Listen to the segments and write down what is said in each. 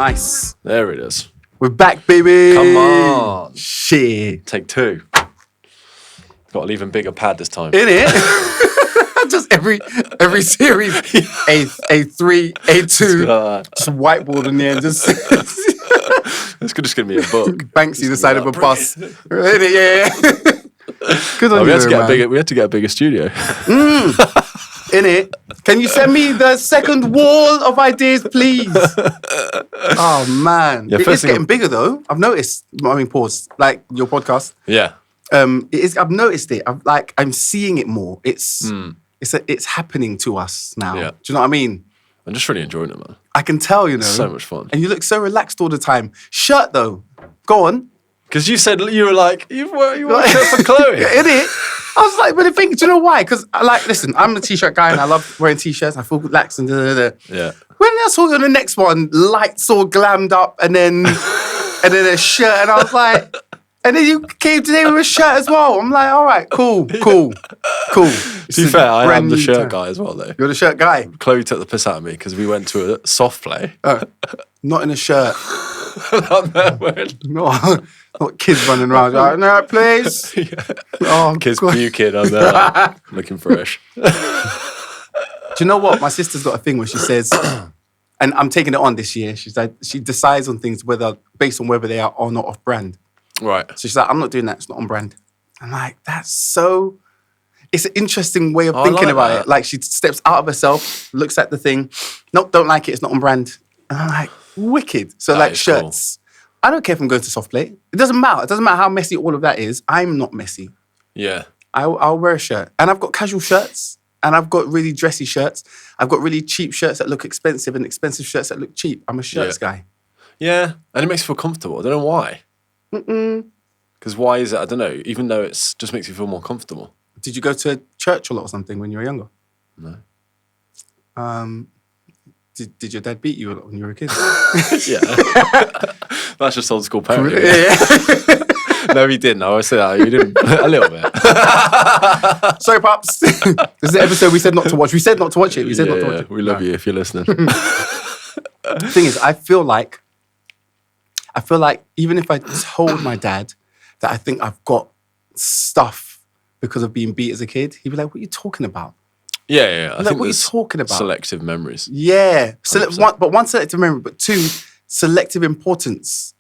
Nice. There it is. We're back, baby. Come on. Shit. Take two. Got an even bigger pad this time. In it? Just every series. A3, A2. Just whiteboard in the end. Just It's just going to be a book. Banksy the side of a bus. In it, yeah. Good on we you, had to get man. we had to get a bigger studio. In it. Can you send me the second wall of ideas, please? Oh, man. Yeah, It first is thing getting bigger, though. I've noticed. I mean, pause. Like your podcast. Yeah. It is. I've noticed it. I'm seeing it more. It's happening to us now. Yeah. Do you know what I mean? I'm just really enjoying it, man. I can tell, you know. It's so much fun. And you look so relaxed all the time. Shirt though, go on. Because you said you were like you want a shirt for Chloe. In it. I was like, but I think, do you know why? Because listen, I'm a t-shirt guy and I love wearing t-shirts. I feel relaxed and Yeah. When I saw you on the next one, lights all glammed up and then a shirt, and I was like, and then you came today with a shirt as well. I'm like, all right, cool. To be fair, I am the shirt guy as well, though. You're the shirt guy. Chloe took the piss out of me because we went to a soft play. Not in a shirt. I'm there wearing Not kids running around. Like, no, please. Oh, kids God. puking. I'm there like, looking fresh. Do you know what? My sister's got a thing where she says, and I'm taking it on this year. She's like, she decides on things based on whether they are or not off brand. Right. So she's like, I'm not doing that. It's not on brand. I'm like, that's so. It's an interesting way of thinking like about that. it. Like she steps out of herself, looks at the thing. Nope, don't like it. It's not on brand. And I'm like, wicked. So That like is shirts. Cool. I don't care if I'm going to soft play. It doesn't matter. It doesn't matter how messy all of that is. I'm not messy. Yeah. I'll wear a shirt. And I've got casual shirts. And I've got really dressy shirts. I've got really cheap shirts that look expensive and expensive shirts that look cheap. I'm a shirts guy. Yeah. And it makes you feel comfortable. I don't know why. Because why is it? I don't know. Even though it just makes you feel more comfortable. Did you go to church a lot or something when you were younger? No. Did your dad beat you a lot when you were a kid? Yeah. That's just old school parenting. Yeah. No, he didn't. I always say that. He didn't. A little bit. Sorry, Pops. This is the episode we said not to watch. We said not to watch it. We said not to watch it. We love you if you're listening. The thing is, I feel like even if I told my dad that I think I've got stuff because of being beat as a kid, he'd be like, what are you talking about? Yeah. I think what are you talking about? Selective memories. Yeah. One, selective memory, but two, selective importance.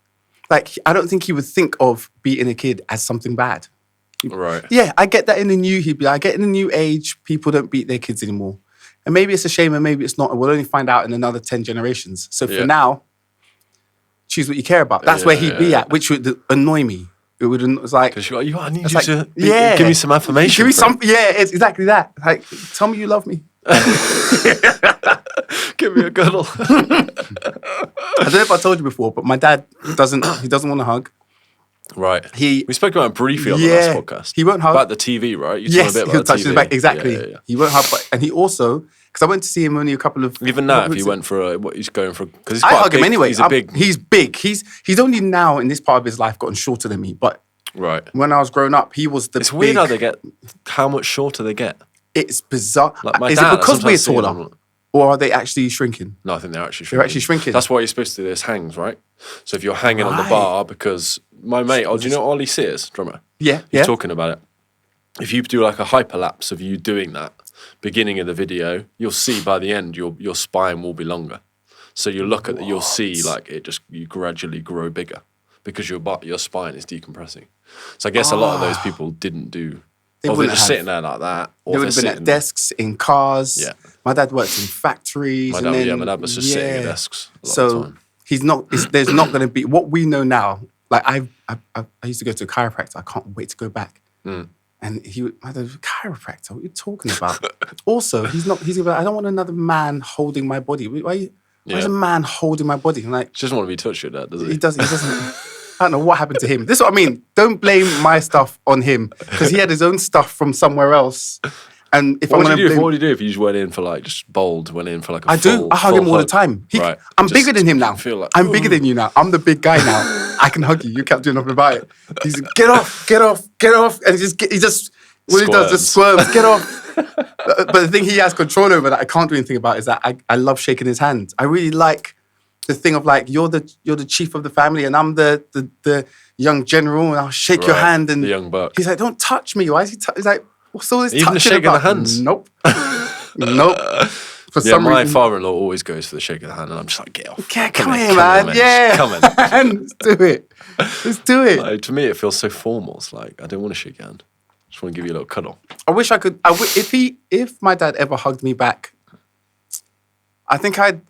Like, I don't think he would think of beating a kid as something bad. Right. Yeah, I get that in the new age, people don't beat their kids anymore. And maybe it's a shame and maybe it's not. And we'll only find out in another 10 generations. So for now, choose what you care about. That's where he'd be at, which would annoy me. It's like... Because I need you like, to give me some affirmation. Give me some... Yeah, it's exactly that. Like, tell me you love me. Give me a cuddle. I don't know if I told you before, but my dad doesn't want to hug. Right. We spoke about it briefly on the last podcast. He won't hug. About the TV, right? You yes, told a bit he'll about touch the his TV. back. Exactly. Yeah. He won't hug. And he also... Because I went to see him only a couple of... Even now, if he went for what he's going for... Because he's I quite hug him anyway. He's big. He's big. He's only now in this part of his life gotten shorter than me. But when I was growing up, he was the It's weird how much shorter they get. It's bizarre. Like my Is dad, it because we're I sometimes see taller? him, Or are they actually shrinking? No, I think they're actually shrinking. They're actually shrinking. That's why you're supposed to do this hangs, right? So if you're hanging on the bar, because my mate, do you know Ollie Sears, drummer? Yeah, He's talking about it. If you do like a hyperlapse of you doing that, beginning of the video, you'll see by the end your spine will be longer. So you look at you'll see like you gradually grow bigger because your spine is decompressing. So I guess a lot of those people didn't do. They're just sitting there like that. Or they would have been at desks, in cars. Yeah. My dad worked in factories. My dad was just sitting at desks a lot of the time. He's not. There's not going to be what we know now. Like I used to go to a chiropractor. I can't wait to go back. And my dad was chiropractor. What are you talking about? Also, he's gonna be like, I don't want another man holding my body. Why is a man holding my body? I'm like, he doesn't want to be touched with that, does he? He doesn't. I don't know what happened to him. This is what I mean. Don't blame my stuff on him because he had his own stuff from somewhere else. And if what would you do if you just went in for like just bold, went in for like a full, I hug him all the time. I'm bigger than him now. I'm bigger than you now. I'm the big guy now. I can hug you. You kept doing nothing about it. He's like, get off, and he just what he does just squirms. Get off. But the thing he has control over that I can't do anything about is that I love shaking his hand. I really like the thing of like you're the chief of the family and I'm the young general and I'll shake your hand and the young buck. He's like, don't touch me. Why is he? He's like, what's all this Even the touching shake of about? the hands. Nope. Nope. For some my reason, father-in-law always goes for the shake of the hand, and I'm just like, get off. yeah, come here, man. Yeah, come on. Let's do it. Let's do it. Like, to me, it feels so formal. It's like I don't want to shake your hand. I just want to give you a little cuddle. I wish I could. If my dad ever hugged me back, I think I'd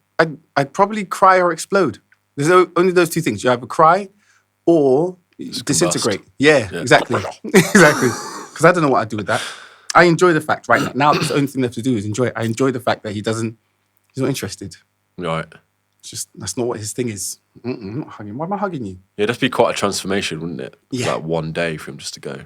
probably cry or explode. There's only those two things. You either cry or disintegrate. Yeah, exactly. Exactly. Because I don't know what I'd do with that. I enjoy the fact right now that's the only thing left to do is enjoy it. I enjoy the fact that he's not interested. Right. It's just, that's not what his thing is. I'm not hugging. Why am I hugging you? Yeah, it'd be quite a transformation, wouldn't it? Yeah. Like one day for him just to go,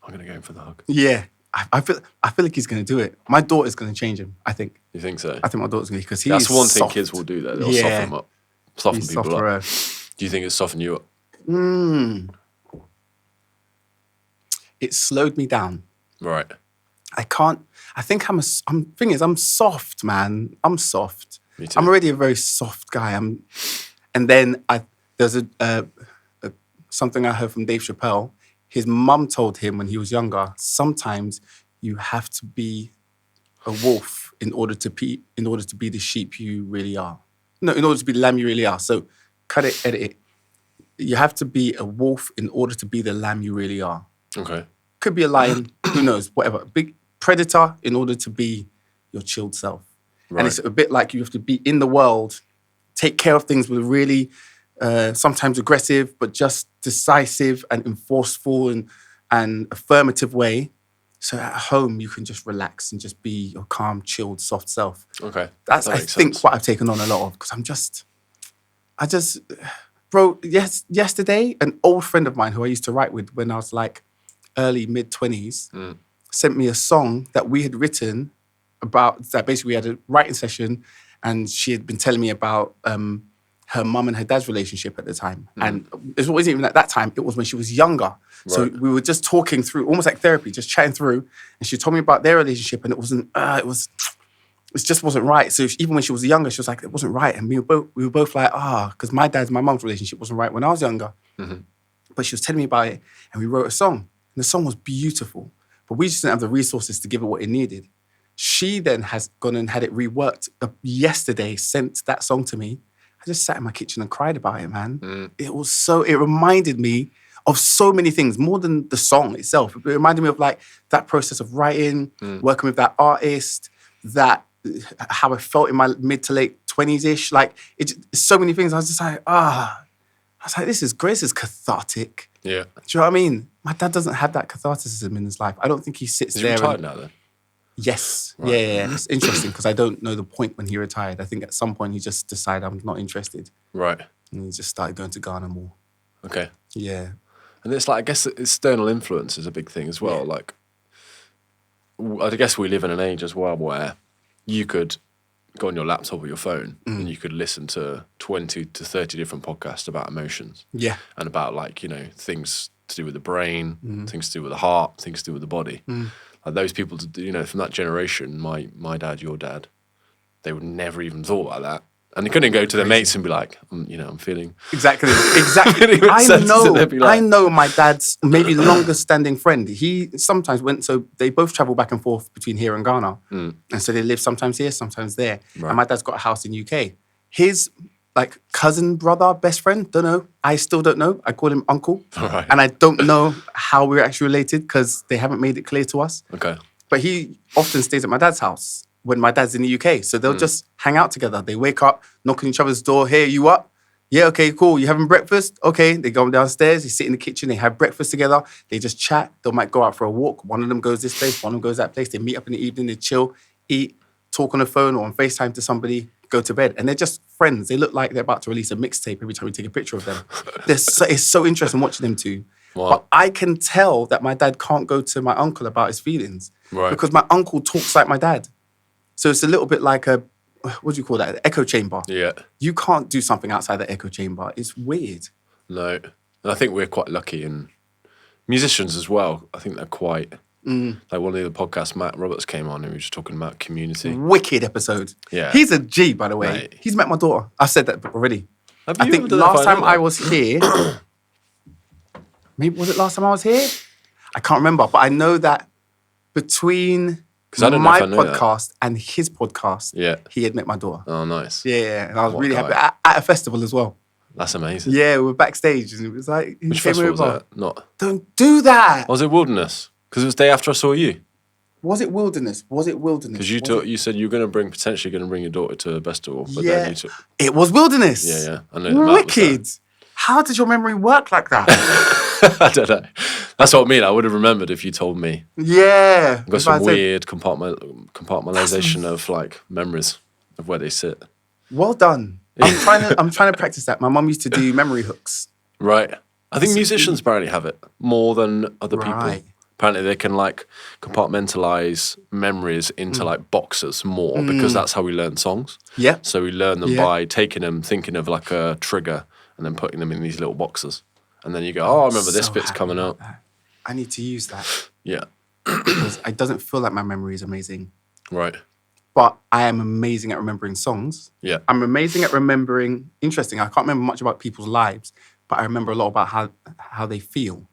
I'm going to go in for the hug. Yeah. I feel like he's going to do it. My daughter's going to change him, I think. You think so? I think my daughter's going to, because That's one thing kids will do, though. They'll soften them up. Soften he's people up. softer. Do you think it's softened you up? It slowed me down. Right. I'm soft, man. I'm soft. Me too. I'm already a very soft guy. And then there's something I heard from Dave Chappelle. His mum told him when he was younger, sometimes you have to be a wolf in order to be the sheep you really are. No, in order to be the lamb you really are. So cut it, edit it. You have to be a wolf in order to be the lamb you really are. Okay. Could be a lion, who knows, whatever. Big predator in order to be your chilled self. Right. And it's a bit like you have to be in the world, take care of things with a really, sometimes aggressive, but just decisive and enforceful and affirmative way. So at home, you can just relax and just be your calm, chilled, soft self. Okay. That's, I think, what I've taken on a lot of, because bro, yesterday, an old friend of mine who I used to write with when I was like early, mid-20s, sent me a song that we had written about, that basically we had a writing session and she had been telling me about her mum and her dad's relationship at the time. And it wasn't even at that time, it was when she was younger. Right. So we were just talking through, almost like therapy, just chatting through. And she told me about their relationship and it just wasn't right. So even when she was younger, she was like, it wasn't right. And we were both like, because my dad's and my mum's relationship wasn't right when I was younger. Mm-hmm. But she was telling me about it and we wrote a song. And the song was beautiful. But we just didn't have the resources to give it what it needed. She then has gone and had it reworked. Yesterday, sent that song to me. I just sat in my kitchen and cried about it, man. It reminded me of so many things, more than the song itself. It reminded me of like that process of writing, working with that artist, how I felt in my mid to late 20s-ish. Like, it's so many things. I was just like, this is great. This is cathartic. Yeah. Do you know what I mean? My dad doesn't have that catharticism in his life. I don't think he sits there. He's retired now, then? Yes. Right. Yeah. It's interesting because I don't know the point when he retired. I think at some point he just decided I'm not interested. Right. And he just started going to Ghana more. Okay. Yeah. And it's like, I guess external influence is a big thing as well. Yeah. Like, I guess we live in an age as well where you could go on your laptop or your phone and you could listen to 20 to 30 different podcasts about emotions. Yeah. And about things to do with the brain, things to do with the heart, things to do with the body. Like those people, from that generation, my dad, your dad, they would never even thought about that. And they couldn't go to their mates and be like, I'm feeling... Exactly. I know my dad's maybe longest standing friend. He sometimes they both travel back and forth between here and Ghana. And so they live sometimes here, sometimes there. Right. And my dad's got a house in UK. His cousin, brother, best friend, don't know. I still don't know. I call him uncle. Right. And I don't know how we're actually related because they haven't made it clear to us. Okay. But he often stays at my dad's house when my dad's in the UK. So they'll just hang out together. They wake up, knock on each other's door. Hey, you up? Yeah, okay, cool. You having breakfast? Okay. They go downstairs. They sit in the kitchen. They have breakfast together. They just chat. They might go out for a walk. One of them goes this place. One of them goes that place. They meet up in the evening. They chill, eat, talk on the phone or on FaceTime to somebody, go to bed. And they're just friends. They look like they're about to release a mixtape every time we take a picture of them. It's so interesting watching them two. Wow. But I can tell that my dad can't go to my uncle about his feelings. Right. Because my uncle talks like my dad. So it's a little bit like what do you call that? An echo chamber. Yeah. You can't do something outside the echo chamber. It's weird. No. And I think we're quite lucky, and musicians as well. I think they're quite Like one of the podcasts, Matt Roberts came on and we were just talking about community. Wicked episode. Yeah. He's a G, by the way. Mate. He's met my daughter. I've said that already. Have I you think ever done that last if I time know I that? was here, maybe was it last time I was here? I can't remember, but I know that between I don't know my if I know that. podcast and his podcast, he had met my daughter. Oh, nice. Yeah, and I was What really guy? happy at a festival as well. That's amazing. Yeah, we were backstage, and it was like, he Which came festival was over. that? Not. Don't do that. Was it Wilderness? Because it was the day after I saw you. Was it Wilderness? Because you said you were going to potentially going to bring your daughter to a festival, but Yeah, then you took. it was Wilderness. Yeah. I know that Matt was there. Wicked. How does your memory work like that? I don't know. That's what I mean. I would have remembered if you told me. Yeah. I've got some weird compartmentalization of like memories of where they sit. Well done. I'm trying to practice that. My mum used to do memory hooks. Right. I think musicians apparently have it more than other people. Right. Apparently they can like compartmentalize memories into like boxes more because that's how we learn songs. Yeah. So we learn them by taking them, thinking of like a trigger and then putting them in these little boxes. And then you go, oh, I remember this bit's happy coming about up. that. I need to use that. Yeah. Because it doesn't feel like my memory is amazing. Right. But I am amazing at remembering songs. Yeah. I'm amazing at remembering, interesting, I can't remember much about people's lives, but I remember a lot about how they feel.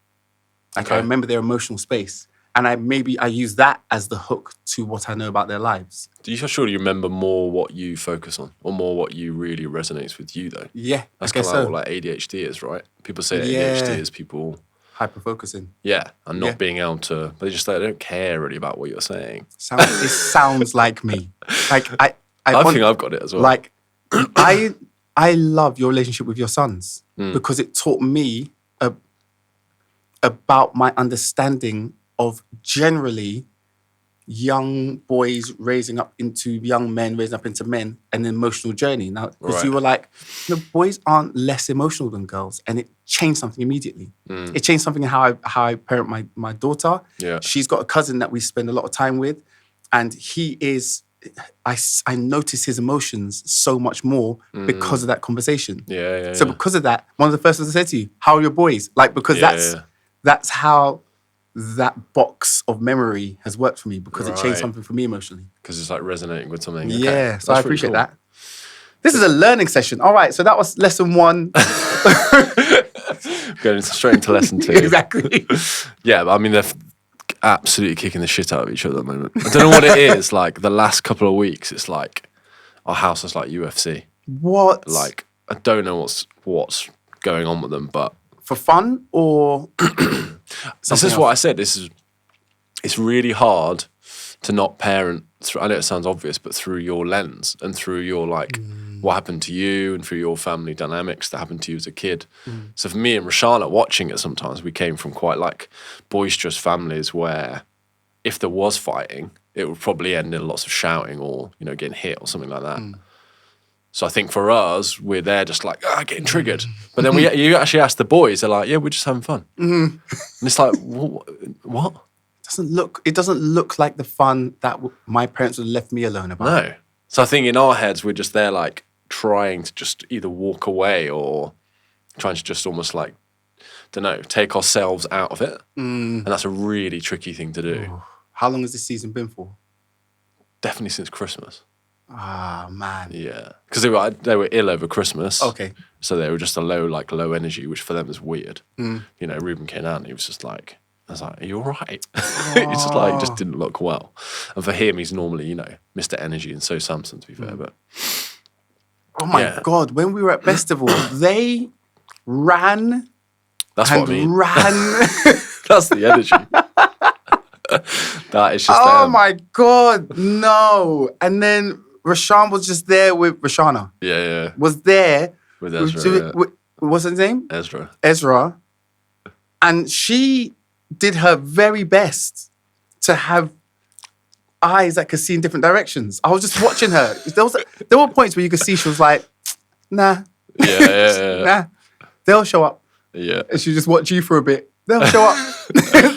Like I remember their emotional space. And I use that as the hook to what I know about their lives. Do you surely remember more what you focus on or more what you really resonates with you though? Yeah, That's I kind guess of so. like what like ADHD is, right? People say ADHD is people... Hyper-focusing. Yeah, and not being able to... They just they don't care really about what you're saying. It sounds like me. Like I think I've got it as well. Like I love your relationship with your sons because it taught me about my understanding of generally young boys raising up into young men, raising up into men, an emotional journey. Now, because you were like, boys aren't less emotional than girls, and it changed something immediately. It changed something in how I parent my daughter. Yeah. She's got a cousin that we spend a lot of time with, and he is... I notice his emotions so much more because of that conversation. So because of that, one of the first things I said to you, how are your boys? Like, because that's how that box of memory has worked for me because it changed something for me emotionally. Because it's like resonating with something. Yeah, okay. so I appreciate that. This is a learning session. All right, so that was lesson 1. Going straight into lesson 2. Exactly. Yeah, but I mean, they're absolutely kicking the shit out of each other at the moment. I don't know what it is. Like, the last couple of weeks, it's like, our house is like UFC. What? Like, I don't know what's going on with them, but... For fun or... This is what I said. It's really hard to not parent through, I know it sounds obvious, but through your lens and through your like what happened to you and through your family dynamics that happened to you as a kid. So for me and Roshana watching it sometimes, we came from quite like boisterous families where if there was fighting, it would probably end in lots of shouting or, you know, getting hit or something like that. So I think for us, we're there just like, getting triggered. But then you actually ask the boys, they're like, yeah, we're just having fun. And it's like, what? It doesn't look like the fun that my parents would have left me alone about. No. So I think in our heads, we're just there like trying to just either walk away or trying to just almost like, don't know, take ourselves out of it. And that's a really tricky thing to do. Oh. How long has this season been for? Definitely since Christmas. Ah, man. Yeah. Because they were ill over Christmas. Okay. So they were just a low energy, which for them is weird. You know, Ruben came out and he was just like, I was like, are you all right? He just didn't look well. And for him, he's normally, you know, Mr. Energy, and so Samson, to be fair. But oh my God, when we were at Festival, they ran. That's what I mean. Ran. That's the energy. That is just oh my God, no. And then Rashan was just there with Roshana. Yeah. Was there. With Ezra. What's his name? Ezra. And she did her very best to have eyes that could see in different directions. I was just watching her. There were points where you could see she was like, nah. Yeah. Nah. They'll show up. Yeah. And she just watch you for a bit. They'll show up.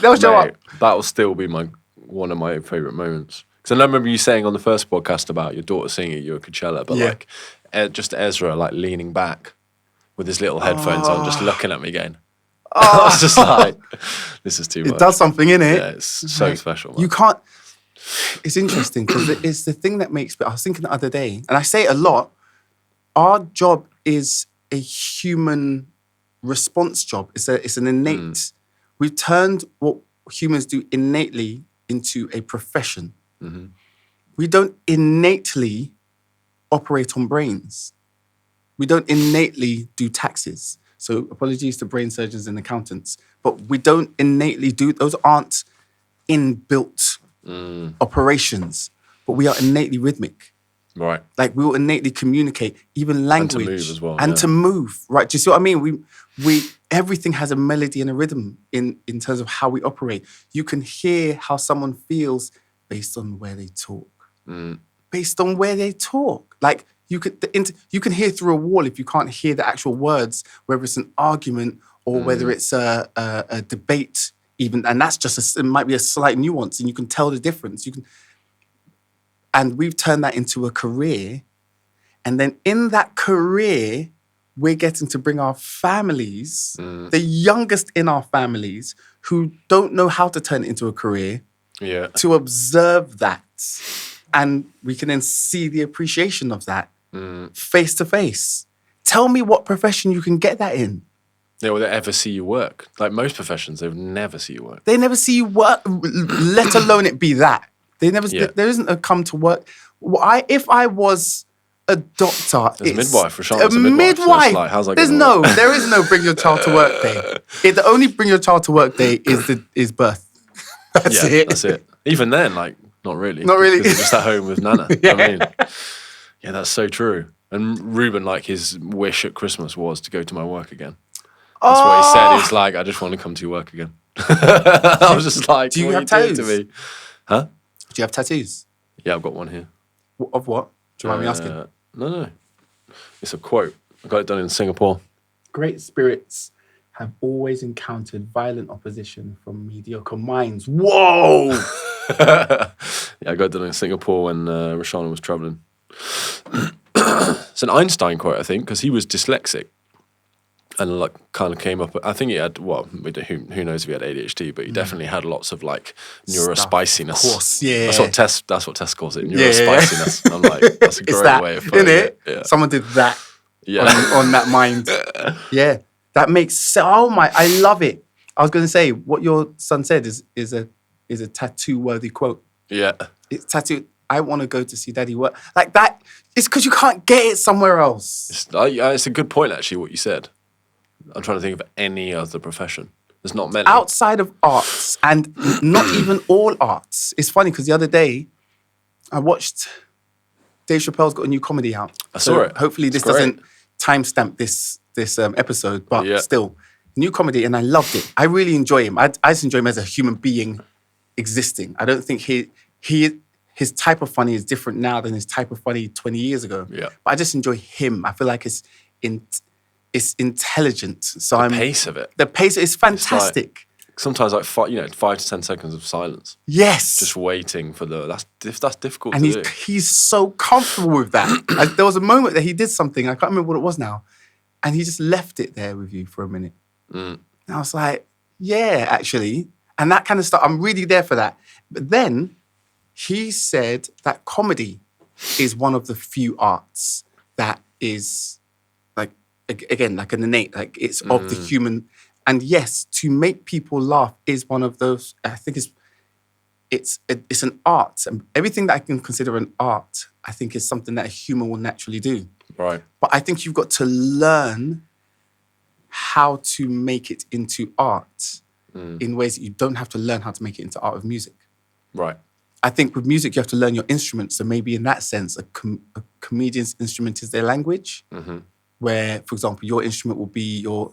They'll show up. That will still be one of my favourite moments. Because I remember you saying on the first podcast about your daughter singing at you at Coachella, but like just Ezra like leaning back with his little headphones on, just looking at me again. I was just like, this is too much. It does something in it. Yeah, it's so special. Man. You can't. It's interesting because it's the thing that makes. I was thinking the other day, and I say it a lot. Our job is a human response job. It's an innate. We've turned what humans do innately into a profession. Mm-hmm. We don't innately operate on brains. We don't innately do taxes. So apologies to brain surgeons and accountants, but we don't innately do, those aren't inbuilt operations, but we are innately rhythmic. Right. Like we will innately communicate, even language. And to move as well. And to move, right? Do you see what I mean? We everything has a melody and a rhythm in terms of how we operate. You can hear how someone feels based on where they talk. Based on where they talk. Like you can hear through a wall if you can't hear the actual words, whether it's an argument or whether it's a debate even. And that's just, it might be a slight nuance and you can tell the difference. And we've turned that into a career. And then in that career, we're getting to bring our families, the youngest in our families, who don't know how to turn it into a career, to observe that. And we can then see the appreciation of that face to face. Tell me what profession you can get that in. Yeah, will they ever see you work? Like most professions, they would never see you work. They never see you work, let alone it be that. They never. There isn't a come to work. If I was a doctor, there's a midwife. Rashawn's a midwife. So like, how's that there is no bring your child to work day. The only bring your child to work day is birth. That's it. That's it. Even then, like, not really. Not really. Because just at home with Nana. I mean, yeah, that's so true. And Ruben, like, his wish at Christmas was to go to my work again. That's what he said. He's like, I just want to come to work again. I was just like, do you have tattoos? To me? Huh? Do you have tattoos? Yeah, I've got one here. Of what? Do you mind me asking? No. It's a quote. I got it done in Singapore. Great spirits have always encountered violent opposition from mediocre minds. Whoa! Yeah, I got it done in Singapore when Rashawn was traveling. It's an Einstein quote, I think, because he was dyslexic. And like kind of came up. I think he had. Well, who knows if he had ADHD, but he definitely had lots of like neurospiciness. Of course, yeah. That's what Tess calls it. Neurospiciness. Yeah. I'm like, that's a great way of putting it. Yeah. Someone did that. Yeah. On that mind. Yeah, that makes sense. Oh my! I love it. I was going to say what your son said is a tattoo worthy quote. Yeah, it's tattooed. I want to go to see Daddy work like that. It's because you can't get it somewhere else. It's a good point, actually. What you said. I'm trying to think of any other profession. There's not many. Outside of arts, and not even all arts. It's funny because the other day, I watched Dave Chappelle's got a new comedy out. I saw it. Hopefully this doesn't timestamp this episode, but still, new comedy, and I loved it. I really enjoy him. I just enjoy him as a human being existing. I don't think his type of funny is different now than his type of funny 20 years ago. Yeah. But I just enjoy him. I feel like it's intelligent. So the pace of it. The pace is fantastic. Like, sometimes like 5 to 10 seconds of silence. Yes. Just waiting for that's difficult and to do. And he's so comfortable with that. There was a moment that he did something, I can't remember what it was now, and he just left it there with you for a minute. And I was like, yeah, actually. And that kind of stuff, I'm really there for that. But then he said that comedy is one of the few arts that is like, again, like an innate, like it's of the human. And yes, to make people laugh is one of those, I think it's an art. And everything that I can consider an art, I think is something that a human will naturally do. Right. But I think you've got to learn how to make it into art in ways that you don't have to learn how to make it into art of music. Right. I think with music, you have to learn your instruments. So maybe in that sense, a comedian's instrument is their language. Mm-hmm. Where, for example, your instrument will be your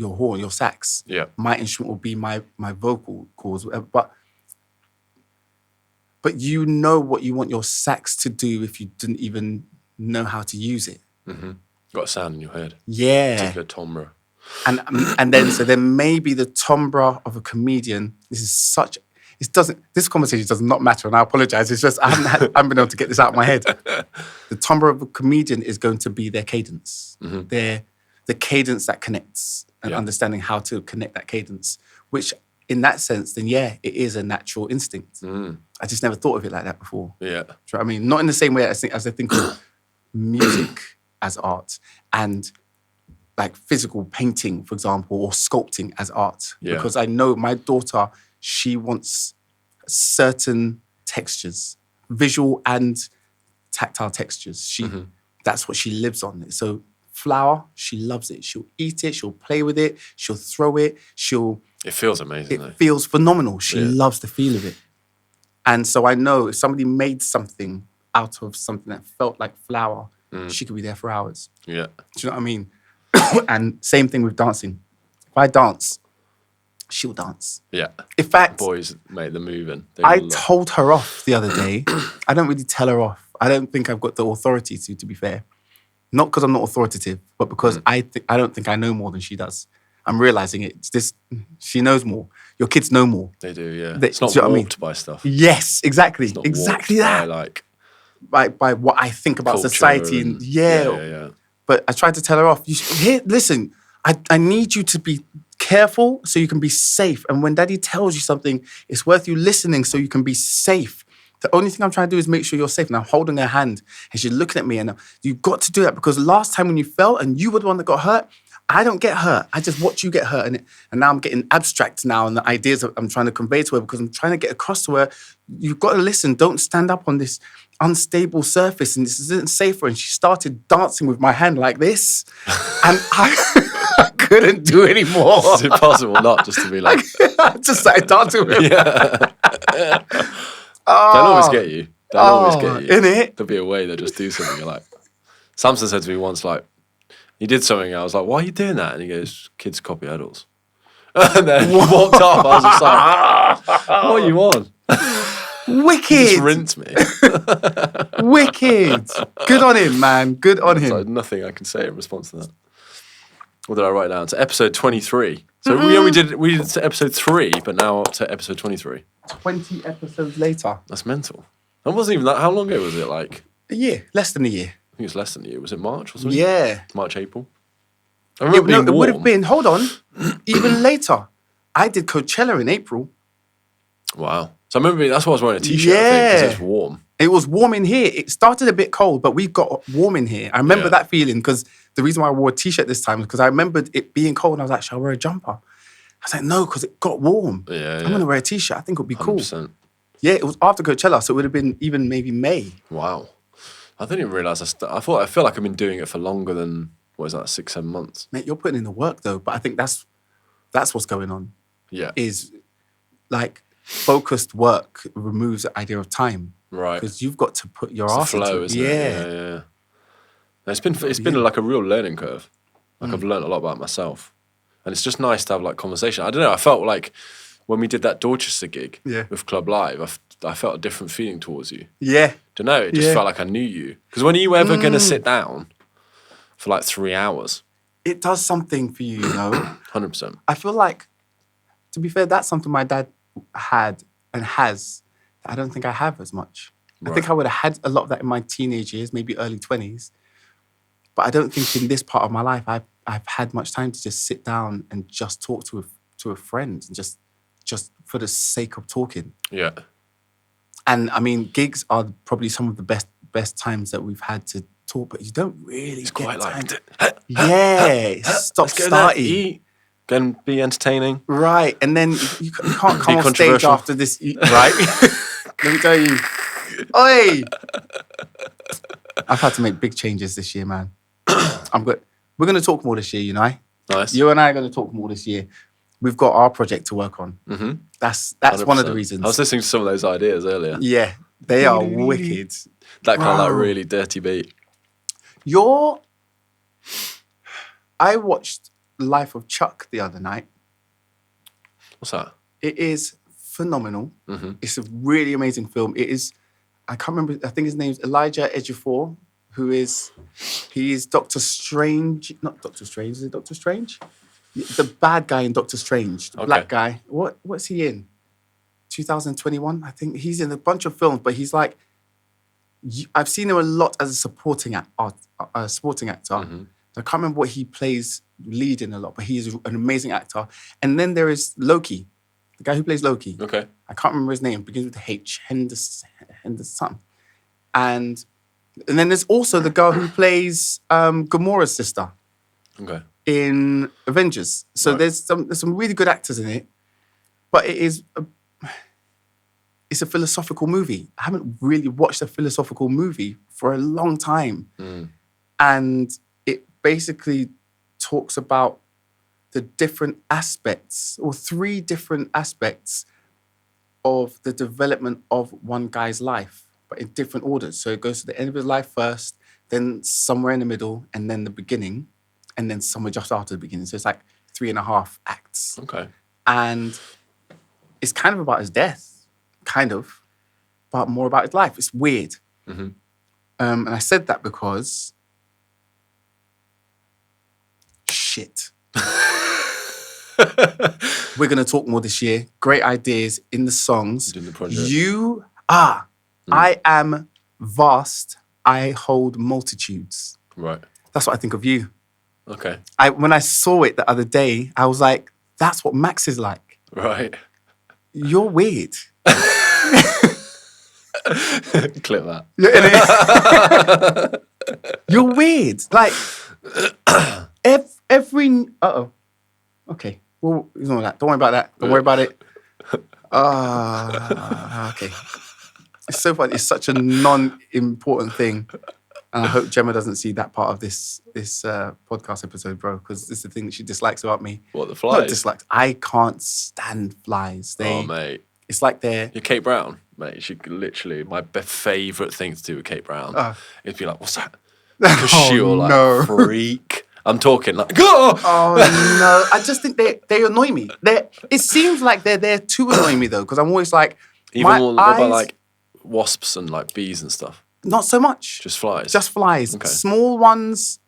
horn, your sax. Yeah. My instrument will be my vocal cords, whatever. But you know what you want your sax to do if you didn't even know how to use it. Mm-hmm. Got a sound in your head. Yeah. Particular timbre. And then maybe the timbre of a comedian. This conversation does not matter, and I apologize. It's just I haven't been able to get this out of my head. The timbre of a comedian is going to be their cadence, the cadence that connects. and understanding how to connect that cadence, which in that sense, then it is a natural instinct. I just never thought of it like that before. Yeah. Do you know what I mean? Not in the same way as I think of music as art and like physical painting, for example, or sculpting as art. Yeah. Because I know my daughter, she wants certain textures, visual and tactile textures. That's what she lives on. So flour, she loves it. She'll eat it, she'll play with it, she'll throw it, It feels amazing, though. It feels phenomenal. She loves the feel of it. And so I know if somebody made something out of something that felt like flour, she could be there for hours. Yeah. Do you know what I mean? And same thing with dancing. If I dance, she'll dance. Yeah. In fact, boys make the move in. I told her off the other day. I don't really tell her off. I don't think I've got the authority to be fair. Not because I'm not authoritative, but because I don't think I know more than she does. I'm realizing it. She knows more. Your kids know more. They do, yeah. It's not warped by stuff. Yes, exactly. It's not exactly warped that. By by what I think about culture society and yeah. But I tried to tell her off. Listen, I need you to be careful so you can be safe. And when daddy tells you something, it's worth you listening so you can be safe. The only thing I'm trying to do is make sure you're safe. And I'm holding her hand and she's looking at me and you've got to do that because last time when you fell and you were the one that got hurt, I don't get hurt. I just watch you get hurt. And now I'm getting abstract now and the ideas that I'm trying to convey to her because I'm trying to get across to her. You've got to listen. Don't stand up on this unstable surface and this isn't safer. And she started dancing with my hand like this. And I couldn't do anymore. It's impossible not just to be like... I just started dancing with her. Yeah. They'll always get you. They'll always get you. Innit? There'll be a way they'll just do something. You're like... Samson said to me once, like, he did something, I was like, why are you doing that? And he goes, kids copy adults. And then he walked off. I was just like, what are you on? Wicked. He just rinsed me. Wicked. Good on him, man. Good on him. Like nothing I can say in response to that. What did I write down? To episode 23. So we did to episode 3, but now up to episode 23. 20 episodes later. That's mental. That wasn't even that. How long ago was it? Like a year. Less than a year. I think it was less than a year. Was it March or something? Yeah. March, April. I remember being warm. It would have been, hold on, even later. I did Coachella in April. Wow. So I remember that's why I was wearing a t-shirt, I think, because it was warm. It was warm in here. It started a bit cold, but we got warm in here. I remember that feeling because the reason why I wore a t-shirt this time is because I remembered it being cold and I was like, should I wear a jumper? I was like, no, because it got warm. I'm going to wear a t-shirt. I think it would be 100%. cool. Yeah, it was after Coachella, so it would have been even maybe May. Wow. I didn't even realise. I feel like I've been doing it for longer than, what is that, 6-7 months? Mate, you're putting in the work though, but I think that's what's going on. Yeah. Is like focused work removes the idea of time. Right. Because you've got to put your It's ass the flow, into it. isn't it? Yeah. It's been like a real learning curve. Like I've learned a lot about myself. And it's just nice to have like conversation. I don't know, I felt like when we did that Dorchester gig with Club Live, I felt a different feeling towards you. Yeah. Don't know, it just felt like I knew you. Because when are you ever going to sit down for like 3 hours? It does something for you, you know? 100%. I feel like, to be fair, that's something my dad had and has that I don't think I have as much. Right. I think I would have had a lot of that in my teenage years, maybe early 20s. But I don't think in this part of my life I've had much time to just sit down and just talk to a friend and just for the sake of talking. Yeah. And I mean, gigs are probably some of the best times that we've had to talk, but you don't really get quite time. like, Stop starting. Eat. Go and be entertaining. Right, and then you can't come on stage after this, right? Let me tell you. Oi! I've had to make big changes this year, man. We're going to talk more this year, you know? Nice. You and I are going to talk more this year. We've got our project to work on. Mm-hmm. That's 100%. One of the reasons. I was listening to some of those ideas earlier. Yeah, they are wicked. That kind of like really dirty beat. I watched Life of Chuck the other night. What's that? It is phenomenal. Mm-hmm. It's a really amazing film. It is, I can't remember, I think his name's Elijah Ejiofor, he is Doctor Strange, not Doctor Strange, is it Doctor Strange? The bad guy in Doctor Strange, the black guy. What's he in? 2021, I think. He's in a bunch of films, but he's like, I've seen him a lot as a supporting actor. Mm-hmm. I can't remember what he plays leading a lot, but he's an amazing actor. And then there is Loki, the guy who plays Loki. Okay. I can't remember his name. Begins with a H. Henderson. And then there's also the girl who plays Gamora's sister. Okay. In Avengers. So there's some really good actors in it, but it's a philosophical movie. I haven't really watched a philosophical movie for a long time. And it basically talks about the different aspects, or 3 different aspects of the development of one guy's life, but in different orders. So it goes to the end of his life first, then somewhere in the middle, and then the beginning, and then somewhere just after the beginning. So it's like 3.5 acts. Okay. And it's kind of about his death, kind of, but more about his life. It's weird. Mm-hmm. And I said that because shit. We're going to talk more this year. Great ideas in the songs. Doing the project. You are. I am vast. I hold multitudes. Right. That's what I think of you. Okay. When I saw it the other day, I was like, that's what Max is like. Right. You're weird. Clip that. You're weird. Like, every... Uh-oh. Okay. Well, ignore that. Don't worry about that. Don't worry about it. Okay. It's so funny. It's such a non-important thing. And I hope Gemma doesn't see that part of this podcast episode, bro, because it's the thing that she dislikes about me. What, the flies? Not dislikes. I can't stand flies. Oh, mate. It's like they're... You're Kate Brown, mate. She literally, my favourite thing to do with Kate Brown is be like, what's that? Because she'll like freak. I'm talking like, oh! Oh, no. I just think they annoy me. It seems like they're there to annoy me, though, because I'm always like... Even more, what about like wasps and like bees and stuff? Not so much. Just flies? Just flies. Okay. Small ones.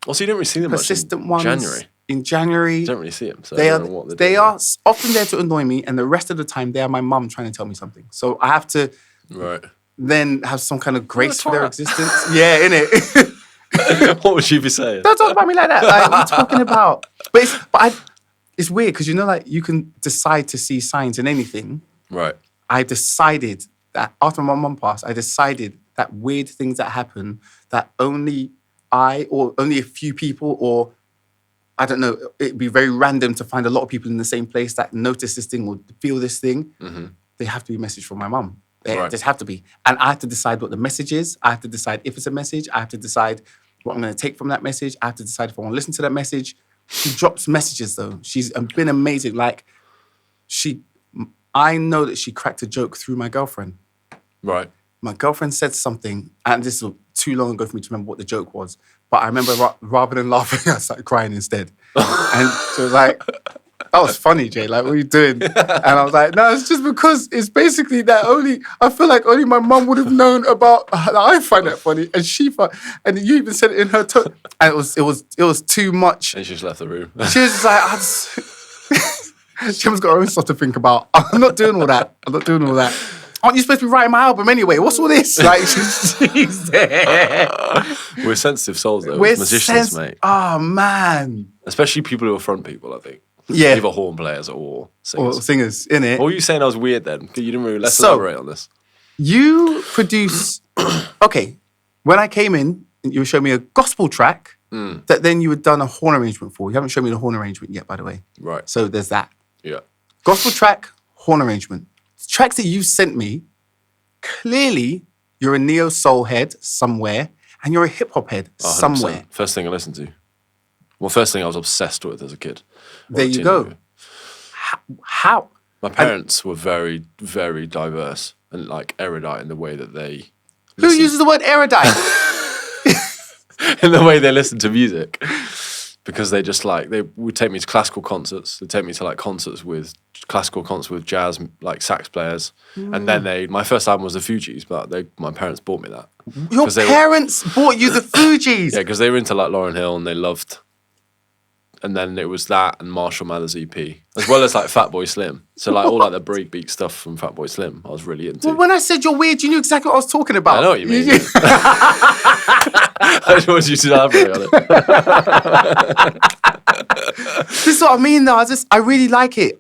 Also, you don't really see them persistent much in ones. January. In January. You don't really see them. So they I don't know what they are often there to annoy me, and the rest of the time they are my mum trying to tell me something. So I have to then have some kind of grace for their existence. Yeah, innit? What would she be saying? Don't talk about me like that. Like, what are you talking about? It's weird because, you know, like, you can decide to see signs in anything. Right. I decided that after my mum passed, I decided that weird things that happen that only I or only a few people, or I don't know, it'd be very random to find a lot of people in the same place that notice this thing or feel this thing. Mm-hmm. They have to be a message from my mum. They just have to be. And I have to decide what the message is. I have to decide if it's a message. I have to decide what I'm going to take from that message. I have to decide if I want to listen to that message. She drops messages, though. She's been amazing. Like, I know that she cracked a joke through my girlfriend. Right. My girlfriend said something, and this was too long ago for me to remember what the joke was. But I remember rather than laughing, I started crying instead. And she was like, that was funny, Jay. Like, what are you doing? And I was like, no, it's just because it's basically that I feel like only my mum would have known about, I find that funny. And you even said it in her tone. And it was too much. And she just left the room. She was just like, Gemma's got her own stuff to think about. I'm not doing all that. Aren't you supposed to be writing my album anyway? What's all this? Like, she's there. We're sensitive souls, though. We're musicians, mate. Oh, man. Especially people who are front people, I think. Yeah. Either horn players or singers. Or singers, innit? What were you saying I was weird then? You didn't really... Let's elaborate on this. You produce... Okay. When I came in, you showed me a gospel track that then you had done a horn arrangement for. You haven't shown me the horn arrangement yet, by the way. Right. So there's that. Yeah. Gospel track, horn arrangement. Tracks that you sent me, clearly you're a neo-soul head somewhere and you're a hip-hop head 100%. somewhere. First thing I listened to. Well, first thing I was obsessed with as a kid. There you go. How? My parents were very, very diverse and like erudite in the way that they... Who uses the word erudite? In the way they listen to music. Because they just like, they would take me to classical concerts. They'd take me to like classical concerts with jazz, like sax players. And then my first album was the Fugees, but my parents bought me that. Your parents bought you the Fugees? Yeah, because they were into like Lauryn Hill and they loved... And then it was that and Marshall Mathers EP, as well as like Fatboy Slim. So like all like the breakbeat stuff from Fatboy Slim, I was really into. Well, when I said you're weird, you knew exactly what I was talking about. I know what you mean. I just wanted you to elaborate on This is what I mean, though. I really like it.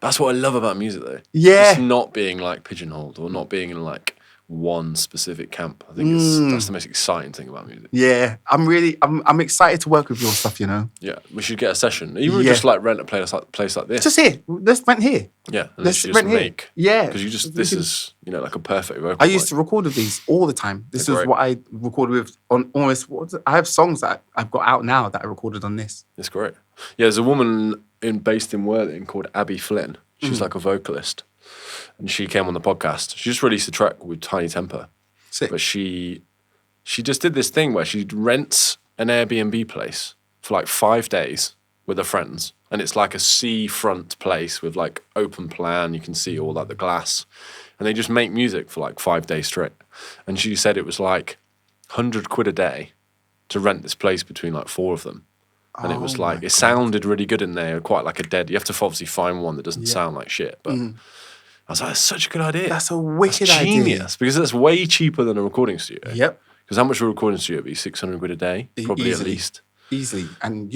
That's what I love about music, though. Yeah. Just not being like pigeonholed or not being in like one specific camp. I think that's the most exciting thing about music. Yeah, I'm excited to work with your stuff, you know. Yeah, we should get a session. Even just like rent a place like this. Just here. Let's rent here. Yeah, and let's just rent make. Here. Yeah. Because this is, like a perfect vocal. I used to record with these all the time. This is what I recorded with on almost, I have songs that I've got out now that I recorded on this. It's great. Yeah, there's a woman based in Worthing called Abby Flynn. She's like a vocalist. And she came on the podcast. She just released a track with Tiny Temper. Sick. But she just did this thing where she rents an Airbnb place for like 5 days with her friends. And it's like a seafront place with like open plan. You can see all like the glass. And they just make music for like 5 days straight. And she said it was like 100 quid a day to rent this place between like 4 of them. And it was like, it sounded really good in there, quite like you have to obviously find one that doesn't sound like shit. But I was like, that's such a good idea. That's a wicked genius, idea. Because that's way cheaper than a recording studio. Yep. Because how much would a recording studio be? 600 quid a day? Probably at least. Easily. And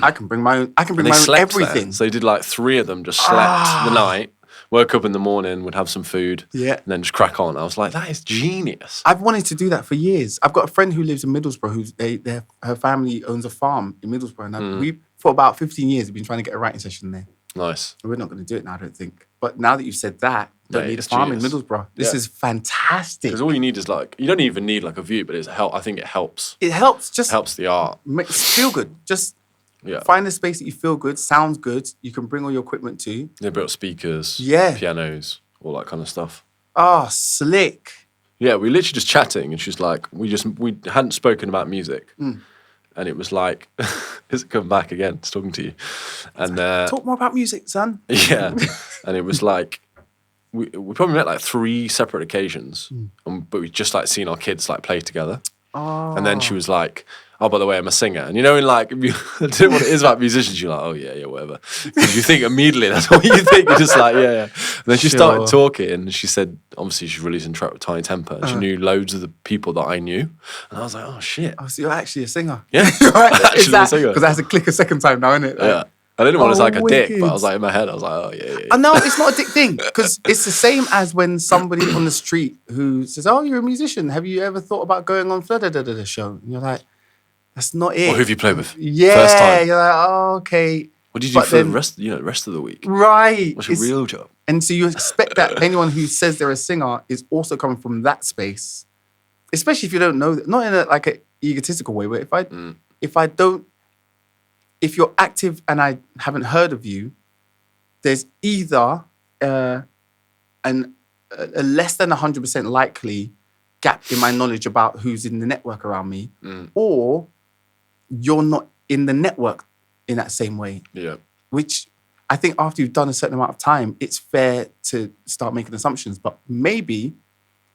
I can bring my own, everything. There. So they did like 3 of them, just slept the night, woke up in the morning, would have some food, and then just crack on. I was like, that is genius. I've wanted to do that for years. I've got a friend who lives in Middlesbrough, her family owns a farm in Middlesbrough. And we, for about 15 years, have been trying to get a writing session there. Nice. We're not going to do it now, I don't think. But now that you've said that, don't need a farm in Middlesbrough. This is fantastic. Because all you need is like, you don't even need like a view, but I think it helps. It helps. Just helps the art. Makes feel good. Just find a space that you feel good, sounds good. You can bring all your equipment to. They built speakers, pianos, all that kind of stuff. Oh, slick. Yeah, we literally just chatting, and she's like, we hadn't spoken about music. And it was like, is it coming back again? It's talking to you. And talk more about music, son. Yeah. And it was like, we probably met like 3 separate occasions, but we just like seen our kids like play together. Oh. And then she was like, oh, by the way, I'm a singer. And in like, I don't know what it is about musicians. You're like, oh yeah, whatever. Because you think immediately, that's what you think. You're just like, yeah. And then she started talking, and she said, obviously she's releasing a track with Tiny Temper. And she knew loads of the people that I knew. And I was like, oh shit. Oh, so you're actually a singer. Yeah. Right? Actually a singer. Because I had to click a second time now, innit? Like, yeah. I didn't want to sound like a dick, wicked. but I was like, in my head, I was like, oh yeah. I know, it's not a dick thing. Because it's the same as when somebody on the street who says, oh, you're a musician. Have you ever thought about going on the show? And you're like, that's not it. Or who have you played with? Yeah. First time. You're like, oh, okay. What did you do for the rest of the week? Right. What's your real job? And so you expect that anyone who says they're a singer is also coming from that space. Especially if you don't know, not in like an egotistical way, but if you're active and I haven't heard of you, there's either a less than 100% likely gap in my knowledge about who's in the network around me, or you're not in the network in that same way. Yeah. Which I think after you've done a certain amount of time, it's fair to start making assumptions. But maybe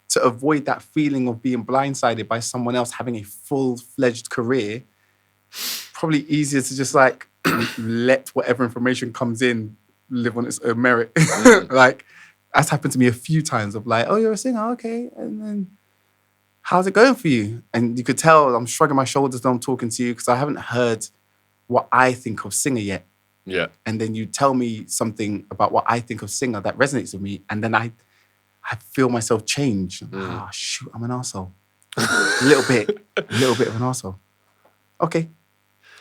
to avoid that feeling of being blindsided by someone else having a full-fledged career, probably easier to just like let whatever information comes in live on its own merit. Like that's happened to me a few times of like, oh, you're a singer, okay, and then how's it going for you? And you could tell I'm shrugging my shoulders when I'm talking to you because I haven't heard what I think of singer yet. Yeah. And then you tell me something about what I think of singer that resonates with me, and then I feel myself change. Oh shoot, I'm an arsehole. a little bit of an arsehole. Okay.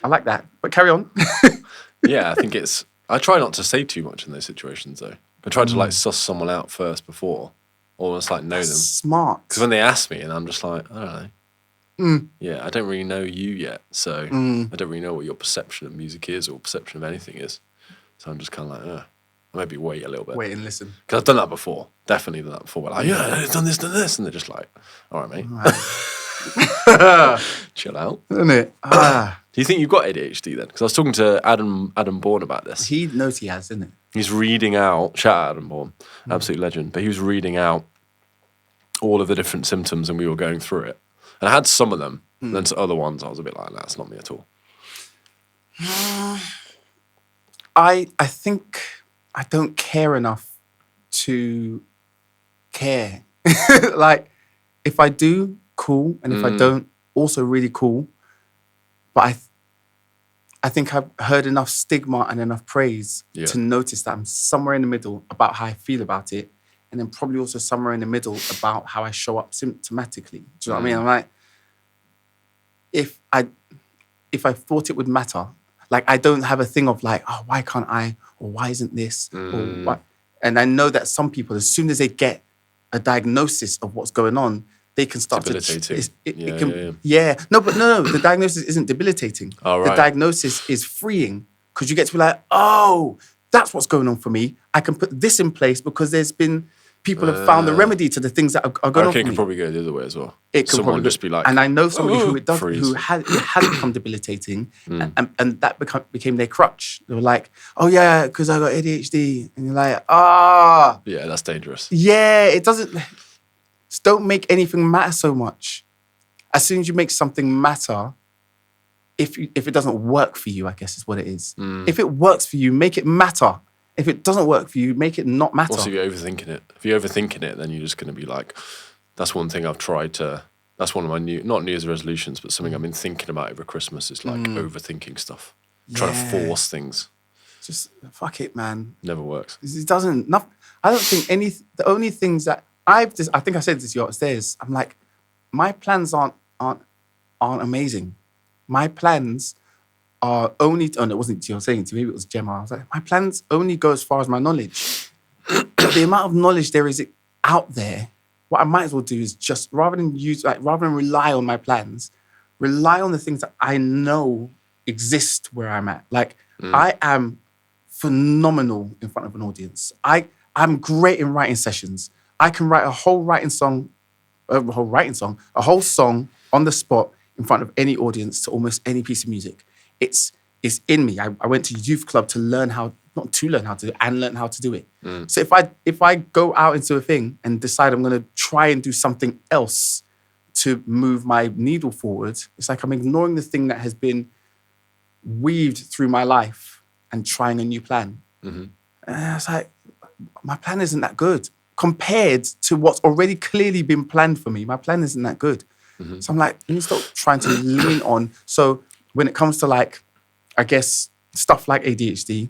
I like that. But carry on. Yeah, I think I try not to say too much in those situations though. I try to like suss someone out first before, or almost like know them. Smart. Because when they ask me and I'm just like, I don't know. Yeah, I don't really know you yet. So I don't really know what your perception of music is or perception of anything is. So I'm just kind of like, maybe wait a little bit. Wait and listen. Because I've done that before. Definitely done that before. We're like, yeah, I've done this. And they're just like, all right, mate. All right. Chill out. Isn't it? Do you think you've got ADHD then? Because I was talking to Adam Bourne about this. He knows he has, isn't it? He's reading out, shout out Adam Bourne, absolute legend, but he was reading out all of the different symptoms and we were going through it. And I had some of them, and then to other ones I was a bit like, that's not me at all. I think I don't care enough to care. Like, if I do, cool. And if I don't, also really cool. But I think I've heard enough stigma and enough praise to notice that I'm somewhere in the middle about how I feel about it, and then probably also somewhere in the middle about how I show up symptomatically. Do you know what I mean? I'm like, if I thought it would matter, like I don't have a thing of like, oh, why can't I, or why isn't this, or what? And I know that some people, as soon as they get a diagnosis of what's going on, they can start debilitating. No, the diagnosis isn't debilitating. Oh, right. The diagnosis is freeing, because you get to be like, oh, that's what's going on for me. I can put this in place because there's been people have found the remedy to the things that are going on for me. It can probably go the other way as well. It can Someone just be like, and I know somebody who it does, freeze. who has become debilitating, and that became their crutch. They were like, oh yeah, because I got ADHD, and you're like, yeah, that's dangerous. Yeah, it doesn't. Just don't make anything matter so much. As soon as you make something matter, if it doesn't work for you, I guess is what it is. If it works for you, make it matter. If it doesn't work for you, make it not matter. Also, you're overthinking it. If you're overthinking it, then you're just going to be like, that's one thing I've tried to, that's one of my not New Year's resolutions, but something I've been thinking about over Christmas is like overthinking stuff. Trying to force things. Just fuck it, man. Never works. It doesn't, I don't think the only things that I think I said this to you upstairs, I'm like, my plans aren't amazing. My plans are only, it wasn't you saying to me, maybe it was Gemma. I was like, my plans only go as far as my knowledge. But the amount of knowledge there is out there, what I might as well do is just, rather than rely on my plans, rely on the things that I know exist where I'm at. Like, I am phenomenal in front of an audience. I'm great in writing sessions. I can write a whole song on the spot in front of any audience to almost any piece of music. It's in me. I went to youth club to learn how to do it. So if I go out into a thing and decide I'm going to try and do something else to move my needle forward, it's like I'm ignoring the thing that has been weaved through my life and trying a new plan. And it's like, my plan isn't that good compared to what's already clearly been planned for me. My plan isn't that good. So I'm like, let me stop trying to lean on. So when it comes to like, I guess, stuff like ADHD,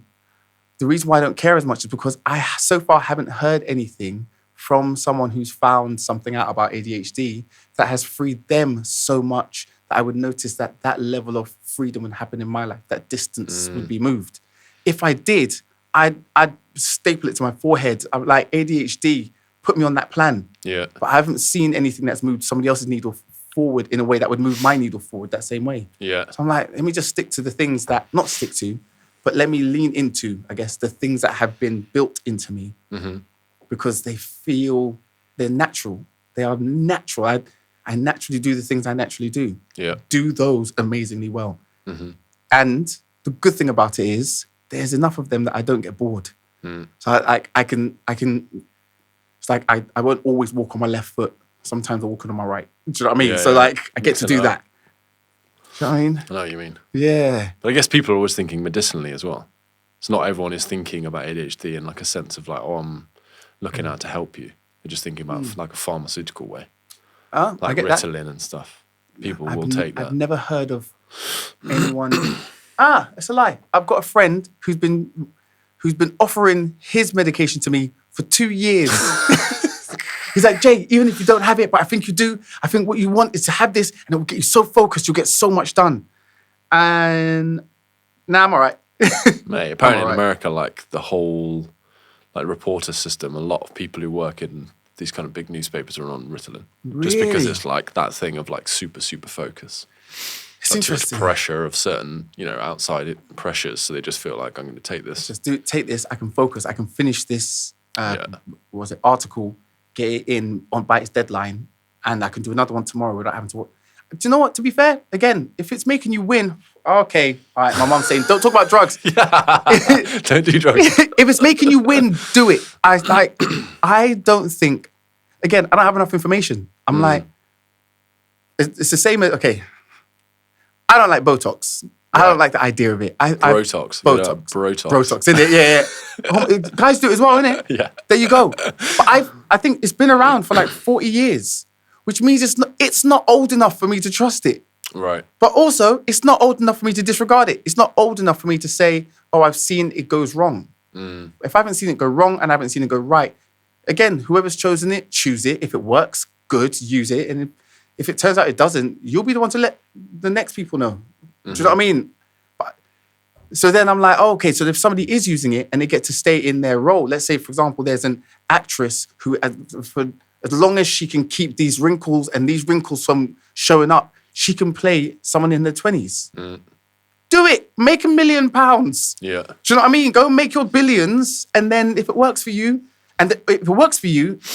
the reason why I don't care as much is because I so far haven't heard anything from someone who's found something out about ADHD that has freed them so much that I would notice that level of freedom would happen in my life, that distance would be moved. If I did, I'd staple it to my forehead. I'm like, ADHD, put me on that plan. Yeah. But I haven't seen anything that's moved somebody else's needle forward in a way that would move my needle forward that same way. Yeah. So I'm like, let me just stick to the things that, not stick to, but let me lean into, I guess, the things that have been built into me because they feel, they're natural. They are natural. I naturally do the things I naturally do. Yeah. Do those amazingly well. And the good thing about it is there's enough of them that I don't get bored. So I can, it's like I won't always walk on my left foot. Sometimes I walk on my right. Do you know what I mean? Yeah, so like I get to do that. Do you know what I mean? I know what you mean. Yeah. But I guess people are always thinking medicinally as well. So not everyone is thinking about ADHD in like a sense of like, oh, I'm looking out to help you. They're just thinking about like a pharmaceutical way. I Like get Ritalin and stuff. People will take that. I've never heard of anyone. It's a lie. I've got a friend who's been offering his medication to me for 2 years. He's like, Jay, even if you don't have it, but I think you do, I think what you want is to have this and it will get you so focused, you'll get so much done. And now I'm all right. Mate, apparently in America, like the whole like reporter system, a lot of people who work in these kind of big newspapers are on Ritalin. Just because it's like that thing of like super, super focus. It's interesting. Just pressure of certain, outside pressures. So they just feel like, I'm going to take this. Take this, I can focus, I can finish this, article, get it in by its deadline, and I can do another one tomorrow without having to work. Do you know what? To be fair, again, if it's making you win, okay. All right, my mom's saying, don't talk about drugs. Don't do drugs. If it's making you win, do it. I don't think, again, I don't have enough information. I'm like, it's the same as, okay, I don't like Botox. I don't like the idea of it. Botox. Botox. Botox, isn't it? Yeah. Guys do it as well, innit? Yeah. There you go. But I think it's been around for like 40 years, which means it's not old enough for me to trust it. Right. But also, it's not old enough for me to disregard it. It's not old enough for me to say, oh, I've seen it goes wrong. If I haven't seen it go wrong and I haven't seen it go right, again, whoever's chosen it, choose it. If it works, good, use it. And if it turns out it doesn't, you'll be the one to let the next people know. Do you know what I mean? So then I'm like, oh, okay, so if somebody is using it and they get to stay in their role, let's say, for example, there's an actress who, for as long as she can keep these wrinkles and these wrinkles from showing up, she can play someone in their 20s. Do it. Make £1 million. Yeah. Do you know what I mean? Go make your billions. And then if it works for you,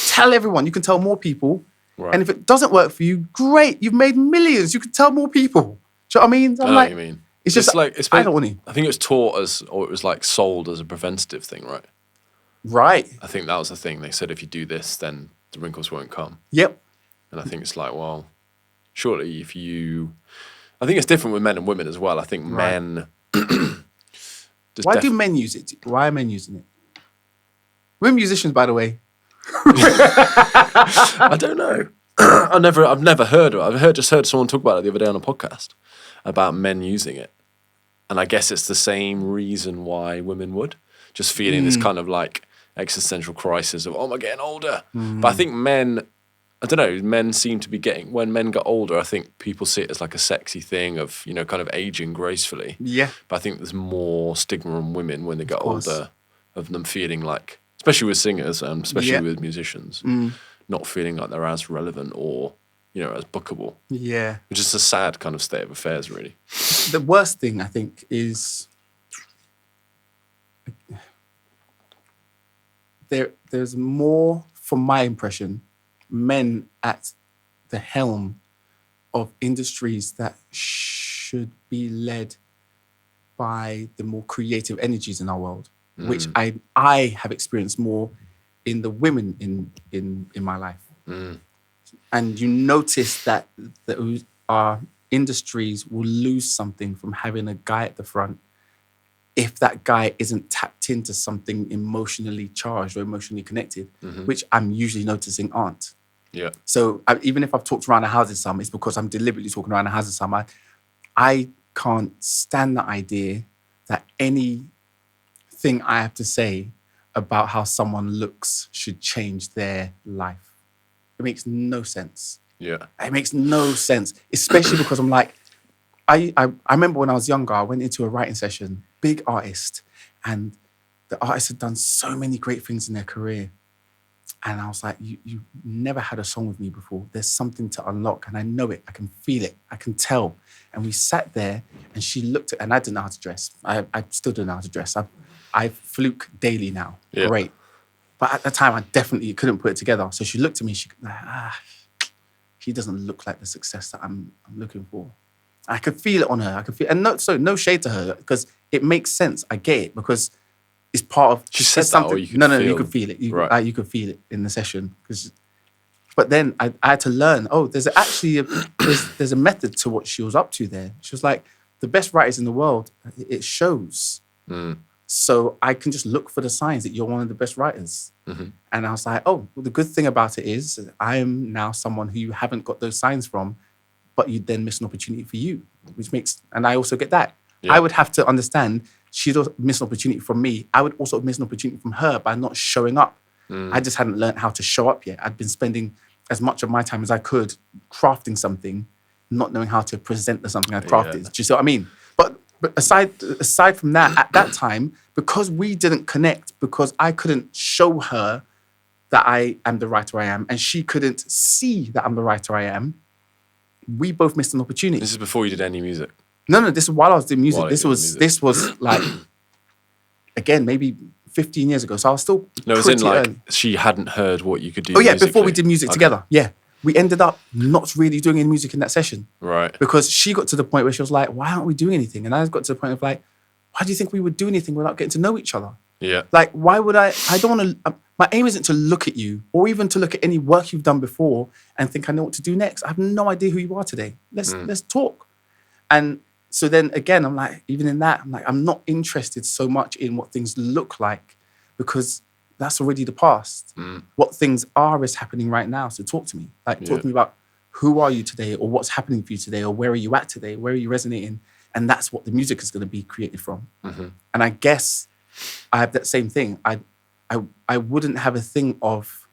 tell everyone. You can tell more people. Right. And if it doesn't work for you, great. You've made millions. You can tell more people. Do you know what I mean? I know what you mean. It's just like, I don't want to. I think it was taught as, or it was like sold as a preventative thing, right? Right. I think that was the thing. They said if you do this, then the wrinkles won't come. Yep. And I think it's like, well, surely if you... I think it's different with men and women as well. I think men... Why do men use it? Why are men using it? We're musicians, by the way. I don't know. I've never heard of it. Just heard someone talk about it the other day on a podcast about men using it. And I guess it's the same reason why women would. Just feeling this kind of like existential crisis of, oh, I'm getting older. But I think men, I don't know, men seem to be getting, when men get older, I think people see it as like a sexy thing of, you know, kind of aging gracefully. Yeah. But I think there's more stigma on women when they get older of them feeling like, especially with singers and especially with musicians, not feeling like they're as relevant or, you know, as bookable. Yeah. Which is a sad kind of state of affairs, really. The worst thing, I think, is there's more, from my impression, men at the helm of industries that should be led by the more creative energies in our world, which I have experienced more in the women in my life. And you notice that our industries will lose something from having a guy at the front if that guy isn't tapped into something emotionally charged or emotionally connected, which I'm usually noticing aren't. Yeah. So even if I've talked around the houses some, it's because I'm deliberately talking around the houses some. I can't stand the idea that anything I have to say about how someone looks should change their life. It makes no sense. Yeah. It makes no sense, especially because I'm like, I remember when I was younger, I went into a writing session, big artist, and the artist had done so many great things in their career. And I was like, you never had a song with me before. There's something to unlock, and I know it. I can feel it. I can tell. And we sat there, and she looked at, and I didn't know how to dress. I still don't know how to dress. I fluke daily now. Yeah. Great. But at the time, I definitely couldn't put it together. So she looked at me, she he doesn't look like the success that I'm looking for. I could feel it on her. I could feel, and no shade to her, because it makes sense. I get it, because it's part of. She said something. That, or you could no, feel, you could feel it. Right. You could feel it in the session. But then I had to learn. Oh, there's actually there's a method to what she was up to there. She was like, the best writers in the world, it shows. So I can just look for the signs that you're one of the best writers. And I was like, oh, well, the good thing about it is I am now someone who you haven't got those signs from, but you then miss an opportunity for you, which makes, and I also get that. Yeah. I would have to understand she'd miss an opportunity from me. I would also miss an opportunity from her by not showing up. I just hadn't learned how to show up yet. I'd been spending as much of my time as I could crafting something, not knowing how to present the something I'd crafted. Yeah. Do you see what I mean? But aside from that, at that time, because we didn't connect, because I couldn't show her that I am the writer I am, and she couldn't see that I'm the writer I am, we both missed an opportunity. This is before you did any music? No, this is while I was doing music. This was like, again, maybe 15 years ago. So I was still she hadn't heard what you could do. Oh yeah, before we did music together. Yeah. We ended up not really doing any music in that session. Right. Because she got to the point where she was like, why aren't we doing anything? And I got to the point of like, why do you think we would do anything without getting to know each other? Yeah. Like, why would I don't want to, my aim isn't to look at you or even to look at any work you've done before and think I know what to do next. I have no idea who you are today. Let's talk. And so then again, I'm like, even in that, I'm like, I'm not interested so much in what things look like, because that's already the past. What things are is happening right now. So talk to me. Like, talk to me about who are you today, or what's happening for you today, or where are you at today, where are you resonating, and that's what the music is going to be created from. And I guess I have that same thing. I wouldn't have a thing of.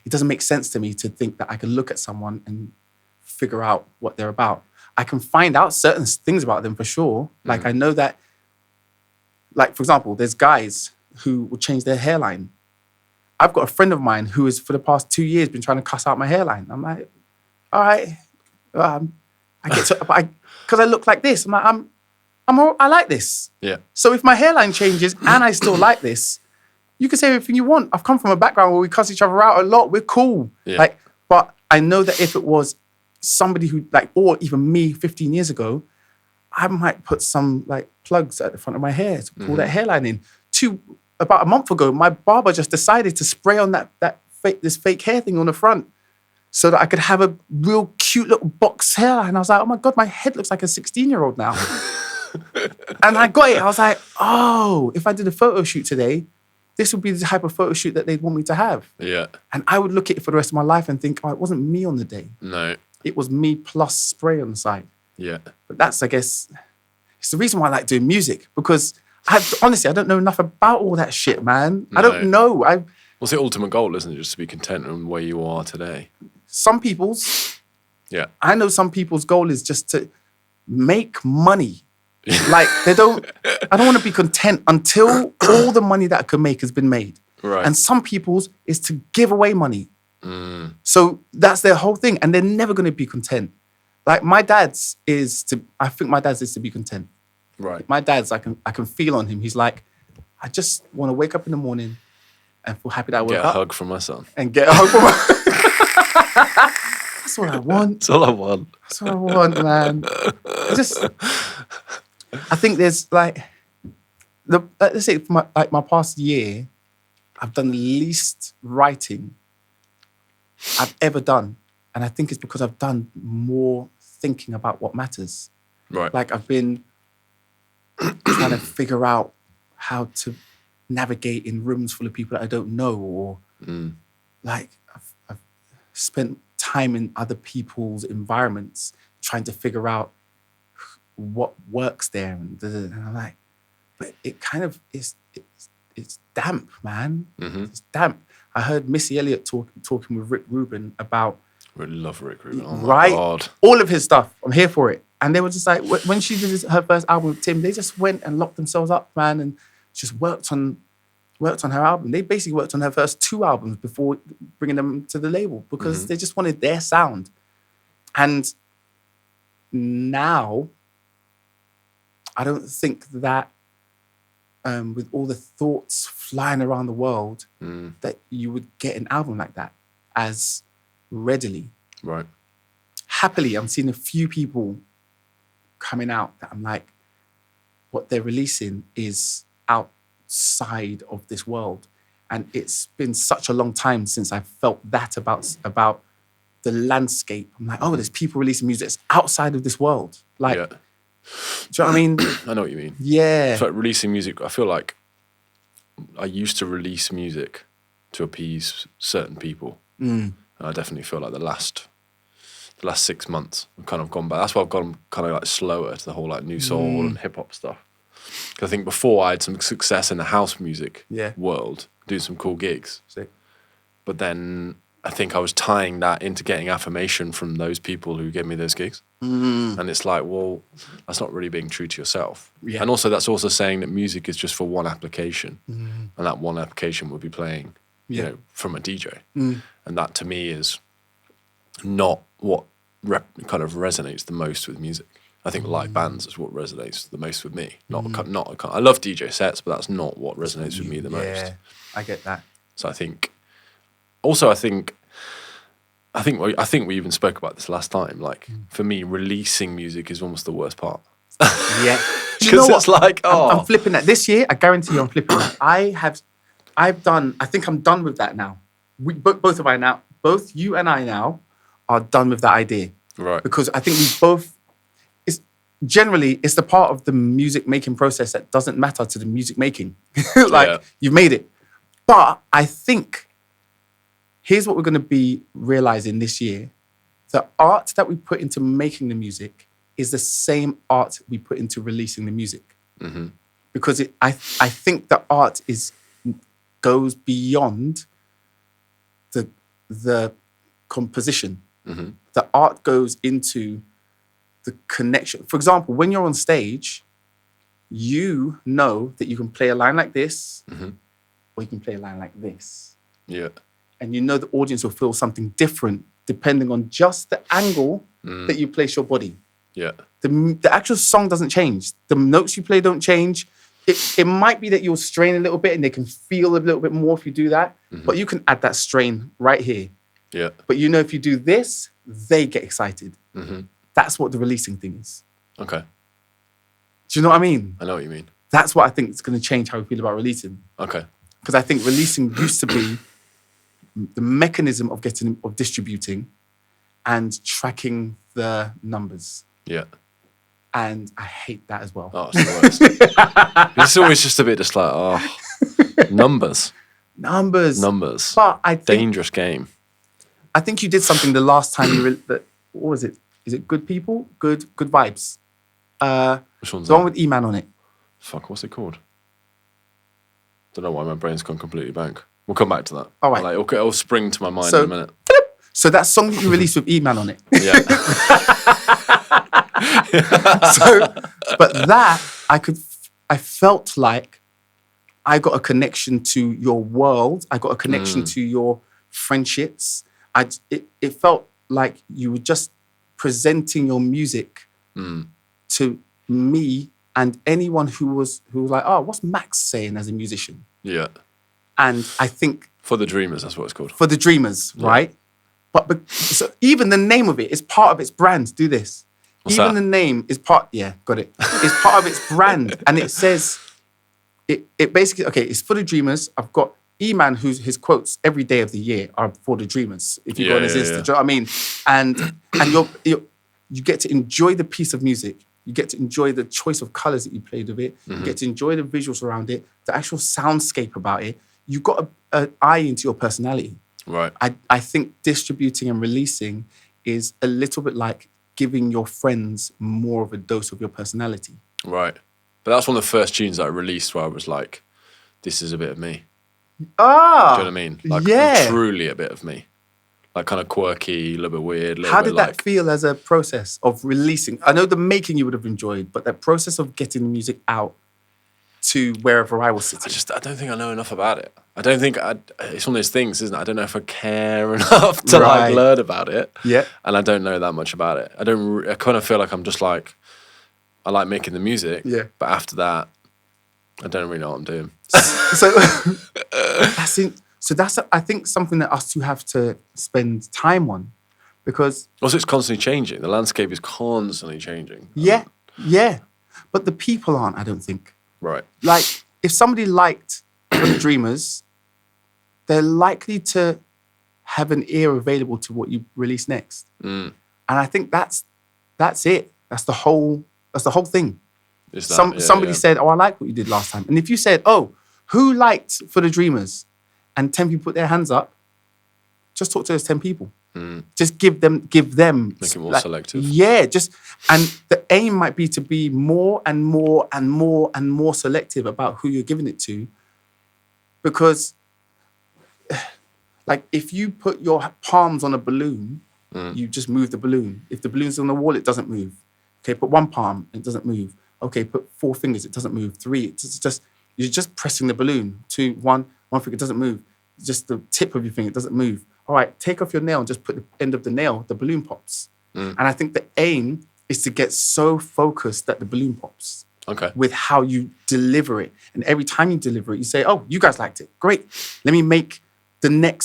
It doesn't make sense to me to think that I can look at someone and figure out what they're about. I can find out certain things about them for sure. Like I know that, like for example, there's guys who will change their hairline. I've got a friend of mine who has for the past 2 years been trying to cuss out my hairline. I'm like, all right, I get to, because I look like this. I'm like, I like this. Yeah. So if my hairline changes and I still like this, you can say everything you want. I've come from a background where we cuss each other out a lot. We're cool. Yeah. Like, but I know that if it was somebody who like, or even me 15 years ago, I might put some like plugs at the front of my hair to pull that hairline in. About a month ago, my barber just decided to spray on this fake hair thing on the front so that I could have a real cute little box hairline. I was like, oh my God, my head looks like a 16-year-old now. And I got it. I was like, oh, if I did a photo shoot today, this would be the type of photo shoot that they'd want me to have. Yeah. And I would look at it for the rest of my life and think, oh, it wasn't me on the day. No. It was me plus spray on the side. Yeah. But that's, I guess, it's the reason why I like doing music, because honestly, I don't know enough about all that shit, man. No. I don't know. What's the ultimate goal, isn't it? Just to be content in where you are today. Some people's. Yeah. I know some people's goal is just to make money. Like I don't want to be content until all the money that I can make has been made. Right. And some people's is to give away money. So that's their whole thing. And they're never going to be content. Like my dad's I think my dad's is to be content. Right. My dad's, I can feel on him. He's like, I just want to wake up in the morning and feel happy that I woke up. Get a hug from my son. And get a hug from my That's what I want. That's all I want. That's what I want, man. I think there's like, let's say for my past year, I've done the least writing I've ever done. And I think it's because I've done more thinking about what matters. Right. Like I've been trying to figure out how to navigate in rooms full of people that I don't know, or like I've spent time in other people's environments trying to figure out what works there, and I'm like, but it kind of it's damp, man. It's damp. I heard Missy Elliott talking with Rick Rubin about. I really love Rick Rubin. Oh right? My God. All of his stuff. I'm here for it. And they were just like, when she did her first album with Tim, they just went and locked themselves up, man, and just worked on her album. They basically worked on her first 2 albums before bringing them to the label, because they just wanted their sound. And now, I don't think that with all the thoughts flying around the world, that you would get an album like that as readily. Right. Happily, I'm seeing a few people coming out that I'm like, what they're releasing is outside of this world. And it's been such a long time since I felt that about the landscape. I'm like, oh, there's people releasing music that's outside of this world. Like, do you know what I mean? I know what you mean. Yeah. It's like releasing music. I feel like I used to release music to appease certain people. And I definitely feel like the last 6 months I've kind of gone back. That's why I've gone kind of like slower to the whole like new soul and hip hop stuff. Because I think before I had some success in the house music world, doing some cool gigs. Sick. But then I think I was tying that into getting affirmation from those people who gave me those gigs. And it's like, well, that's not really being true to yourself. Yeah. And also that's also saying that music is just for one application. And that one application would be playing, you know, from a DJ. And that to me is not what kind of resonates the most with music. I think live bands is what resonates the most with me. I love DJ sets, but that's not what resonates with me the most. Yeah, I get that. So I think we even spoke about this last time. Like for me, releasing music is almost the worst part. Yeah, because it's like, I'm flipping that this year. I guarantee you, I'm flipping that. I think I'm done with that now. Both you and I now are done with that idea. Right. Because I think we both, it's the part of the music making process that doesn't matter to the music making. You've made it. But I think, here's what we're going to be realizing this year. the art that we put into making the music is the same art we put into releasing the music. Mm-hmm. Because I think the art goes beyond the composition. Mm-hmm. The art goes into the connection. For example, when you're on stage, you know that you can play a line like this, Mm-hmm. or you can play a line like this. Yeah. And you know the audience will feel something different depending on just the angle that you place your body. Yeah. The actual song doesn't change. The notes you play don't change. It might be that you'll strain a little bit and they can feel a little bit more if you do that. Mm-hmm. But you can add that strain right here. Yeah. But you know if you do this, they get excited. Mm-hmm. That's what the releasing thing is. Okay. Do you know what I mean? I know what you mean. That's what I think is going to change how we feel about releasing. Okay. Because I think releasing used to be the mechanism of distributing and tracking the numbers. Yeah. And I hate that as well. Oh, it's the worst. It's always just a bit just like, numbers. Numbers. But I think, dangerous game. I think you did something the last time what was it? Is it Good People? Good Vibes. Which one's the one that? with E-Man on it. Fuck, what's it called? Don't know why my brain's gone completely blank. We'll come back to that. All right. Like, it'll spring to my mind in a minute. So that song that you released with E-Man on it. Yeah. But that I felt like I got a connection to your world. I got a connection to your friendships. It felt like you were just presenting your music to me and anyone who was like, oh, what's Max saying as a musician? Yeah. And I think For the Dreamers, that's what it's called. For the Dreamers, right? But so even the name of it is part of its brand. Do this. What's even that? the name is part. Yeah, got it. It's part of its brand, and it says it basically. Okay, it's For the Dreamers. I've got E-Man, his quotes every day of the year are For the Dreamers. If you go on his Insta, do you know what I mean? And you get to enjoy the piece of music. You get to enjoy the choice of colors that you played with it. You get to enjoy the visuals around it, the actual soundscape about it. You got an eye into your personality. Right. I think distributing and releasing is a little bit like giving your friends more of a dose of your personality. Right. But that's one of the first tunes that I released where I was like, this is a bit of me. Ah. Do you know what I mean? Like, yeah. truly a bit of me. Like, kind of quirky, a little bit weird. How did that feel as a process of releasing? I know the making you would have enjoyed, but that process of getting the music out to wherever I was sitting. I don't think I know enough about it. I don't think it's one of those things, isn't it? I don't know if I care enough to like learn about it. Yeah. And I don't know that much about it. I kind of feel like I'm just like, I like making the music. Yeah. But after that, I don't really know what I'm doing. So that's I think something that us two have to spend time on, because also it's constantly changing. The landscape is constantly changing. Yeah. But the people aren't, I don't think. Right. Like, if somebody liked For the Dreamers, they're likely to have an ear available to what you release next. And I think that's it. That's the whole thing. Somebody said, oh, I like what you did last time. And if you said, oh, who liked For the Dreamers? And 10 people put their hands up, just talk to those 10 people. Just give them. Make it more selective. Yeah, and the aim might be to be more and more and more and more selective about who you're giving it to. Because, like, if you put your palms on a balloon, you just move the balloon. If the balloon's on the wall, it doesn't move. Okay, put one palm, it doesn't move. Okay, put 4 fingers, it doesn't move. 3, you're just pressing the balloon. 2, 1 finger, it doesn't move. Just the tip of your finger, it doesn't move. All right, take off your nail and just put the end of the nail, the balloon pops. And I think the aim is to get so focused that the balloon pops. Okay. With how you deliver it. And every time you deliver it, you say, oh, you guys liked it. Great. Let me make the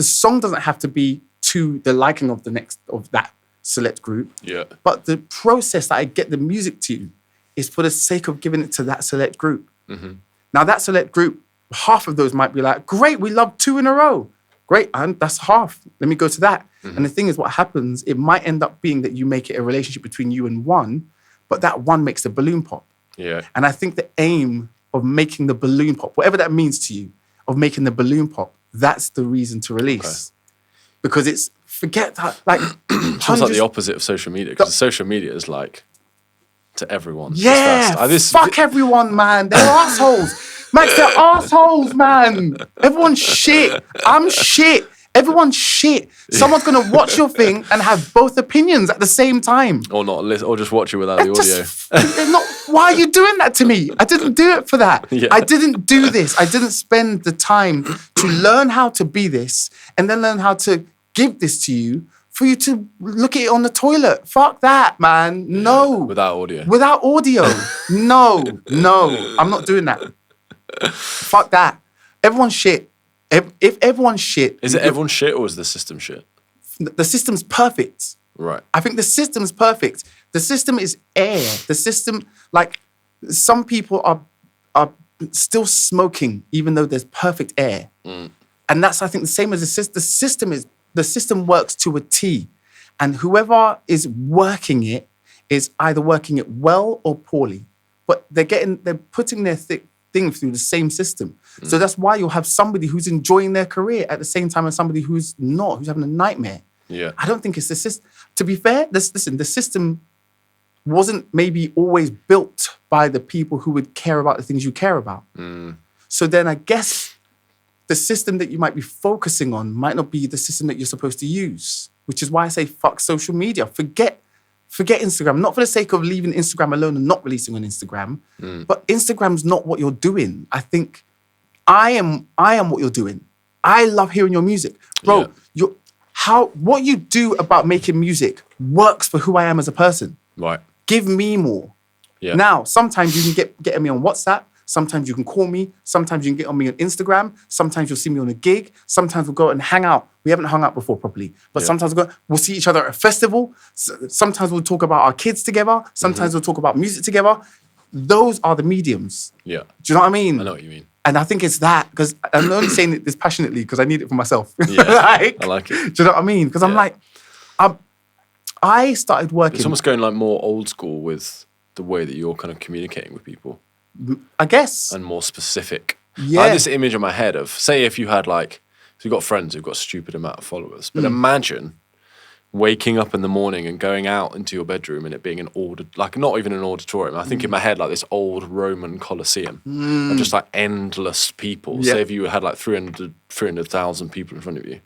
song doesn't have to be to the liking of that select group. Yeah. But the process that I get the music to is for the sake of giving it to that select group. Now, that select group, half of those might be like, great, we love 2 in a row. Great, and that's half. Let me go to that. And the thing is, what happens, it might end up being that you make it a relationship between you and one, but that one makes the balloon pop. Yeah. And I think the aim of making the balloon pop, whatever that means to you, of making the balloon pop, that's the reason to release. Okay. Because forget that, like, It's like the opposite of social media, because social media is like to everyone. Yeah, fuck everyone, man. They're assholes. Max, they're assholes, man. Everyone's shit. I'm shit. Everyone's shit. Someone's going to watch your thing and have both opinions at the same time. Or not, or just watch it without the audio. Why are you doing that to me? I didn't do it for that. Yeah. I didn't do this. I didn't spend the time to learn how to be this and then learn how to give this to you for you to look at it on the toilet. Fuck that, man. No. Without audio. Without audio. No. I'm not doing that. Fuck that. Everyone's shit. If everyone's shit... Is it everyone's shit or is the system shit? The system's perfect. Right. I think the system's perfect. The system is air. The system, like, some people are still smoking even though there's perfect air. And that's, I think, the same as the system works to a T. And whoever is working it is either working it well or poorly. But they're putting their thing through the same system. So that's why you'll have somebody who's enjoying their career at the same time as somebody who's not, who's having a nightmare. Yeah. I don't think it's the system. To be fair, the system wasn't maybe always built by the people who would care about the things you care about. So then I guess the system that you might be focusing on might not be the system that you're supposed to use, which is why I say fuck social media. Forget Instagram, not for the sake of leaving Instagram alone and not releasing on Instagram, but Instagram's not what you're doing. I think I am what you're doing. I love hearing your music. Bro, what you do about making music works for who I am as a person. Right. Give me more. Yeah. Now, sometimes you can get me on WhatsApp. Sometimes you can call me. Sometimes you can get on me on Instagram. Sometimes you'll see me on a gig. Sometimes we'll go and hang out. We haven't hung out before properly. But sometimes we'll see each other at a festival. Sometimes we'll talk about our kids together. Sometimes we'll talk about music together. Those are the mediums. Yeah. Do you know what I mean? I know what you mean. And I think it's that, because I'm only saying it this passionately because I need it for myself. Yeah, I like it. Do you know what I mean? Because I'm like, I started working. It's almost going like more old school with the way that you're kind of communicating with people. I guess. And more specific. Yeah. I had this image in my head of, say if you had like, so you've got friends who've got a stupid amount of followers, but imagine waking up in the morning and going out into your bedroom and it being like not even an auditorium. I think in my head like this old Roman Colosseum of just like endless people. Yeah. Say if you had like 300,000 people in front of you.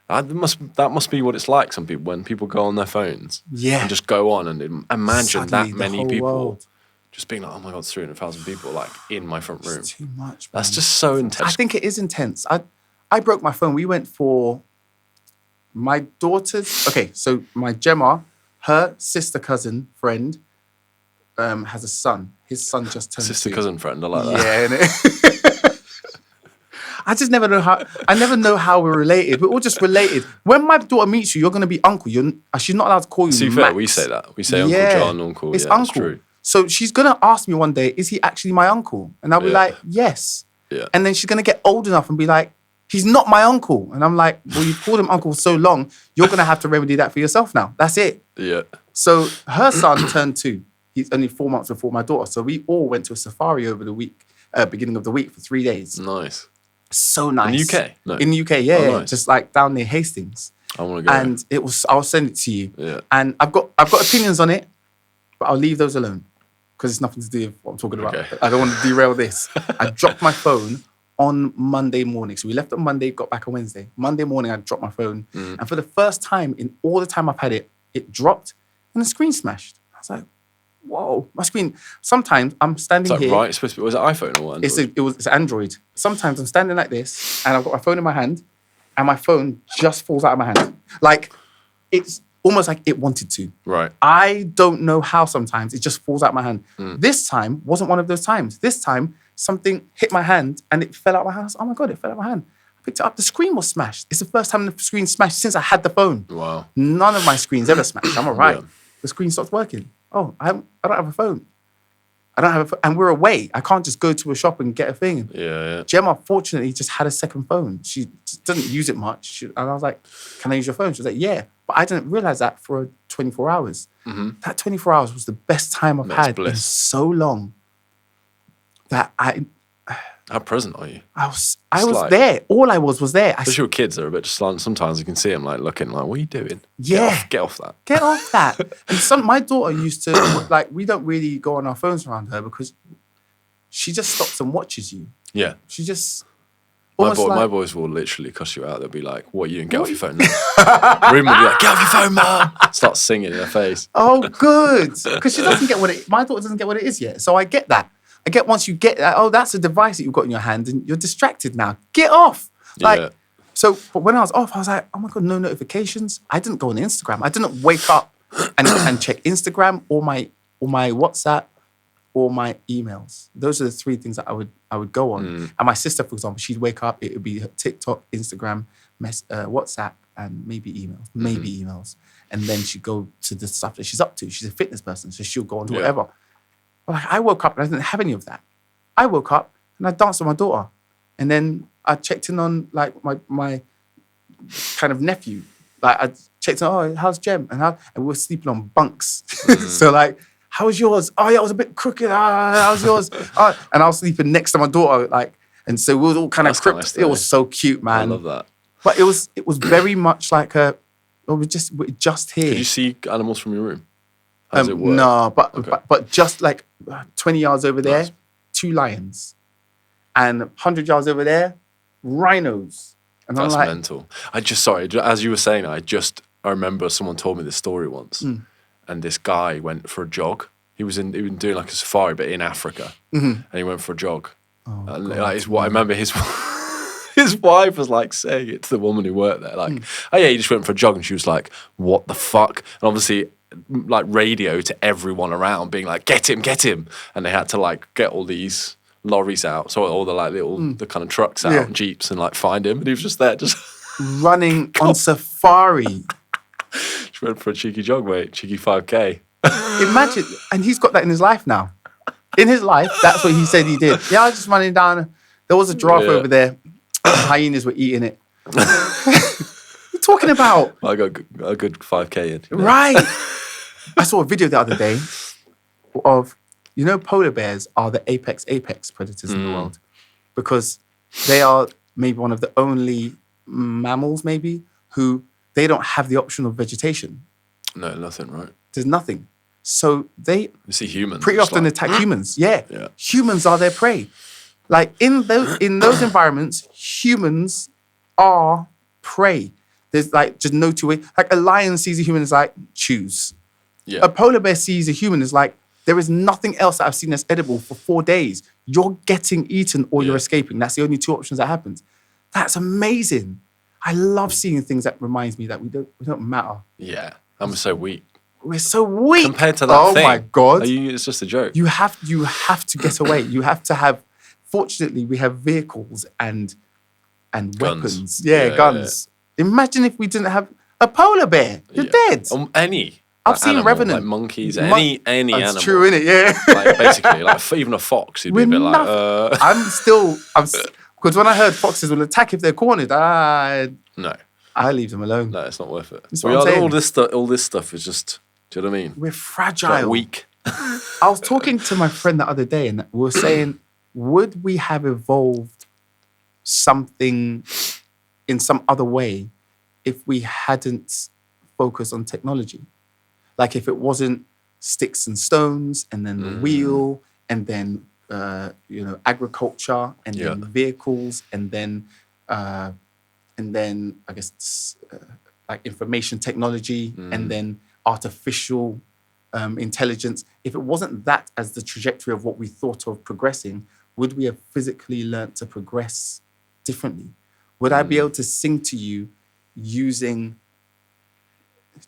That must be what it's like some people when people go on their phones and just go on and imagine Suddenly, that many people world. just being like, oh my God, 300,000 people like in my front room. It's too much, man. That's just so intense. I think it is intense. I broke my phone. We went for my daughter's... Okay, so my Gemma, her sister cousin friend has a son. His son just turned Sister 2. cousin friend, I like that. Yeah, innit? I just never know how we're related. We're all just related. When my daughter meets you, you're going to be uncle. She's not allowed to call you To be Max. fair, we say that. We say Uncle John, Uncle. It's yeah, uncle. That's true. So she's going to ask me one day, is he actually my uncle? And I'll be like, yes. Yeah. And then she's going to get old enough and be like, he's not my uncle. And I'm like, well, you've called him uncle for so long, you're going to have to remedy that for yourself now. That's it. Yeah. So her son turned 2. He's only 4 months before my daughter. So we all went to a safari over the week, beginning of the week for 3 days. Nice. So nice. In the UK? No. In the UK, yeah. Nice. Just like down near Hastings. I want to go. And I'll send it to you. Yeah. And I've got opinions on it, but I'll leave those alone because it's nothing to do with what I'm talking about. Okay. I don't want to derail this. I dropped my phone on Monday morning. So we left on Monday, got back on Wednesday. Monday morning, I dropped my phone. And for the first time in all the time I've had it, it dropped and the screen smashed. I was like, whoa, my screen. Sometimes I'm standing Is that here. right? It's supposed to be, was it iPhone or what? It's Android. Sometimes I'm standing like this and I've got my phone in my hand and my phone just falls out of my hand. Like, it's almost like it wanted to. Right. I don't know how sometimes it just falls out of my hand. This time wasn't one of those times. This time, something hit my hand and it fell out of my hand. Oh my God, it fell out of my hand. I picked it up. The screen was smashed. It's the first time the screen smashed since I had the phone. Wow. None of my screens ever smashed. I'm all right. Yeah. The screen stopped working. Oh, I don't have a phone. And we're away. I can't just go to a shop and get a thing. Yeah. Gemma, fortunately, just had a second phone. She just doesn't use it much. And I was like, can I use your phone? She was like, yeah. But I didn't realize that for 24 hours. That 24 hours was the best time I've had in so long that How present are you? I was like- there. All I was there. Especially with kids, they're a bit slant. Sometimes you can see them like looking like, what are you doing? Yeah. Get off that. Get off that. And my daughter used to, like, we don't really go on our phones around her because she just stops and watches you. Yeah. She just... My boys will literally cuss you out. They'll be like, what are you doing? Get off your phone now. Reem will be like, get off your phone, Mum. Start singing in her face. Oh, good. Because she doesn't get my daughter doesn't get what it is yet. So I get that. I get once you get that, oh, that's a device that you've got in your hand and you're distracted now. Get off. Like, So, but when I was off, I was like, oh my God, no notifications. I didn't go on Instagram. I didn't wake up and check Instagram or my WhatsApp or my emails. Those are the three things that I would go on. And my sister, for example, she'd wake up, it would be TikTok, Instagram, WhatsApp, and maybe emails. And then she'd go to the stuff that she's up to. She's a fitness person, so she'll go on to whatever. But like, I woke up and I didn't have any of that. I woke up and I danced with my daughter. And then I checked in on like my kind of nephew. Like I checked in, oh, how's Jem? And we were sleeping on bunks. So like, how was yours? Oh yeah, it was a bit crooked. How's yours? And I was sleeping next to my daughter, like, and so we were all kind of cripped. Nice, it was so cute, man. I love that. But it was very much like we're just here. Did you see animals from your room? How does it work? No, but just like 20 yards over there, 2 lions, and 100 yards over there, rhinos. And that's I'm like, mental. As you were saying, I remember someone told me this story once. And this guy went for a jog. He was doing like a safari, but in Africa. And he went for a jog. Oh, and like, I remember his wife was like saying it to the woman who worked there, like, oh yeah, he just went for a jog, and she was like, what the fuck? And obviously, like radio to everyone around, being like, get him, and they had to like get all these lorries out, so all the like the kind of trucks out, and jeeps, and like find him, and he was just there, just running on safari. Just went for a cheeky jog, mate. Cheeky 5K. Imagine, and he's got that in his life now. In his life, that's what he said he did. Yeah, I was just running down. There was a giraffe over there. Hyenas were eating it. What are you talking about? I got a good 5K in. Right. I saw a video the other day of, polar bears are the apex predators in the world because they are maybe one of the only mammals maybe who they don't have the option of vegetation. No, nothing, right? There's nothing. So they see humans pretty often attack humans. Yeah. Humans are their prey. Like in those environments, humans are prey. There's like just no two way. Like a lion sees a human is like, choose. Yeah. A polar bear sees a human is like, there is nothing else that I've seen that's edible for 4 days. You're getting eaten or you're escaping. That's the only 2 options that happens. That's amazing. I love seeing things that reminds me that we don't matter. Yeah, and we're so weak. We're so weak compared to that thing. Oh my God! It's just a joke. You have to get away. You have to have. Fortunately, we have vehicles and weapons. Yeah, guns. Yeah. Imagine if we didn't have a polar bear. You're dead. I've seen animal, Revenant. Like monkeys, any animal. That's true, innit? Yeah. Like basically, like even a fox, you'd be a bit like. Because when I heard foxes will attack if they're cornered, no, I leave them alone. No, it's not worth it. All this stuff is just. Do you know what I mean? We're fragile. Like weak. I was talking to my friend the other day, and we were saying, would we have evolved something in some other way if we hadn't focused on technology? Like if it wasn't sticks and stones, and then the wheel, and then agriculture, and then vehicles, and then I guess like information technology, and then artificial intelligence. If it wasn't that as the trajectory of what we thought of progressing, would we have physically learnt to progress differently? Would I be able to sing to you using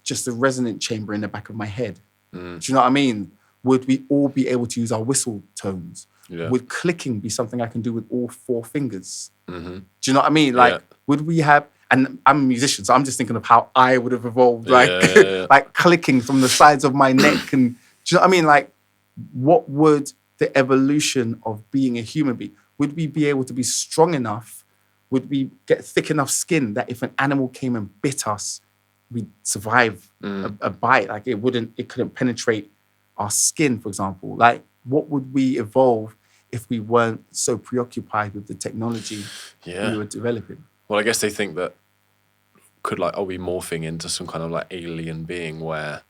just a resonant chamber in the back of my head? Do you know what I mean? Would we all be able to use our whistle tones? Yeah. Would clicking be something I can do with all 4 fingers? Do you know what I mean? Like, would we have... And I'm a musician, so I'm just thinking of how I would have evolved, like, like clicking from the sides of my neck. And do you know what I mean? Like, what would the evolution of being a human be? Would we be able to be strong enough? Would we get thick enough skin that if an animal came and bit us, we'd survive a bite? Like, it couldn't penetrate our skin, for example. Like, what would we evolve if we weren't so preoccupied with the technology we were developing. Well, I guess they think that are we morphing into some kind of like alien being where,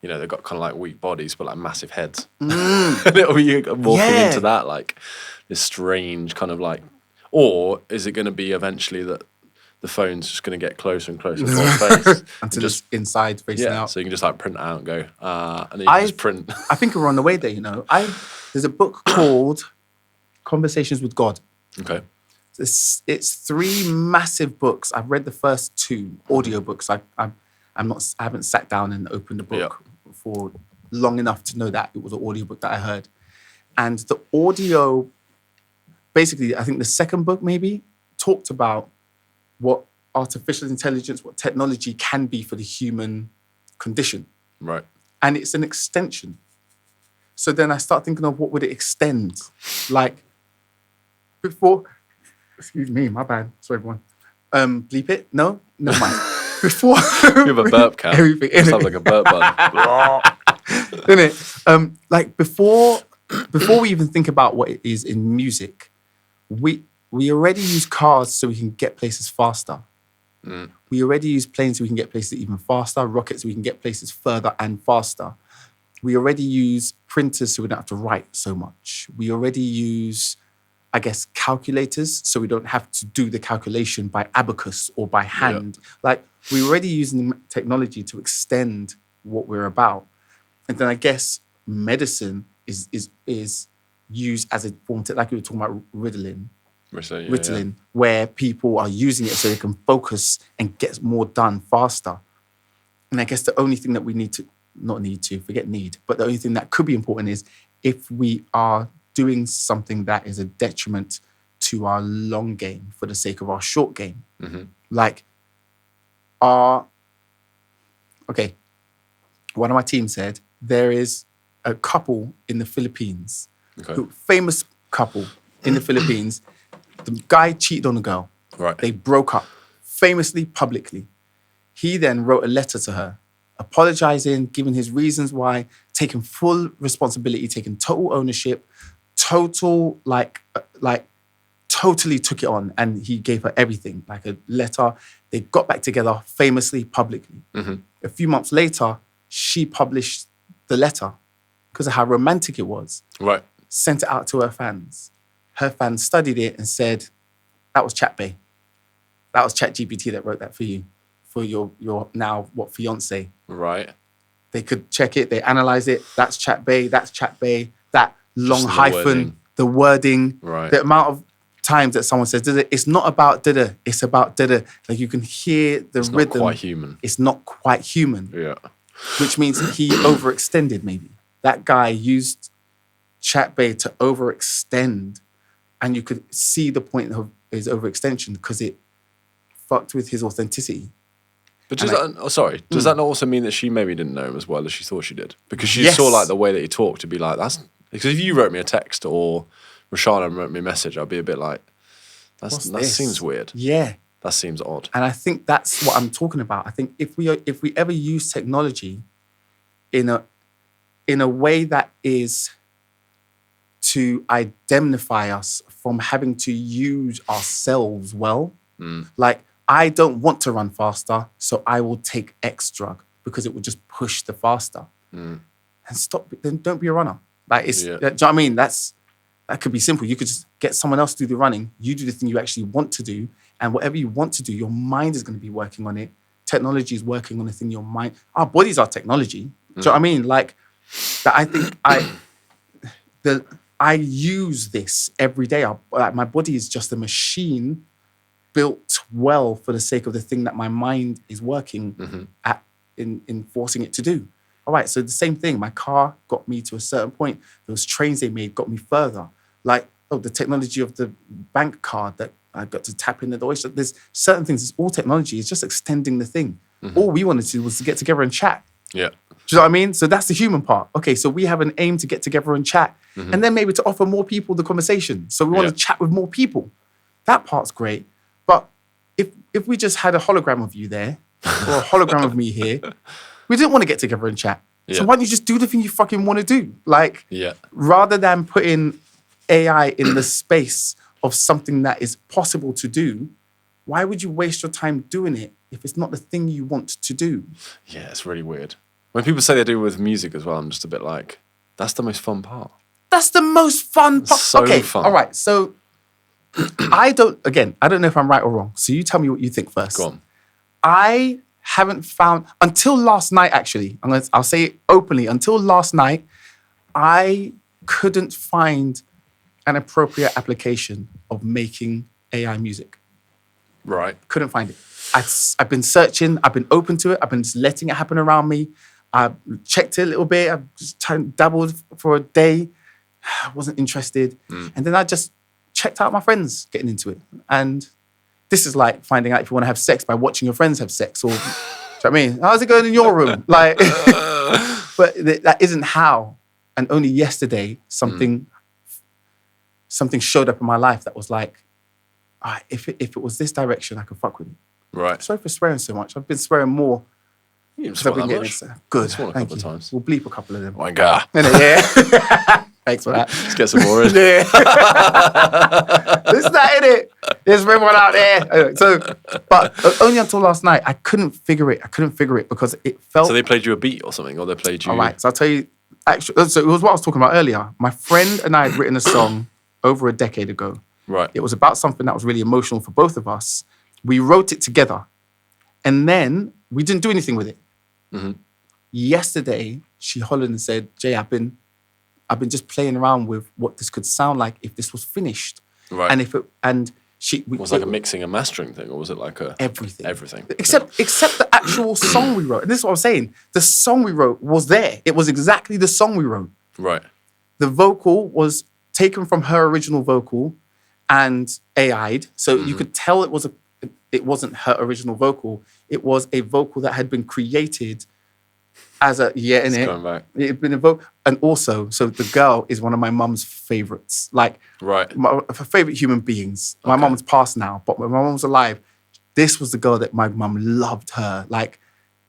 you know, they've got kind of like weak bodies but like massive heads. And are we morphing into that, like this strange kind of like, or is it going to be eventually that the phone's just going to get closer and closer to our face until just inside facing out? So you can just like print it out and go, and then you can just print. I think we're on the way there. You know, there's a book called Conversations with God. Okay. It's 3 massive books. I've read the first 2 audiobooks. I haven't sat down and opened the book for long enough to know that it was an audiobook that I heard. And the audio, basically, I think the second book maybe talked about what artificial intelligence, what technology can be for the human condition. Right. And it's an extension. So then I start thinking of what would it extend? Like before, excuse me, my bad. Sorry, everyone. Bleep it? No mind. Before you have a burp count. Everything. It sounds like a burp button. Isn't it? Like before we even think about what it is in music, we already use cars so we can get places faster. We already use planes so we can get places even faster, rockets so we can get places further and faster. We already use printers so we don't have to write so much. We already use, I guess, calculators so we don't have to do the calculation by abacus or by hand. Like, we're already using technology to extend what we're about. And then I guess medicine is used as a form, like we were talking about Ritalin, where people are using it so they can focus and get more done faster. And I guess the only thing that we but the only thing that could be important is if we are doing something that is a detriment to our long game for the sake of our short game. Like, one of my team said, there is a couple in the Philippines, famous couple in the Philippines. The guy cheated on the girl. Right. They broke up, famously, publicly. He then wrote a letter to her, apologizing, giving his reasons why, taking full responsibility, taking total ownership, totally took it on, and he gave her everything, like a letter. They got back together, famously, publicly. A few months later, she published the letter because of how romantic it was. Right. Sent it out to her fans. Her fans studied it and said, that was Chat Bay. That was Chat GPT that wrote that for you, for your now, fiance. Right. They could check it, they analyze it. That's Chat Bay, that's Chat Bay. That long hyphen, the wording, right. The amount of times that someone says, it's not about da-da, it's about da-da. Like, you can hear the rhythm. It's not quite human. It's not quite human. Yeah. Which means he overextended, maybe. That guy used Chat Bay to overextend, and you could see the point of his overextension because it fucked with his authenticity. But does that not also mean that she maybe didn't know him as well as she thought she did? Because she saw like the way that he talked to be like, because if you wrote me a text or Roshana wrote me a message, I'd be a bit like, that seems weird. Yeah. That seems odd. And I think that's what I'm talking about. I think if we ever use technology in a way that is to indemnify us from having to use ourselves well, like, I don't want to run faster, so I will take X drug because it will just push the faster. And stop. Then don't be a runner. Like, do you know what I mean? That could be simple. You could just get someone else to do the running. You do the thing you actually want to do, and whatever you want to do, your mind is going to be working on it. Technology is working on the thing your mind. Our bodies are technology. Do you know what I mean? Like, that. I think I use this every day. My body is just a machine built well for the sake of the thing that my mind is working at in forcing it to do. All right, so the same thing. My car got me to a certain point. Those trains they made got me further. Like, the technology of the bank card that I got to tap in the door. There's certain things. It's all technology. It's just extending the thing. All we wanted to do was to get together and chat. Yeah. Do you know what I mean? So that's the human part. Okay, so we have an aim to get together and chat. And then maybe to offer more people the conversation. So we want to chat with more people. That part's great. But if we just had a hologram of you there, or a hologram of me here, we didn't want to get together and chat. So why don't you just do the thing you fucking want to do? Like, rather than putting AI in the space of something that is possible to do, why would you waste your time doing it if it's not the thing you want to do? Yeah, it's really weird. When people say they do it with music as well, I'm just a bit like, that's the most fun part. That's the most fun part. So okay, fun. all right. So I don't know if I'm right or wrong. So you tell me what you think first. Go on. I haven't found, until last night actually, I'll say it openly, until last night, I couldn't find an appropriate application of making AI music. Right. Couldn't find it. I've been searching, I've been open to it, I've been just letting it happen around me. I've checked it a little bit, I've just dabbled for a day, I wasn't interested. And then I just checked out my friends getting into it. And this is like finding out if you want to have sex by watching your friends have sex, or, do you know what I mean? How's it going in your room? Like, but that isn't how. And only yesterday, something showed up in my life that was like, all right, if it was this direction, I could fuck with it. Right. Sorry for swearing so much. I've been swearing more. You didn't swear that much. Good. Sworn a Thank couple you. of times. We'll bleep a couple of them. Oh my God. Yeah. Thanks for that. Let's get some more in. Yeah. It's not in it. There's everyone out there. Anyway, but only until last night, I couldn't figure it. Because it felt. So they played you a beat or something, or they played you. All right. So I'll tell you. Actually, so it was what I was talking about earlier. My friend and I had written a song over a decade ago. Right. It was about something that was really emotional for both of us. We wrote it together, and then we didn't do anything with it. Mm-hmm. Yesterday, she hollered and said, "Jay, I've been just playing around with what this could sound like if this was finished." Right. And was it like a mixing and mastering thing, or was it like a everything? Everything. Except the actual song we wrote. And this is what I'm saying. The song we wrote was there. It was exactly the song we wrote. Right. The vocal was taken from her original vocal and AI'd. So you could tell it wasn't her original vocal. It was a vocal that had been created as a Going back. It had been evoked. And also, so the girl is one of my mum's favorites. Like, right. Her favorite human beings. My mum's passed now, but when my mum was alive, this was the girl that my mum loved her. Like,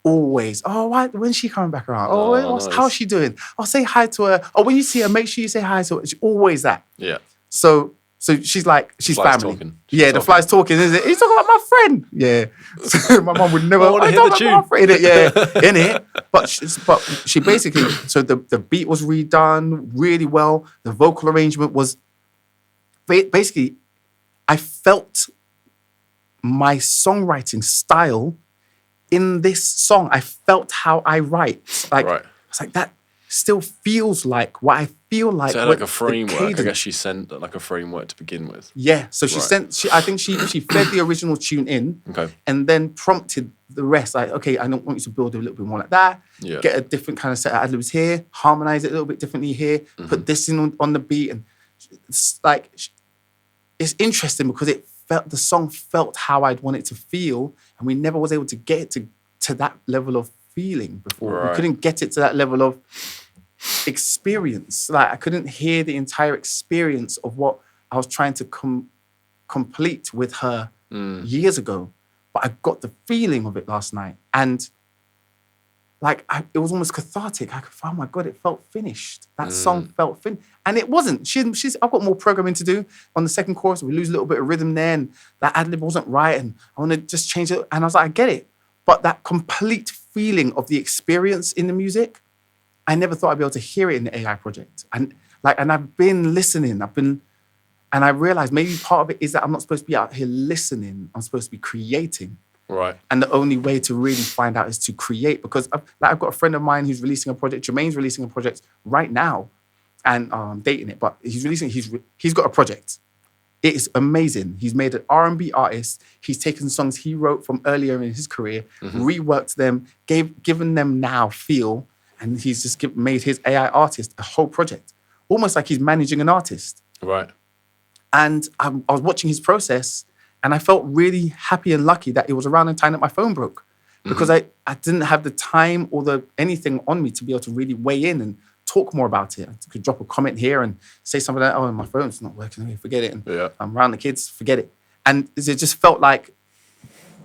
always. Oh, why? When's she coming back around? Nice. How's she doing? I'll say hi to her. Oh, when you see her, make sure you say hi to her. She's always that. Yeah. So she's like, she's fly's family. Talking. The fly's talking, isn't it? He's talking about my friend. Yeah. So my mum would never. I want to hear the tune. My friend. Yeah, in it. But she basically. So the beat was redone really well. The vocal arrangement was basically. I felt my songwriting style in this song. I felt how I write. Like, right. I was like, that still feels like what I feel like. So it had like a framework. I guess she sent like a framework to begin with. Yeah. So she sent. I think she fed the original tune in. Okay. And then prompted the rest. Like, okay, I don't want you to build a little bit more like that. Yeah. Get a different kind of set of ad-libs here. Harmonize it a little bit differently here. Mm-hmm. Put this in on the beat, and it's like, it's interesting because the song felt how I'd want it to feel, and we never was able to get it to that level of feeling before. Right. We couldn't get it to that level of experience. Like, I couldn't hear the entire experience of what I was trying to complete with her years ago. But I got the feeling of it last night, and like it was almost cathartic. Oh my God, it felt finished. That song felt finished, and it wasn't. I've got more programming to do on the second chorus. We lose a little bit of rhythm there, and that ad lib wasn't right, and I want to just change it. And I was like, I get it, but that complete feeling of the experience in the music, I never thought I'd be able to hear it in the AI project. And I've been listening. And I realized maybe part of it is that I'm not supposed to be out here listening. I'm supposed to be creating. Right. And the only way to really find out is to create, because I've got a friend of mine who's releasing a project. Jermaine's releasing a project right now, and I'm dating it, but he's got a project. It is amazing. He's made an R&B artist. He's taken songs he wrote from earlier in his career, reworked them, given them now feel, and he's just made his AI artist a whole project, almost like he's managing an artist. Right. And I was watching his process, and I felt really happy and lucky that it was around the time that my phone broke, because I didn't have the time or anything on me to be able to really weigh in and talk more about it. I could drop a comment here and say something like, oh, my phone's not working, okay, forget it. And I'm around the kids, forget it. And it just felt like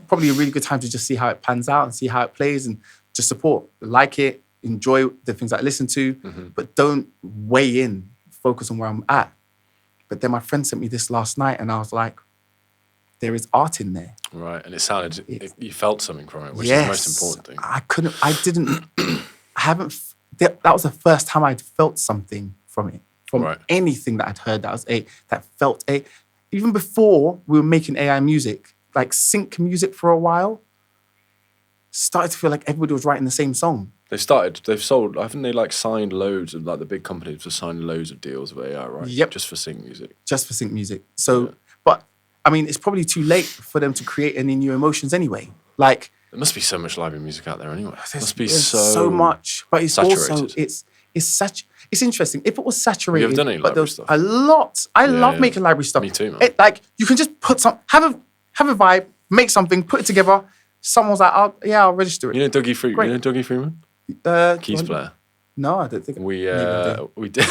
probably a really good time to just see how it pans out and see how it plays, and just support, like it, enjoy the things I listen to, but don't weigh in, focus on where I'm at. But then my friend sent me this last night, and I was like, there is art in there. Right, and it sounded, you felt something from it, which is Yes. the most important thing. That was the first time I'd felt something from it, from Right. anything that I'd heard even before we were making AI music, like sync music for a while, started to feel like everybody was writing the same song. They've sold, haven't they like signed loads of, like the big companies have signed loads of deals with AI, right? Yep. Just for sync music. Just for sync music. So, but I mean, it's probably too late for them to create any new emotions anyway. Like, There must be so much library music out there anyway. There must be there's so much, but it's saturated. also, it's interesting. If it was saturated, You've done any but there library was stuff? a lot. I love making library stuff. Me too, man. Like, you can just put have a vibe, make something, put it together. Someone's like, I'll register it. You know Dougie Freeman? Great. You know Dougie Freeman? Keys player. No, I don't think We maybe did.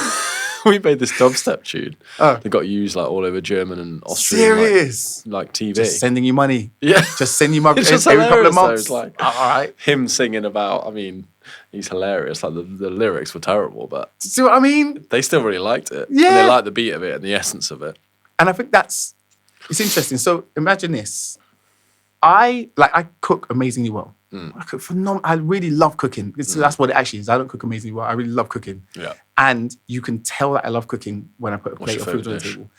We made this dubstep tune. Oh. That got used like all over German and Austrian serious. like TV. Just sending you money. Yeah. Just send you money It's just every couple of hilarious, though. months. It's like all right. him singing about. I mean, he's hilarious. Like the lyrics were terrible, but See what I mean? they still really liked it. Yeah. And they liked the beat of it and the essence of it. And I think it's interesting. So imagine this. I cook amazingly well. I cook phenomenal. I really love cooking. That's what it actually is. I don't cook amazingly well. I really love cooking. Yeah. And you can tell that I love cooking when I put a What's plate of your food on the favourite table.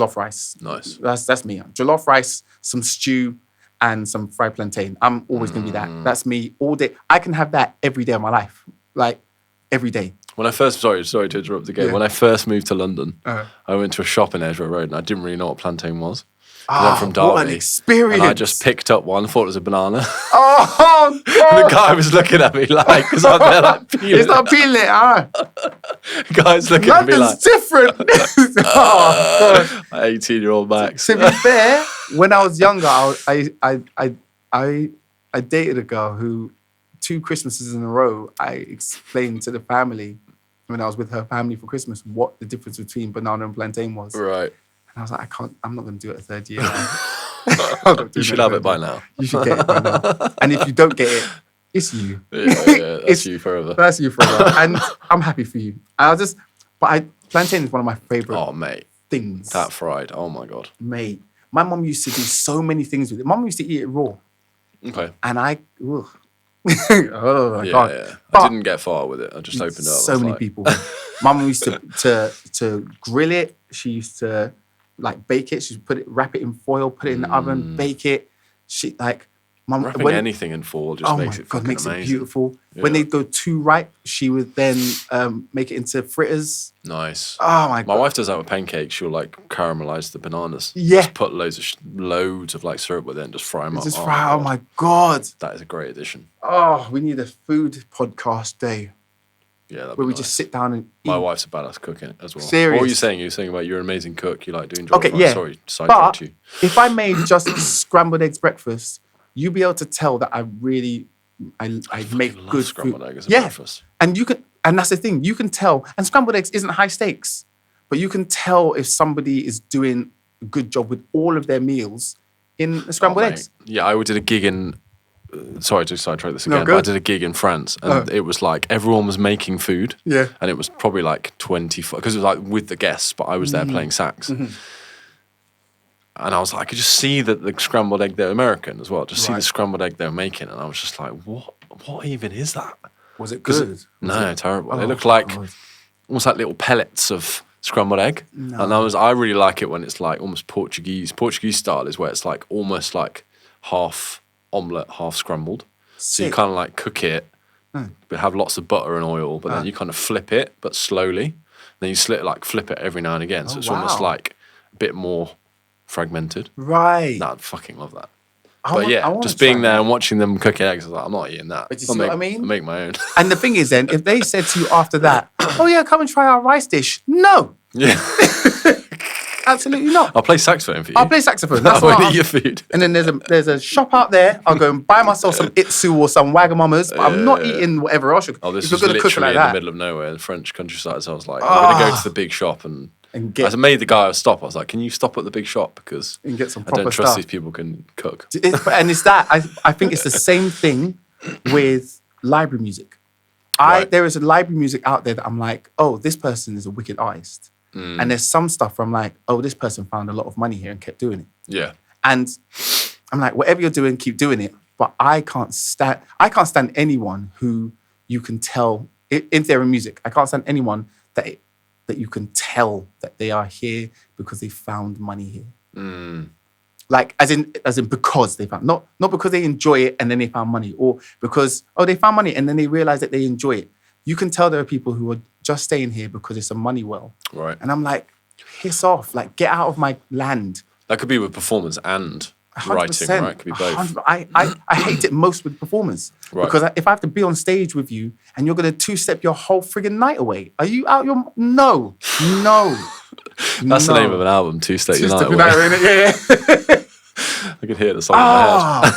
Jollof rice. Nice. That's me. Jollof rice, some stew, and some fried plantain. I'm always going to be that. That's me all day. I can have that every day of my life. Like, every day. When I first, sorry to interrupt again. Yeah. When I first moved to London, Uh-huh. I went to a shop in Edgware Road and I didn't really know what plantain was. I'm from Derby. What an experience. And I just picked up one, thought it was a banana. Oh, God. The guy was looking at me like, because I'm there like peeling. It's not peeling it, huh? The guy's looking at me like, London's different. Oh, God. 18-year-old Max. To be fair, when I was younger, I dated a girl who 2 Christmases in a row, I explained to the family when I was with her family for Christmas what the difference between banana and plantain was. Right. And I was like, I'm not going to do it a third year. You should have it by now. You should get it by now. And if you don't get it, it's you. Yeah, that's you forever. That's you forever. And I'm happy for you. Plantain is one of my favorite Oh, mate. things. That fried. Oh, my God. Mate, my mum used to do so many things with it. Mum used to eat it raw. Okay. And oh my Yeah, God. yeah. But I didn't get far with it. I just opened it up. so many people. Mum used to grill it. She used to like bake it. She'd wrap it in foil, put it in the oven, bake it. Wrapping anything in foil just makes it fucking makes amazing. it beautiful. Yeah. When they go too ripe, she would then make it into fritters. Nice. Oh my My God. wife does that with pancakes. She'll like caramelize the bananas. Yeah. Just put loads of like syrup with it and just fry them up. Just Oh, fry. Oh God. my God. That is a great addition. Oh, we need a food podcast day Yeah, that'd where be we nice. just sit down and eat. My wife's a badass cooking as well. Serious? What were you saying? You were saying about you're an amazing cook. You like doing jollof Okay, rice. yeah. Sorry, sidetracked But you. if I made just scrambled eggs breakfast, you'd be able to tell that I make Love good scrambled food. egg as a Yeah. breakfast. And that's the thing, you can tell, and scrambled eggs isn't high stakes, but you can tell if somebody is doing a good job with all of their meals in the scrambled Oh, mate. eggs. Yeah, I did a gig in. Sorry to sidetrack this No, again. go. But I did a gig in France, and it was like everyone was making food. Yeah. And it was probably like 24 because it was like with the guests, but I was there playing sax. Mm-hmm. And I was like, I could just see that the scrambled egg they're American as well. Just see the Right. scrambled egg they were making, and I was just like, what even is that? Was it 'Cause good? No, terrible. They Oh, look like God. almost like little pellets of scrambled egg. And I really like it when it's like almost Portuguese. Portuguese style is where it's like almost like half omelette, half scrambled. So you Sick. kind of like cook it, but have lots of butter and oil, but then you kind of flip it, but slowly. Then you flip it every now and again. So Oh, it's almost wow. like a bit more fragmented. Right. No, I'd fucking love that. I But want- I yeah, wanna just try being there that. and watching them cook eggs, I was like, I'm not eating that. But you see what I mean? I'll make my own. And the thing is then, if they said to you after that, oh yeah, come and try our rice dish. No, Yeah. absolutely not. I'll play saxophone for you. I'll play saxophone. I That's won't what eat your food. And then there's a shop out there. I'll go and buy myself some Itsu or some Wagamamas, but I'm not eating whatever else. Oh, this if was you're gonna cook literally it in like the that, middle of nowhere, the French countryside. So I was like, I'm going to go to the big shop and get I made the guy stop. I was like, can you stop at the big shop? Because and get some I don't proper trust stuff. these people can cook. And it's that I think it's the same thing with library music. Right. There is a library music out there that I'm like, oh, this person is a wicked artist. And there's some stuff where I'm like, oh, this person found a lot of money here and kept doing it. Yeah. And I'm like, whatever you're doing, keep doing it. But I can't stand anyone who you can tell if they're in music. I can't stand anyone that you can tell that they are here because they found money here. Like as in because they found not because they enjoy it and then they found money, or because they found money and then they realize that they enjoy it. You can tell there are people who are just staying here because it's a money well. Right. And I'm like, piss off, like get out of my land. That could be with performance and 100%, writing, right? It could be both. I hate it most with performance. Right. Because if I have to be on stage with you and you're going to two-step your whole friggin' night away, are you out your... No. That's the name of an album, Two-Step Your Night Away. Yeah. I can hear the song in my head.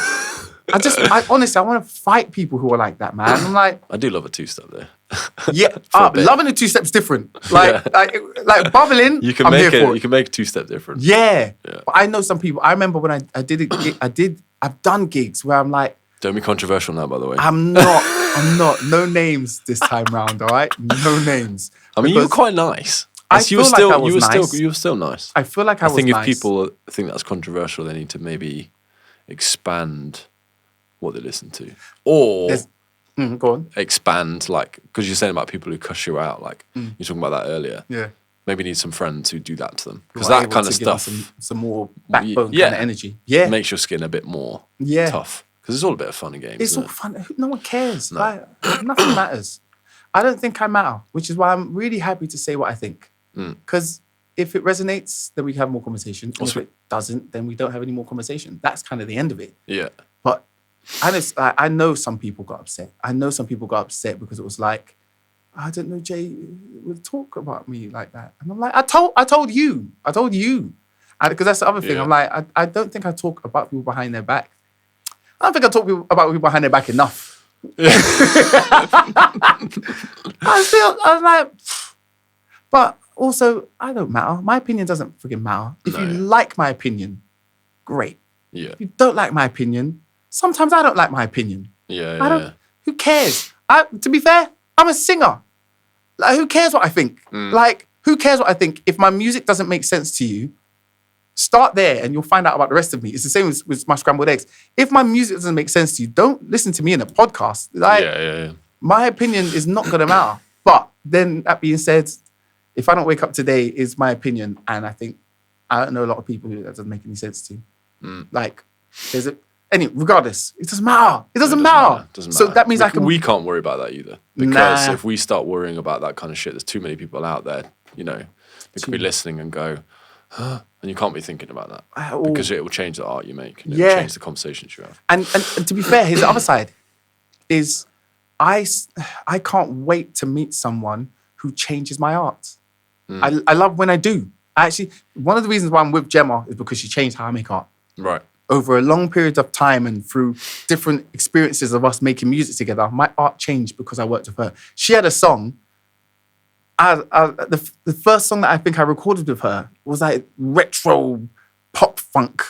I honestly, I want to fight people who are like that, man. I'm like... I do love a two-step there. Yeah, loving a two-step's different. Like bubbling, You can I'm make here for it. You can make a two-step different. Yeah. But I know some people. I remember when I did it. I've done gigs where I'm like, Don't be controversial now, by the way. I'm not. No names this time round. All right, no names. I mean, you were quite nice. I feel like I was nice. You were still nice. I feel like I was nice. I think if people think that's controversial, they need to maybe expand what they listen to, or go on. expand, like, because you're saying about people who cuss you out, like you're talking about that earlier. Yeah. Maybe need some friends who do that to them, because Who are that able kind to of give them stuff, some more backbone kind of energy. Yeah, makes your skin a bit more tough, because it's all a bit of fun and games. It's all fun. No one cares. No. Like, nothing matters. I don't think I matter, which is why I'm really happy to say what I think. Because if it resonates, then we have more conversation. And if it doesn't, then we don't have any more conversation. That's kind of the end of it. Yeah. But I know some people got upset. I know some people got upset because it was like, I don't know, Jay would talk about me like that. And I'm like, I told you. Because that's the other thing. I'm like, I don't think I talk about people behind their back. I don't think I talk about people behind their back enough. I was like, but also, I don't matter. My opinion doesn't friggin' matter. If you like my opinion, great. Yeah. If you don't like my opinion, sometimes I don't like my opinion. Yeah. Who cares? To be fair, I'm a singer. Like, who cares what I think? Like, who cares what I think? If my music doesn't make sense to you, start there and you'll find out about the rest of me. It's the same with my scrambled eggs. If my music doesn't make sense to you, don't listen to me in a podcast. Like, my opinion is not going to matter. But then that being said, if I don't wake up today, is my opinion. And I don't know a lot of people who that doesn't make any sense to. Like, regardless, it doesn't matter. It doesn't matter. So that means we can't worry about that either. Because if we start worrying about that kind of shit, there's too many people out there, they could be listening and go, huh? And you can't be thinking about that. Because it will change the art you make. And it will change the conversations you have. And to be fair, here's the other side. Is I can't wait to meet someone who changes my art. I love when I do. One of the reasons why I'm with Gemma is because she changed how I make art. Right. Over a long period of time and through different experiences of us making music together, my art changed because I worked with her. She had a song. The first song that I think I recorded with her was like retro pop funk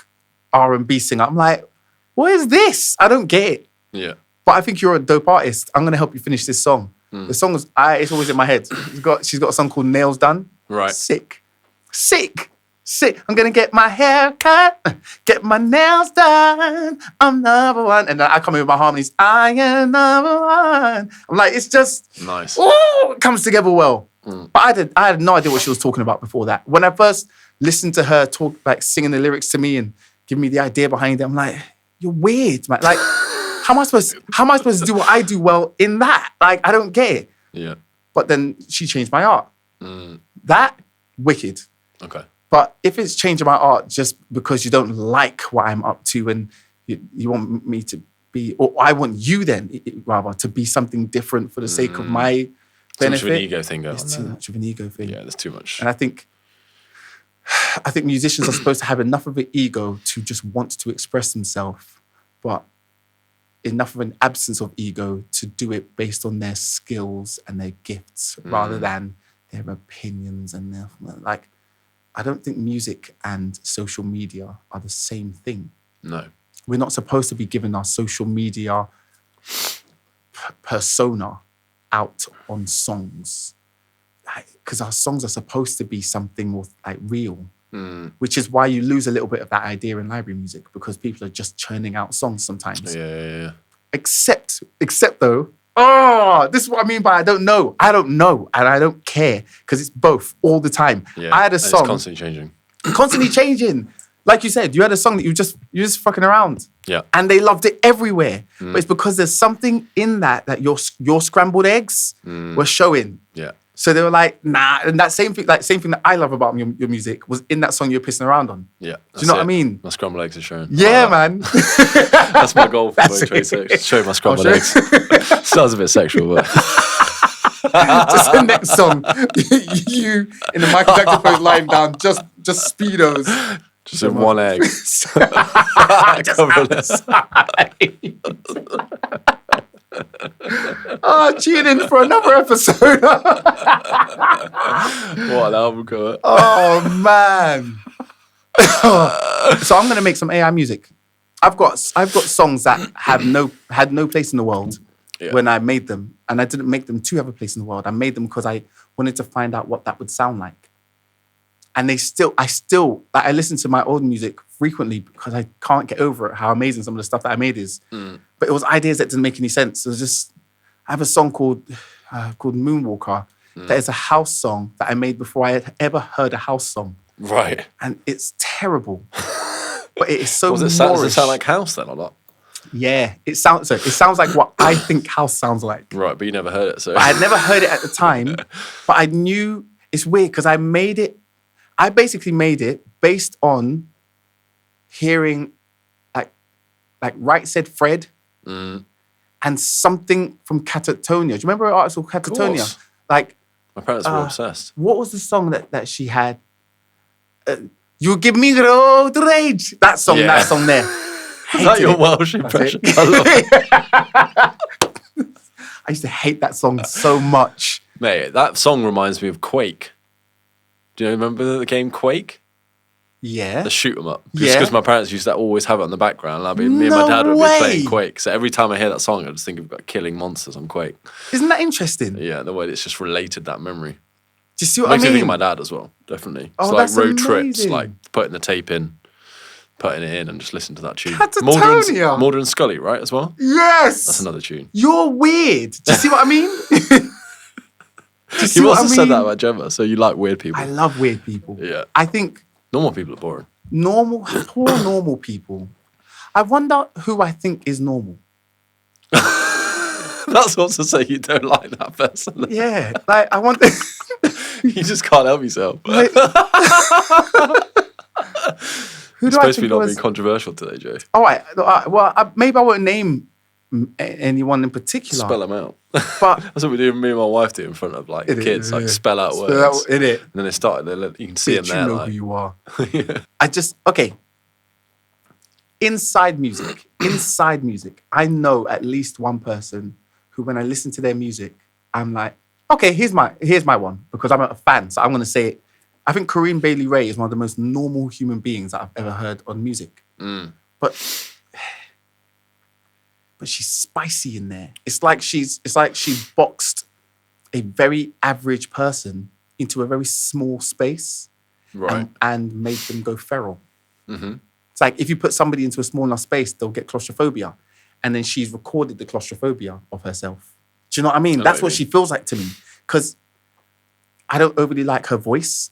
R&B singer. I'm like, what is this? I don't get it. Yeah. But I think you're a dope artist. I'm going to help you finish this song. The song is, it's always in my head. She's got a song called Nails Done. Right. Sick. I'm going to get my hair cut, get my nails done. I'm number one. And then I come in with my harmonies. I am number one. I'm like, it's just, nice. Oh, it comes together well. But I had no idea what she was talking about before that. When I first listened to her talk, like singing the lyrics to me and giving me the idea behind it, I'm like, you're weird, man. Like, how am I supposed to do what I do well in that? Like, I don't get it. Yeah. But then she changed my art. That, wicked. Okay. But if it's changing my art just because you don't like what I'm up to and you want me to be, or I want you then, rather, to be something different for the sake of my benefit. Too much of an ego thing going on. It's too much of an ego thing. Yeah, there's too much. And I think musicians are supposed to have enough of an ego to just want to express themselves, but enough of an absence of ego to do it based on their skills and their gifts rather than their opinions and their, like, I don't think music and social media are the same thing. No. We're not supposed to be giving our social media persona out on songs. because our songs are supposed to be something more like real, which is why you lose a little bit of that idea in library music, because people are just churning out songs sometimes. Yeah. Except though, this is what I mean by I don't know, and I don't care, because it's both all the time. Yeah. I had a song it's constantly changing. Like you said, you had a song that you just fucking around. Yeah. And they loved it everywhere. But it's because there's something in that your scrambled eggs were showing. Yeah. So they were like, nah. And that same thing that I love about your music was in that song you were pissing around on. Yeah. Do you know what I mean? My scrambled eggs are showing. Yeah, man. That's my goal for 2026. Show my scrambled eggs. Sounds a bit sexual, but... Just the next song, you in the Michael Jackson pose lying down, just speedos. Just in one egg. Just outside. Tune in for another episode. What an album cover. Oh, man. So I'm going to make some AI music. I've got songs that had no place in the world when I made them. And I didn't make them to have a place in the world. I made them because I wanted to find out what that would sound like. And I listen to my old music frequently because I can't get over it, how amazing some of the stuff that I made is. But it was ideas that didn't make any sense. It was just, I have a song called Moonwalker that is a house song that I made before I had ever heard a house song. Right. And it's terrible. But it is so Does it sound like house then or not? Yeah. It sounds like what I think house sounds like. Right, but you never heard it, so... I had never heard it at the time, but I knew, it's weird because I basically made it based on hearing like Right Said Fred and something from Catatonia. Do you remember an artist called Catatonia? Like, my parents were obsessed. What was the song that she had? You give me road rage. That song there. Is that your Welsh impression? I love it. I used to hate that song so much. Mate, that song reminds me of Quake. Do you remember the game Quake? Yeah. The shoot 'em up. Just because my parents used to always have it on the background. Me and my dad would be playing Quake. So every time I hear that song, I just think of killing monsters on Quake. Isn't that interesting? Yeah, the way it's just related that memory. Do you see what I mean? Makes me think of my dad as well, definitely. Oh, it's like that's road amazing. trips, like putting the tape in, putting it in and just listen to that tune. Catatonia. Mulder and Scully, right, as well? Yes. That's another tune. You're weird. Do you see what I mean? You also said that about Gemma, so you like weird people. I love weird people. Yeah. I think normal people are boring. Poor normal people. I wonder who I think is normal. That's also say you don't like that person. Yeah, like I wonder. You just can't help yourself. Like, who do You're I supposed to be not being controversial today, Joe. All right. Well, maybe I won't name anyone in particular. Spell them out. But that's what we do. Me and my wife do in front of kids, spell out words. In it. And then they started. You can see them there. You know who you are. Yeah. Inside music, I know at least one person who, when I listen to their music, I'm like, okay, here's my one, because I'm a fan, so I'm going to say it. I think Corinne Bailey Rae is one of the most normal human beings that I've ever heard on music. But she's spicy in there. It's like she's boxed a very average person into a very small space, right, and made them go feral. Mm-hmm. It's like if you put somebody into a small enough space, they'll get claustrophobia. And then she's recorded the claustrophobia of herself. Do you know what I mean? That's what she feels like to me. Because I don't overly like her voice,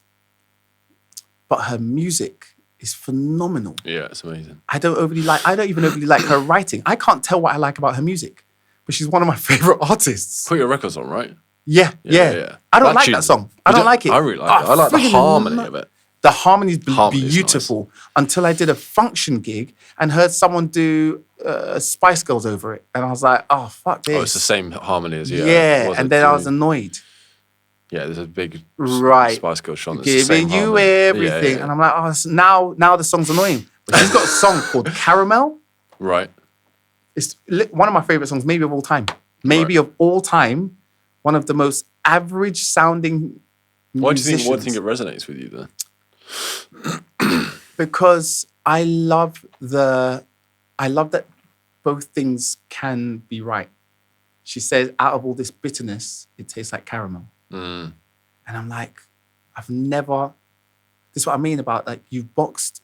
but her music is phenomenal. Yeah, it's amazing. I don't even overly like her writing. I can't tell what I like about her music, but she's one of my favorite artists. Put your records on, right? Yeah. I don't like that song. I don't like it. I really like it. I like the harmony of it. The harmony's beautiful. Nice. Until I did a function gig and heard someone do Spice Girls over it. And I was like, oh, fuck this. Oh, it's the same harmony as you. Yeah, and then I was annoyed. Yeah, there's a big Spice Girls song that's giving the same you harmony. everything. Yeah. And I'm like, oh, now the song's annoying. But she's got a song called Caramel. Right. It's one of my favorite songs, maybe of all time. Of all time, one of the most average sounding musicians. Why do you think it resonates with you then? Because I love that both things can be right. She says, out of all this bitterness, it tastes like caramel. And And I'm like, I've never, this is what I mean about like, you've boxed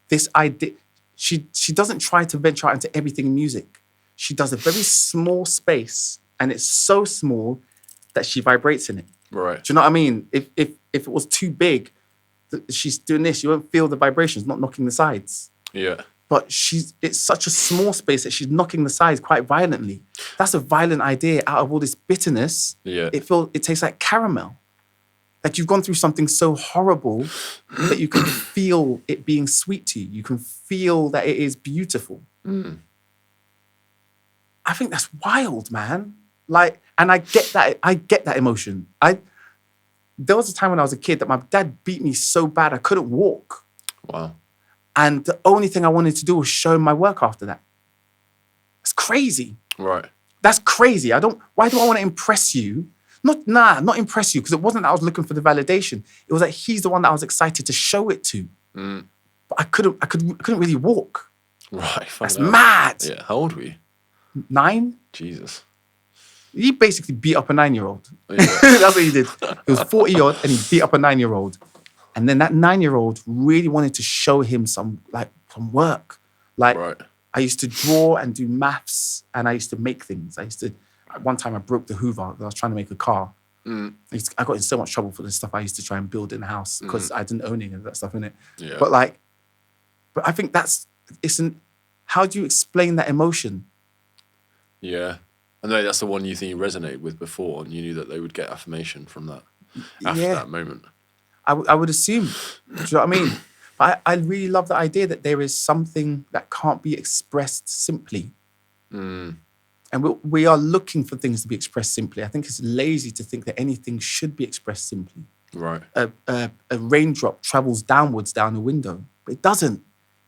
this idea. She doesn't try to venture out into everything in music. She does a very small space, and it's so small that she vibrates in it. Right. Do you know what I mean? If it was too big, she's doing this, you won't feel the vibrations, not knocking the sides. Yeah. But it's such a small space that she's knocking the sides quite violently. That's a violent idea. Out of all this bitterness, it tastes like caramel. Like you've gone through something so horrible that you can feel it being sweet to you. You can feel that it is beautiful. Mm. I think that's wild, man. Like, and I get that emotion. There was a time when I was a kid that my dad beat me so bad I couldn't walk. Wow. And the only thing I wanted to do was show him my work after that. That's crazy. Right. That's crazy. Why do I want to impress you? Not impress you, because it wasn't that I was looking for the validation. It was that he's the one that I was excited to show it to. Mm. But I couldn't really walk. Right. That's mad. Yeah. How old were you? 9? Jesus. He basically beat up a 9-year-old. Yeah. That's what he did. He was 40-odd and he beat up a 9-year-old. And then that 9-year-old really wanted to show him some work. Like, right. I used to draw and do maths, and I used to make things. One time I broke the Hoover. I was trying to make a car. Mm. I got in so much trouble for the stuff I used to try and build in the house because I didn't own any of that stuff in it. Yeah. But I think how do you explain that emotion? Yeah. I know that's the one you think you resonated with before, and you knew that they would get affirmation from that after that moment. I would assume. Do you know what I mean? But I really love the idea that there is something that can't be expressed simply. Mm. And we are looking for things to be expressed simply. I think it's lazy to think that anything should be expressed simply. Right. A raindrop travels downwards down a window, but it doesn't.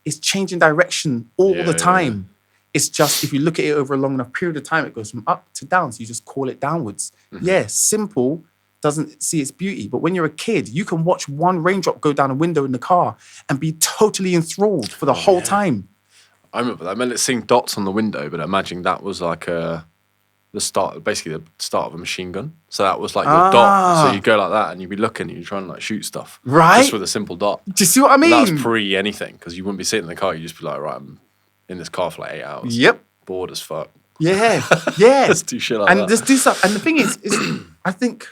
It's changing direction all the time. Yeah. It's just, if you look at it over a long enough period of time, it goes from up to down. So you just call it downwards. Mm-hmm. Yeah, simple doesn't see its beauty. But when you're a kid, you can watch one raindrop go down a window in the car and be totally enthralled for the whole time. I remember that. I meant seeing dots on the window, but imagining that was like the start of a machine gun. So that was like your dot. So you go like that and you'd be looking and you're trying to like shoot stuff. Right. Just with a simple dot. Do you see what I mean? And that was pre anything, because you wouldn't be sitting in the car. You'd just be like, right, I'm in this car for like 8 hours. Yep. Bored as fuck. Yeah. Yeah. Let's do shit like that. And just do stuff. And the thing is I think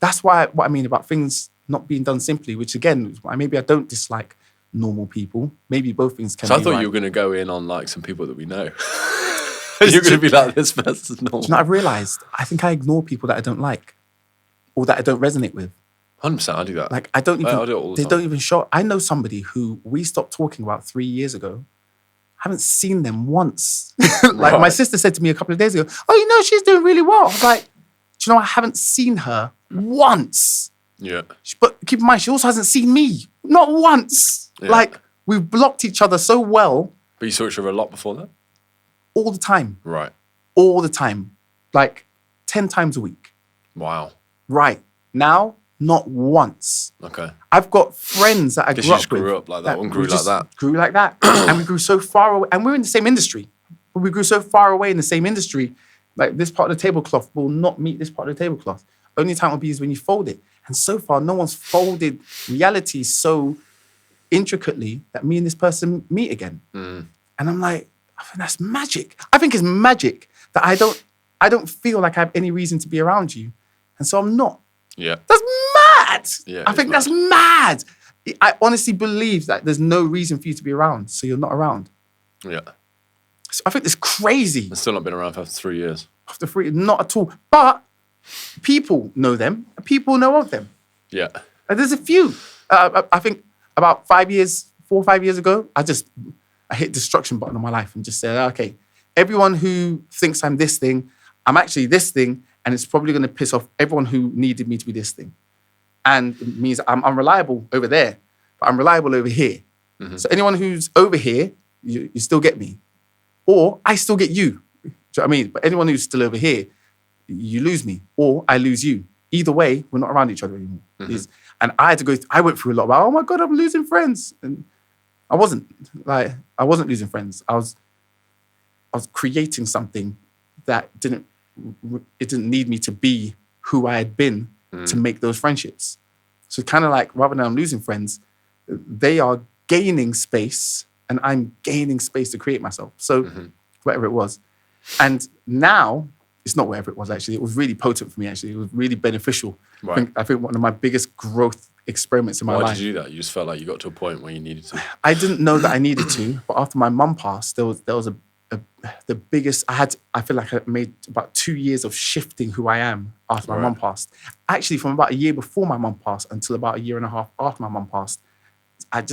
that's what I mean about things not being done simply, which again, maybe I don't dislike normal people. Maybe both things can be I thought you were going to go in on like some people that we know. You're going to be like, this person's normal. Do you know what I've realised? I think I ignore people that I don't like or that I don't resonate with. 100%, I do that. Like, I don't even, I do it all the time. don't even show. I know somebody who we stopped talking about 3 years ago. I haven't seen them once. Like my sister said to me a couple of days ago, oh, you know, she's doing really well. I was like, do you know, I haven't seen her once. Yeah. But keep in mind, she also hasn't seen me. Not once. Yeah. Like, we've blocked each other so well. But you saw each other a lot before that? All the time. Right. All the time. Like 10 times a week. Wow. Right. Now, not once. Okay. I've got friends that I grew up with. Just grew up like that. One grew like that. Grew like that. And we grew so far away. And we're in the same industry. But we grew so far away in the same industry. Like, this part of the tablecloth will not meet this part of the tablecloth. Only time will be is when you fold it. And so far, no one's folded reality so intricately that me and this person meet again. Mm. And I'm like, I think that's magic. I think it's magic that I don't feel like I have any reason to be around you. And so I'm not. Yeah. That's mad. Yeah, I think that's mad. I honestly believe that there's no reason for you to be around, so you're not around. Yeah. So I think it's crazy. I've still not been around for 3 years. After 3, not at all. But people know them. People know of them. Yeah. And there's a few. I think about 4 or 5 years ago, I hit destruction button on my life and just said, okay, everyone who thinks I'm this thing, I'm actually this thing, and it's probably going to piss off everyone who needed me to be this thing. And it means I'm unreliable over there, but I'm reliable over here. Mm-hmm. So anyone who's over here, you still get me. Or I still get you. Do you know what I mean? But anyone who's still over here, you lose me, or I lose you. Either way, we're not around each other anymore. Mm-hmm. And I went through a lot about, oh my God, I'm losing friends. And I wasn't losing friends. I was creating something that didn't need me to be who I had been to make those friendships. So kind of like, rather than I'm losing friends, they are gaining space and I'm gaining space to create myself. So whatever it was. And now, it's not whatever it was actually. It was really potent for me actually. It was really beneficial. Right. I think one of my biggest growth experiments in my life. Why did you do that? You just felt like you got to a point where you needed to. I didn't know that I needed to, but after my mum passed, there was the biggest. I feel like I made about 2 years of shifting who I am after my mum passed. Actually, from about a year before my mum passed until about a year and a half after my mum passed, I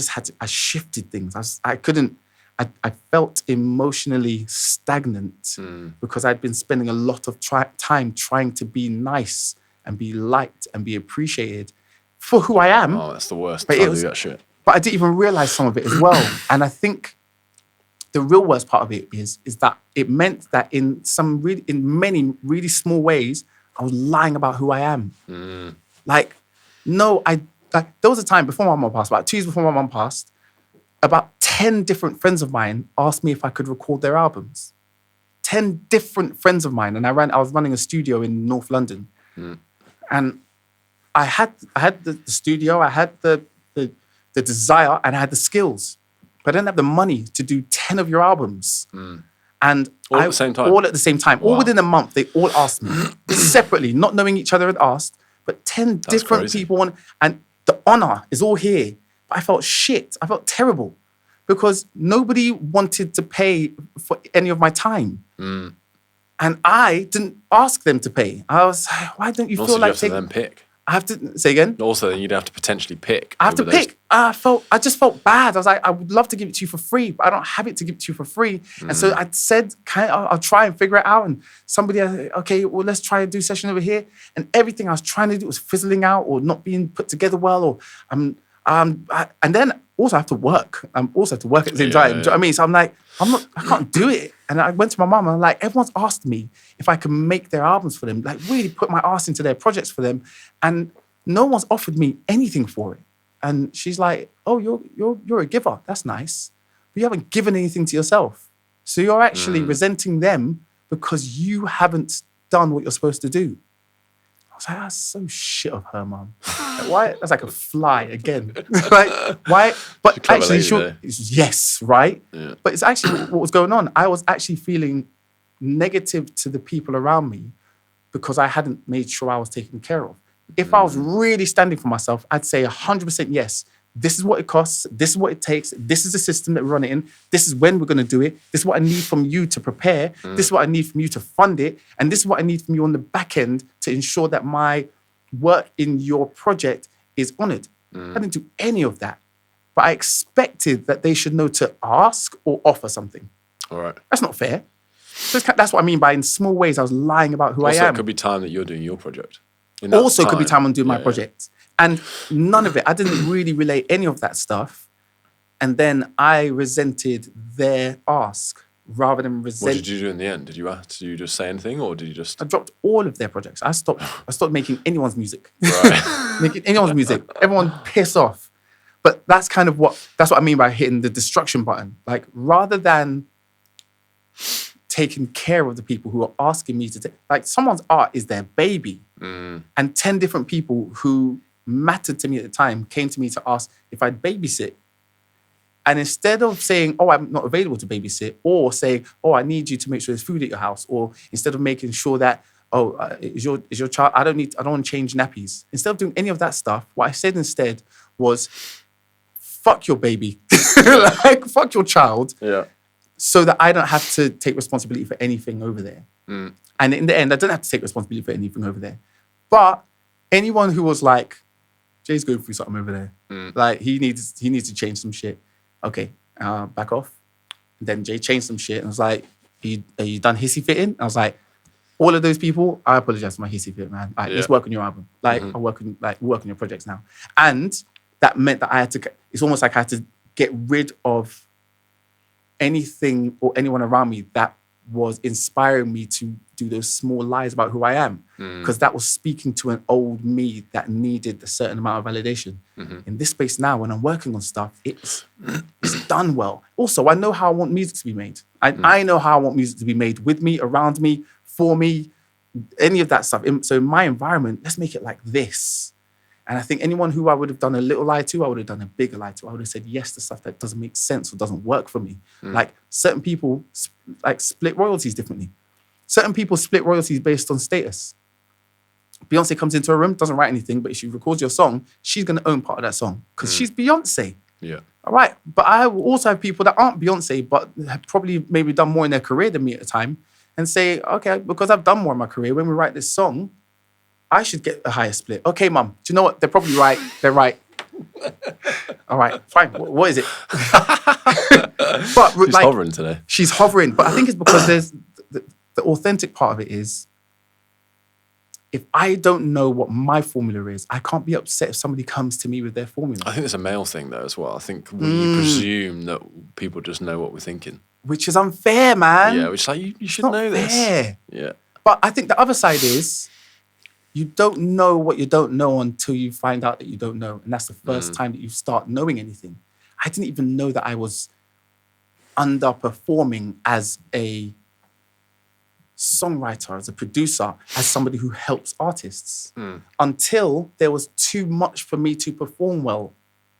shifted things. I felt emotionally stagnant because I'd been spending a lot of time trying to be nice and be liked and be appreciated for who I am. Oh, that's the worst. But that shit. But I didn't even realize some of it as well. And I think the real worst part of it is that it meant that in many really small ways, I was lying about who I am. There was a time before my mum passed, about 2 years before my mum passed, about 10 different friends of mine asked me if I could record their albums. 10 different friends of mine. And I was running a studio in North London. And I had the studio, I had the desire, and I had the skills. But I didn't have the money to do 10 of your albums. And all at the same time? All at the same time. Wow. All within a month, they all asked me. Separately, not knowing each other had asked, but 10 That's different crazy. People. And the honor is all here. But I felt shit. I felt terrible. Because nobody wanted to pay for any of my time. And I didn't ask them to pay. I was like, why don't you feel like taking... Also, you have to then pick. I have to, say again? Also, then you'd have to potentially pick. I have to pick. I just felt bad. I was like, I would love to give it to you for free, but I don't have it to give it to you for free. And so I said, I'll try and figure it out. And somebody, okay, well, let's try and do a session over here. And everything I was trying to do was fizzling out or not being put together well. Or and then also I have to work. I also have to work at the same time. Do you know what I mean? So I'm like, I can't do it. And I went to my mum and I'm like, everyone's asked me if I can make their albums for them, like really put my ass into their projects for them. And no one's offered me anything for it. And she's like, oh, you're a giver. That's nice. But you haven't given anything to yourself. So you're actually resenting them because you haven't done what you're supposed to do. I was like, that's so shit of her, Mum. Like, why? That's like a fly again. Like, why? But actually, yes, right? Yeah. But it's actually what was going on. I was actually feeling negative to the people around me because I hadn't made sure I was taken care of. If I was really standing for myself, I'd say 100% yes. This is what it costs. This is what it takes. This is the system that we run it in. This is when we're going to do it. This is what I need from you to prepare. This is what I need from you to fund it. And this is what I need from you on the back end to ensure that my work in your project is honored. I didn't do any of that. But I expected that they should know to ask or offer something. All right. That's not fair. So that's what I mean by in small ways I was lying about who I am. Also, it could be time that you're doing your project. Also could be time I'm doing my project. And none of it, I didn't really relate any of that stuff. And then I resented their ask rather than resent. What did you do in the end? Did you just say anything or did you just... I dropped all of their projects. I stopped making anyone's music. Right. Making anyone's music. Everyone piss off. But that's what I mean by hitting the destruction button. Like rather than taking care of the people who are asking me to take, like someone's art is their baby. And 10 different people who mattered to me at the time came to me to ask if I'd babysit. And instead of saying, oh, I'm not available to babysit, or saying, oh, I need you to make sure there's food at your house, or instead of making sure that, is your child, I don't want to change nappies. Instead of doing any of that stuff, what I said instead was, fuck your baby. Like, fuck your child. Yeah. So that I don't have to take responsibility for anything over there. And in the end, I don't have to take responsibility for anything over there. But anyone who was like, Jay's going through something over there. Like, he needs to change some shit. Okay, back off. And then Jay changed some shit and was like, are you done hissy fitting? I was like, all of those people, I apologize for my hissy fit, man. Like, let's work on your album. Like, I'll work on your projects now. And that meant that it's almost like I had to get rid of anything or anyone around me that was inspiring me to do those small lies about who I am. Because that was speaking to an old me that needed a certain amount of validation. In this space now, when I'm working on stuff, it's done well. Also, I know how I want music to be made. I know how I want music to be made with me, around me, for me, any of that stuff. So in my environment, let's make it like this. And I think anyone who I would have done a little lie to, I would have done a bigger lie to. I would have said yes to stuff that doesn't make sense or doesn't work for me. Like certain people like split royalties differently. Certain people split royalties based on status. Beyonce comes into a room, doesn't write anything, but if she records your song, she's going to own part of that song because she's Beyonce. Yeah. All right. But I will also have people that aren't Beyonce, but have probably maybe done more in their career than me at the time and say, okay, because I've done more in my career, when we write this song, I should get a higher split. Okay, mum, do you know what? They're probably right. They're right. All right, fine. What is it? But She's hovering today. She's hovering. But I think it's because there's the authentic part of it is, if I don't know what my formula is, I can't be upset if somebody comes to me with their formula. I think it's a male thing though as well. I think we presume that people just know what we're thinking. Which is unfair, man. Yeah, which is like, you should know fair. this. Yeah. But I think the other side is, you don't know what you don't know until you find out that you don't know. And that's the first time that you start knowing anything. I didn't even know that I was underperforming as a songwriter, as a producer, as somebody who helps artists until there was too much for me to perform well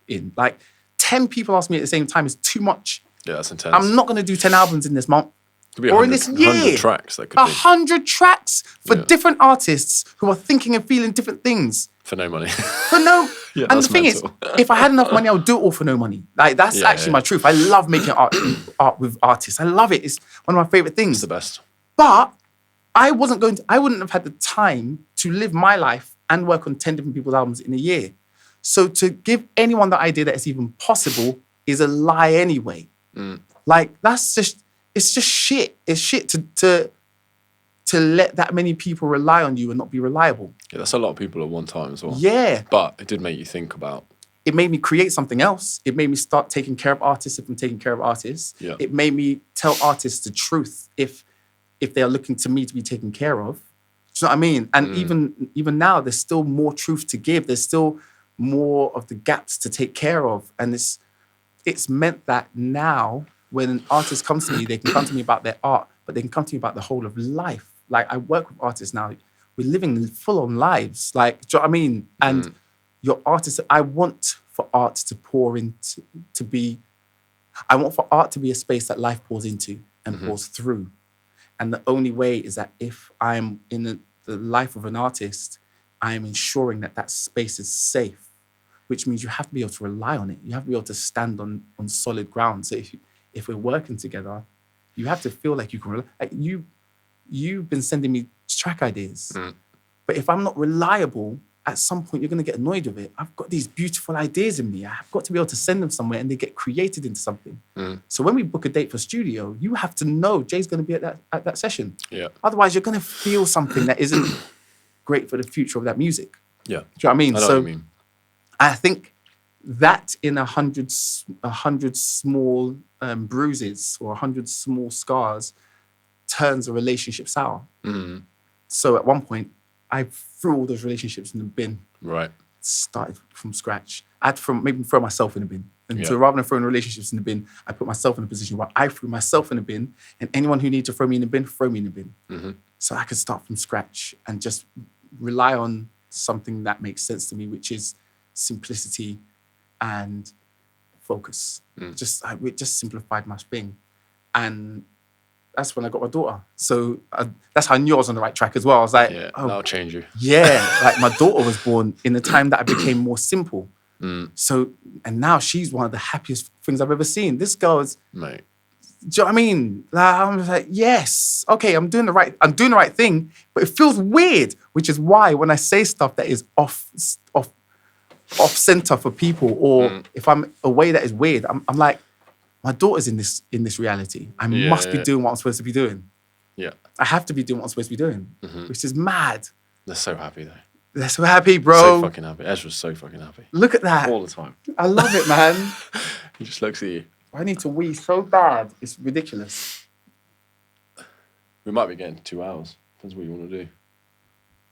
in. Like 10 people ask me at the same time is too much. Yeah, that's intense. I'm not going to do 10 albums in this month. Could be or in this year. 100 tracks. That could be 100 tracks for different artists who are thinking and feeling different things. for no money. For no. Yeah, and the thing is, if I had enough money, I would do it all for no money. Like that's actually my truth. I love making art with artists. I love it. It's one of my favorite things. It's the best. But I wouldn't have had the time to live my life and work on 10 different people's albums in a year. So to give anyone the idea that it's even possible is a lie anyway. Like it's just shit. It's shit to let that many people rely on you and not be reliable. Yeah, that's a lot of people at one time as well. Yeah. But it did make you think about... It made me create something else. It made me start taking care of artists if I'm taking care of artists. Yeah. It made me tell artists the truth if they are looking to me to be taken care of. Do you know what I mean? And even now, there's still more truth to give. There's still more of the gaps to take care of. And it's meant that now, when an artist comes to me, they can come to me about their art, but they can come to me about the whole of life. Like, I work with artists now. We're living full-on lives. Like, do you know what I mean? And your artist, I want for art to pour into, I want for art to be a space that life pours into and pours through. And the only way is that if I'm in the life of an artist, I am ensuring that that space is safe, which means you have to be able to rely on it. You have to be able to stand on solid ground. So if we're working together, you have to feel like you can rely. Like you've been sending me track ideas, but if I'm not reliable, at some point you're going to get annoyed with it. I've got these beautiful ideas in me. I've got to be able to send them somewhere and they get created into something. So when we book a date for studio, you have to know Jay's going to be at that session. Yeah. Otherwise, you're going to feel something that isn't great for the future of that music. Yeah. Do you know what I mean? I know what you mean. I think that in 100 small bruises or 100 small scars turns a relationship sour. So at one point, I threw all those relationships in the bin. Right. Started from scratch. I had to maybe throw myself in the bin. And so rather than throwing relationships in the bin, I put myself in a position where I threw myself in the bin, and anyone who needed to throw me in the bin, throw me in the bin. So I could start from scratch and just rely on something that makes sense to me, which is simplicity and focus. It just simplified my thing. And that's when I got my daughter. So that's how I knew I was on the right track as well. I was like, that'll change you. Yeah, like my daughter was born in the time that I became more simple. So, and now she's one of the happiest things I've ever seen. This girl is, mate. Do you know what I mean? Like, I'm like, yes, okay, I'm doing the right thing, but it feels weird, which is why when I say stuff that is off center for people, or if I'm a way that is weird, I'm like, my daughter's in this reality. I must be doing what I'm supposed to be doing. Yeah. I have to be doing what I'm supposed to be doing, which is mad. They're so happy though. They're so happy, bro. So fucking happy. Ezra's so fucking happy. Look at that. All the time. I love it, man. He just looks at you. I need to wee so bad. It's ridiculous. We might be getting 2 hours. Depends what you want to do.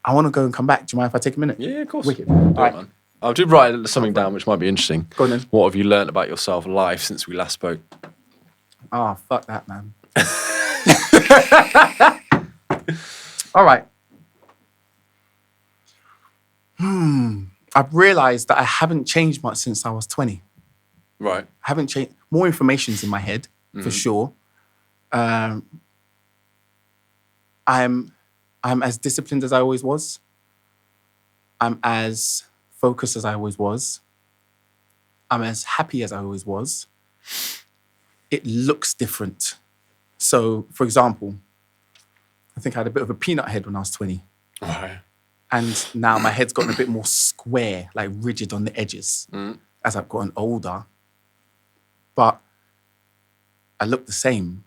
I want to go and come back. Do you mind if I take a minute? Yeah, of course. Wicked. Do it, man. I did write something down which might be interesting. Go on then. What have you learned about yourself live since we last spoke? Oh, fuck that, man. All right. I've realized that I haven't changed much since I was 20. Right. I haven't changed. More information's in my head, for sure. I'm as disciplined as I always was. I'm as focused as I always was. I'm as happy as I always was. It looks different. So, for example, I think I had a bit of a peanut head when I was 20. Right. And now my head's gotten a bit more square, like rigid on the edges as I've gotten older. But I look the same.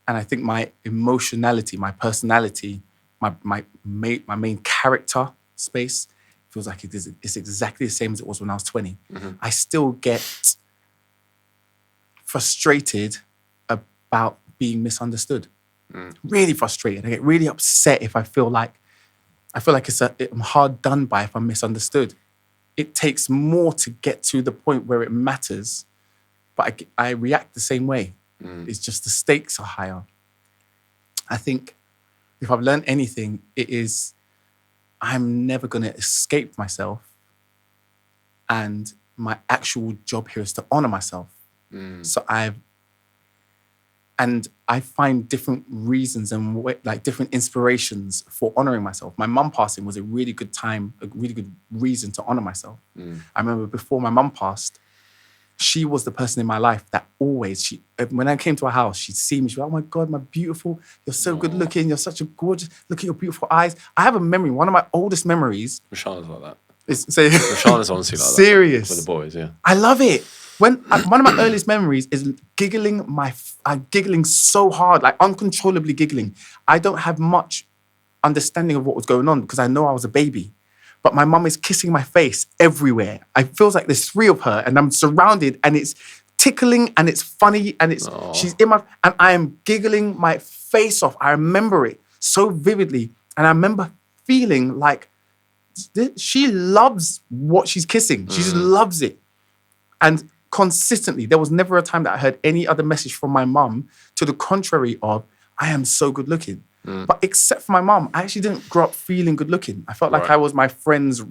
And I think my emotionality, my personality, my main character space feels like it's exactly the same as it was when I was 20. I still get frustrated about being misunderstood. Really frustrated. I get really upset if I feel like I'm hard done by if I'm misunderstood. It takes more to get to the point where it matters, but I react the same way. It's just the stakes are higher. I think if I've learned anything, it is I'm never going to escape myself. And my actual job here is to honor myself. So I find different reasons and like different inspirations for honoring myself. My mum passing was a really good time, a really good reason to honor myself. I remember before my mum passed, she was the person in my life that always, when I came to her house, she'd see me, she'd be like, oh my God, my beautiful, you're so good looking, you're such a gorgeous, look at your beautiful eyes. I have a memory, one of my oldest memories. Rashana's like that. Rashana's honestly like serious. That. With the boys, yeah. I love it. One of my earliest memories is giggling so hard, like uncontrollably giggling. I don't have much understanding of what was going on because I know I was a baby. But my mum is kissing my face everywhere. I feels like there's 3 of her and I'm surrounded and it's tickling and it's funny and she's in my, and I am giggling my face off. I remember it so vividly. And I remember feeling like she loves what she's kissing. She just loves it. And consistently, there was never a time that I heard any other message from my mum to the contrary of, I am so good looking. But except for my mum, I actually didn't grow up feeling good looking. I felt like I was my friend's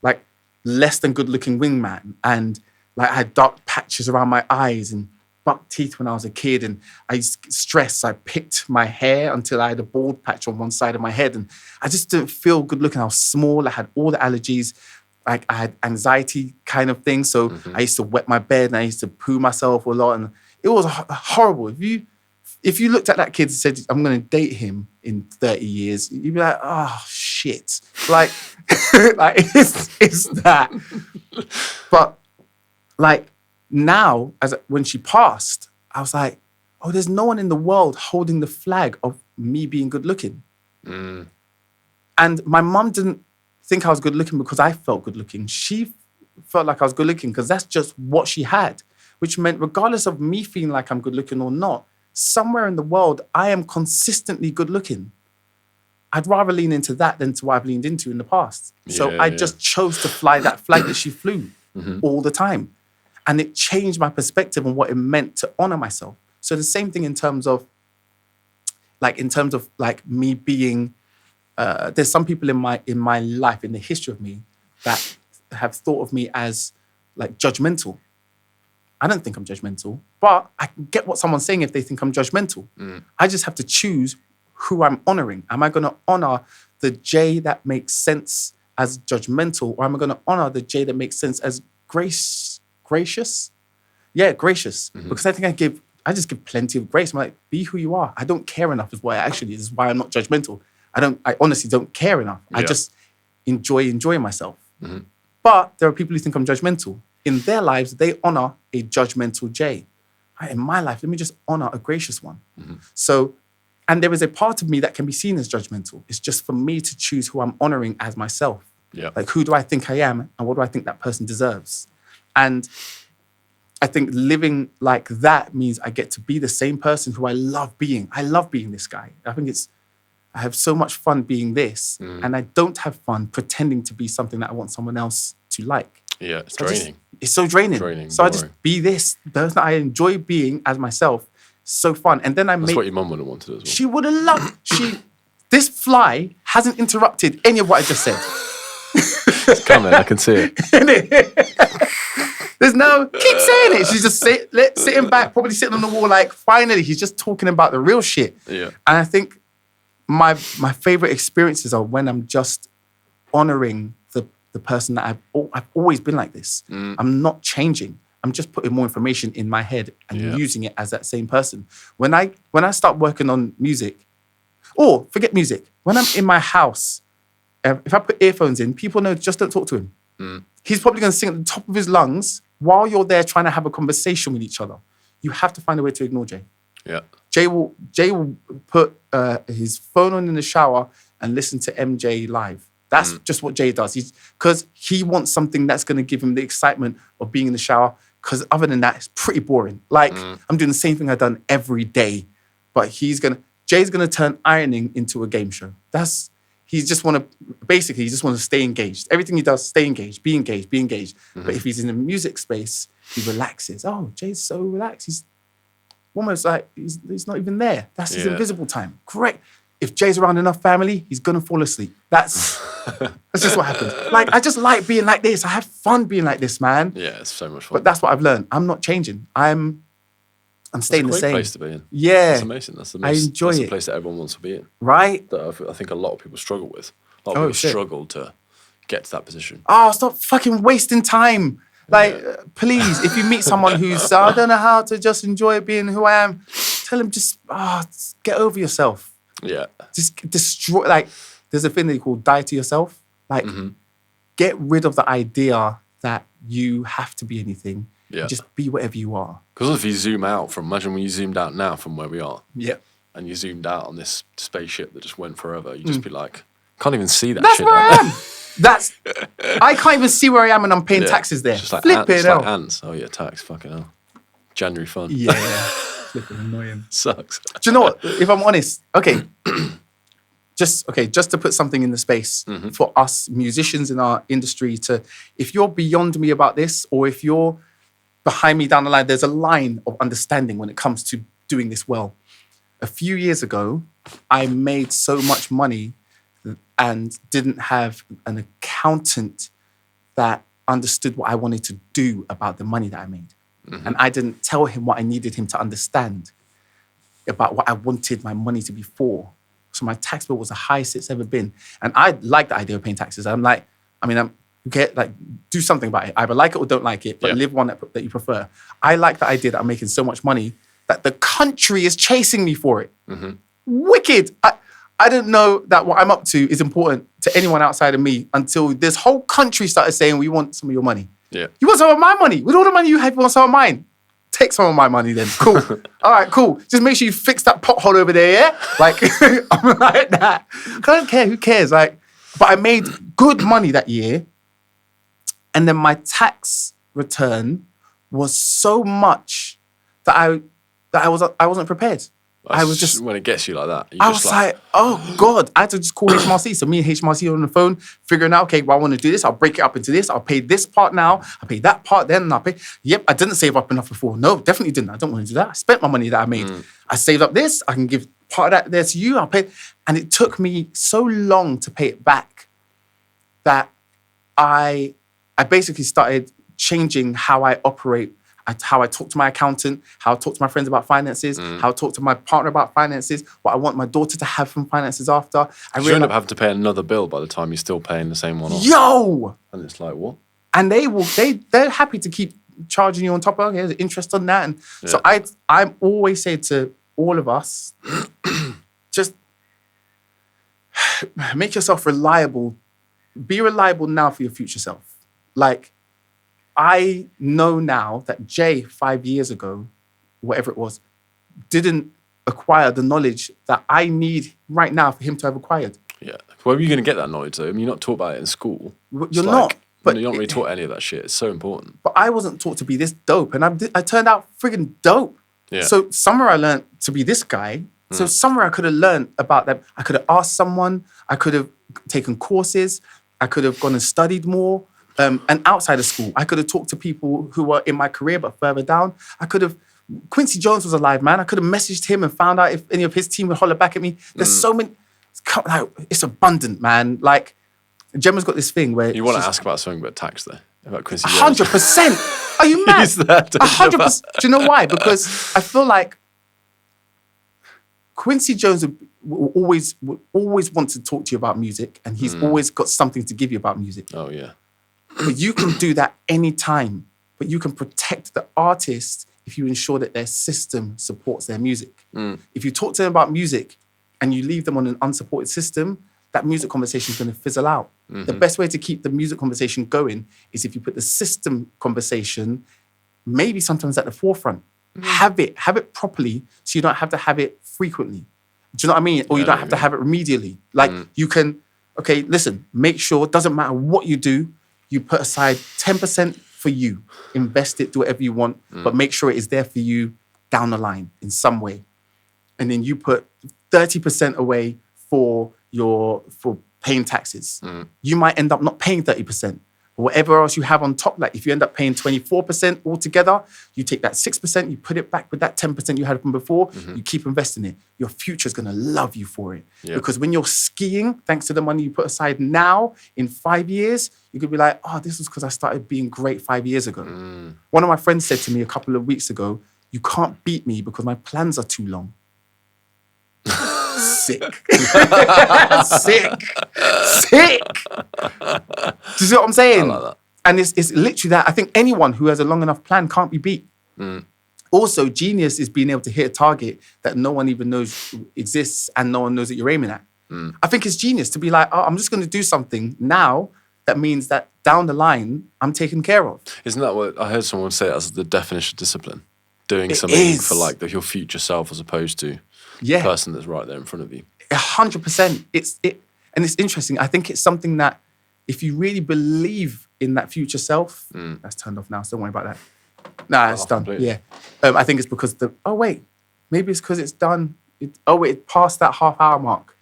like less than good looking wingman. And like I had dark patches around my eyes and buck teeth when I was a kid. And I used to get stressed. I picked my hair until I had a bald patch on one side of my head. And I just didn't feel good looking. I was small. I had all the allergies. Like I had anxiety kind of thing. So I used to wet my bed and I used to poo myself a lot. And it was horrible. If you looked at that kid and said, I'm going to date him in 30 years, you'd be like, oh, shit. Like, like it's that. But like now, when she passed, I was like, oh, there's no one in the world holding the flag of me being good looking. And my mum didn't think I was good looking because I felt good looking. She felt like I was good looking because that's just what she had, which meant regardless of me feeling like I'm good looking or not, somewhere in the world, I am consistently good looking. I'd rather lean into that than to what I've leaned into in the past. So I just chose to fly that flag that she flew all the time. And it changed my perspective on what it meant to honor myself. So the same thing in terms of me being, there's some people in my life, in the history of me, that have thought of me as like judgmental. I don't think I'm judgmental, but I can get what someone's saying if they think I'm judgmental. I just have to choose who I'm honoring. Am I going to honor the J that makes sense as judgmental, or am I going to honor the J that makes sense as gracious? Yeah, gracious. Because I think I just give plenty of grace. I'm like, be who you are. I don't care enough is why it actually is why I'm not judgmental. I honestly don't care enough. I just enjoy myself. But there are people who think I'm judgmental. In their lives, they honor a judgmental J. In my life, let me just honor a gracious one. So, and there is a part of me that can be seen as judgmental. It's just for me to choose who I'm honoring as myself. Like, who do I think I am and what do I think that person deserves? And I think living like that means I get to be the same person who I love being. I love being this guy. I have so much fun being this, and I don't have fun pretending to be something that I want someone else to like. Yeah, it's draining. It's so draining. So boring. I just be this person that I enjoy being as myself. So fun. And then That's what your mum would have wanted as well. She would have loved. This fly hasn't interrupted any of what I just said. It's coming. I can see it. There's no, keep saying it. She's just sitting back, probably sitting on the wall like, finally, he's just talking about the real shit. Yeah. And I think my favorite experiences are when I'm just honoring the person that I've always been like this. I'm not changing. I'm just putting more information in my head and using it as that same person. When I start working on music, or forget music, when I'm in my house, if I put earphones in, people know just don't talk to him. He's probably going to sing at the top of his lungs while you're there trying to have a conversation with each other. You have to find a way to ignore Jay. Yeah. Jay will put his phone on in the shower and listen to MJ live. That's just what Jay does. Because he wants something that's going to give him the excitement of being in the shower. Because other than that, it's pretty boring. Like, I'm doing the same thing I've done every day. But Jay's going to turn ironing into a game show. He just want to stay engaged. Everything he does, stay engaged, be engaged, be engaged. But if he's in the music space, he relaxes. Oh, Jay's so relaxed. He's almost like he's not even there. That's his invisible time. Correct. If Jay's around enough family, he's going to fall asleep. That's just what happens. Like, I just like being like this. I have fun being like this, man. Yeah, it's so much fun. But that's what I've learned. I'm not changing. I'm staying the same. That's a great place to be in. Yeah. That's amazing. That's I enjoy that's it. the place that everyone wants to be in. Right? That I think a lot of people struggle with. A lot of people struggle to get to that position. Oh, stop fucking wasting time. Like, please, if you meet someone who's, I don't know how to just enjoy being who I am, tell them just get over yourself. Yeah. Just destroy, like, there's a thing they call die to yourself. Like, get rid of the idea that you have to be anything. Yeah. Just be whatever you are. Because if you zoom out imagine when you zoomed out now from where we are. Yeah. And you zoomed out on this spaceship that just went forever, you just be like, can't even see that That's shit. Where I am. I can't even see where I am and I'm paying taxes there. Just like Flipping like ants. Oh yeah, tax, fucking hell. January fun. Yeah. Flipping annoying. Sucks. Do you know what? If I'm honest, just to put something in the space for us musicians in our industry if you're beyond me about this, or if you're behind me down the line, there's a line of understanding when it comes to doing this well. A few years ago, I made so much money and didn't have an accountant that understood what I wanted to do about the money that I made. And I didn't tell him what I needed him to understand about what I wanted my money to be for. So my tax bill was the highest it's ever been. And I like the idea of paying taxes. I'm like, do something about it. Either like it or don't like it, but live one that you prefer. I like the idea that I'm making so much money that the country is chasing me for it. Wicked. I didn't know that what I'm up to is important to anyone outside of me until this whole country started saying, we want some of your money. Yeah. You want some of my money? With all the money you have, you want some of mine? Take some of my money then. Cool. All right, cool. Just make sure you fix that pothole over there, yeah? Like, I'm like that. I don't care. Who cares? Like, but I made good money that year. And then my tax return was so much that I wasn't prepared. I was just when it gets you like that. I was like, oh God, I had to just call HMRC. So me and HMRC on the phone, figuring out, okay, well, I want to do this. I'll break it up into this. I'll pay this part now. I'll pay that part then. And I'll pay. Yep, I didn't save up enough before. No, definitely didn't. I don't want to do that. I spent my money that I made. I saved up this. I can give part of that there to you. I'll pay. And it took me so long to pay it back that I basically started changing how I operate, how I talk to my accountant, how I talk to my friends about finances, how I talk to my partner about finances, what I want my daughter to have from finances after. You end up having to pay another bill by the time you're still paying the same one off. Yo! And it's like, what? And they're happy to keep charging you on top of it. There's interest on that. And so I'm always saying to all of us, just make yourself reliable. Be reliable now for your future self. Like, I know now that Jay, 5 years ago, whatever it was, didn't acquire the knowledge that I need right now for him to have acquired. Yeah. Where are you going to get that knowledge, though? I mean, you're not taught about it in school. You're not. But you're not really taught any of that shit. It's so important. But I wasn't taught to be this dope, and I turned out friggin' dope. Yeah. So somewhere I learned to be this guy. So somewhere I could have learned about that. I could have asked someone. I could have taken courses. I could have gone and studied more. And outside of school, I could have talked to people who were in my career but further down. Quincy Jones was alive, man. I could have messaged him and found out if any of his team would holler back at me. There's so many, it's abundant, man. Like, Gemma's got this thing where You want to ask about something but tax though, about Quincy. 100%. Are you mad? He's there, don't you? 100%. Do you know why? Because I feel like Quincy Jones will always want to talk to you about music, and he's always got something to give you about music. Oh yeah. But you can do that anytime. But you can protect the artist if you ensure that their system supports their music. If you talk to them about music and you leave them on an unsupported system, that music conversation is going to fizzle out. The best way to keep the music conversation going is if you put the system conversation maybe sometimes at the forefront. Have it properly so you don't have to have it frequently. Do you know what I mean? Or you don't have to have it remedially. Like you can, okay, listen, make sure, it doesn't matter what you do, you put aside 10% for you. Invest it, do whatever you want, but make sure it is there for you down the line in some way. And then you put 30% away for paying taxes. You might end up not paying 30%. Whatever else you have on top, like if you end up paying 24% altogether, you take that 6%, you put it back with that 10% you had from before, you keep investing it. Your future is going to love you for it. Yeah. Because when you're skiing, thanks to the money you put aside now, in 5 years, you could be like, oh, this was because I started being great 5 years ago. One of my friends said to me a couple of weeks ago, you can't beat me because my plans are too long. Sick. Sick. Do you see what I'm saying? I like that. And it's literally that. I think anyone who has a long enough plan can't be beat. Also, genius is being able to hit a target that no one even knows exists and no one knows that you're aiming at. I think it's genius to be like, oh, I'm just going to do something now that means that down the line, I'm taken care of. Isn't that what I heard someone say as the definition of discipline? Doing something for like your future self as opposed to the person that's right there in front of you. 100%. And it's interesting. I think it's something that if you really believe in that future self, that's turned off now, so don't worry about that. Nah, it's done. Completely. Yeah. I think it's because maybe it's because it's done. It passed that half-hour mark.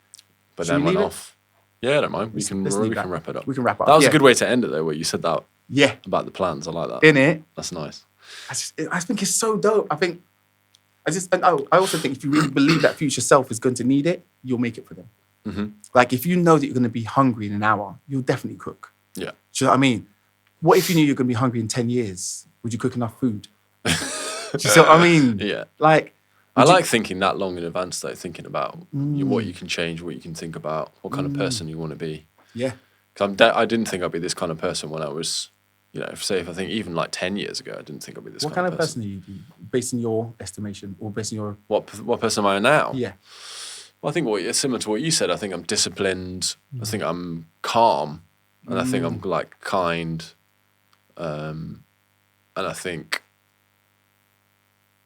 But then went off. Yeah, I don't mind. We can wrap it up. We can wrap it up. That was a good way to end it though, where you said that. Yeah. About the plans. I like that. In it. That's nice. I think it's so dope. I also think if you really believe that future self is going to need it, you'll make it for them. Like if you know that you're going to be hungry in an hour, you'll definitely cook. Yeah. Do you know what I mean? What if you knew you're going to be hungry in 10 years? Would you cook enough food? Do you see what I mean? Yeah. Like, I like thinking that long in advance though, thinking about what you can change, what you can think about, what kind of person you want to be. Yeah. Because I didn't think I'd be this kind of person when I was, if I think even like 10 years ago, I didn't think I'd be this kind of person. What kind of person are you, based on your estimation or based on your... What person am I now? Yeah. Well, I think similar to what you said. I think I'm disciplined. I think I'm calm. And I think I'm like kind. And I think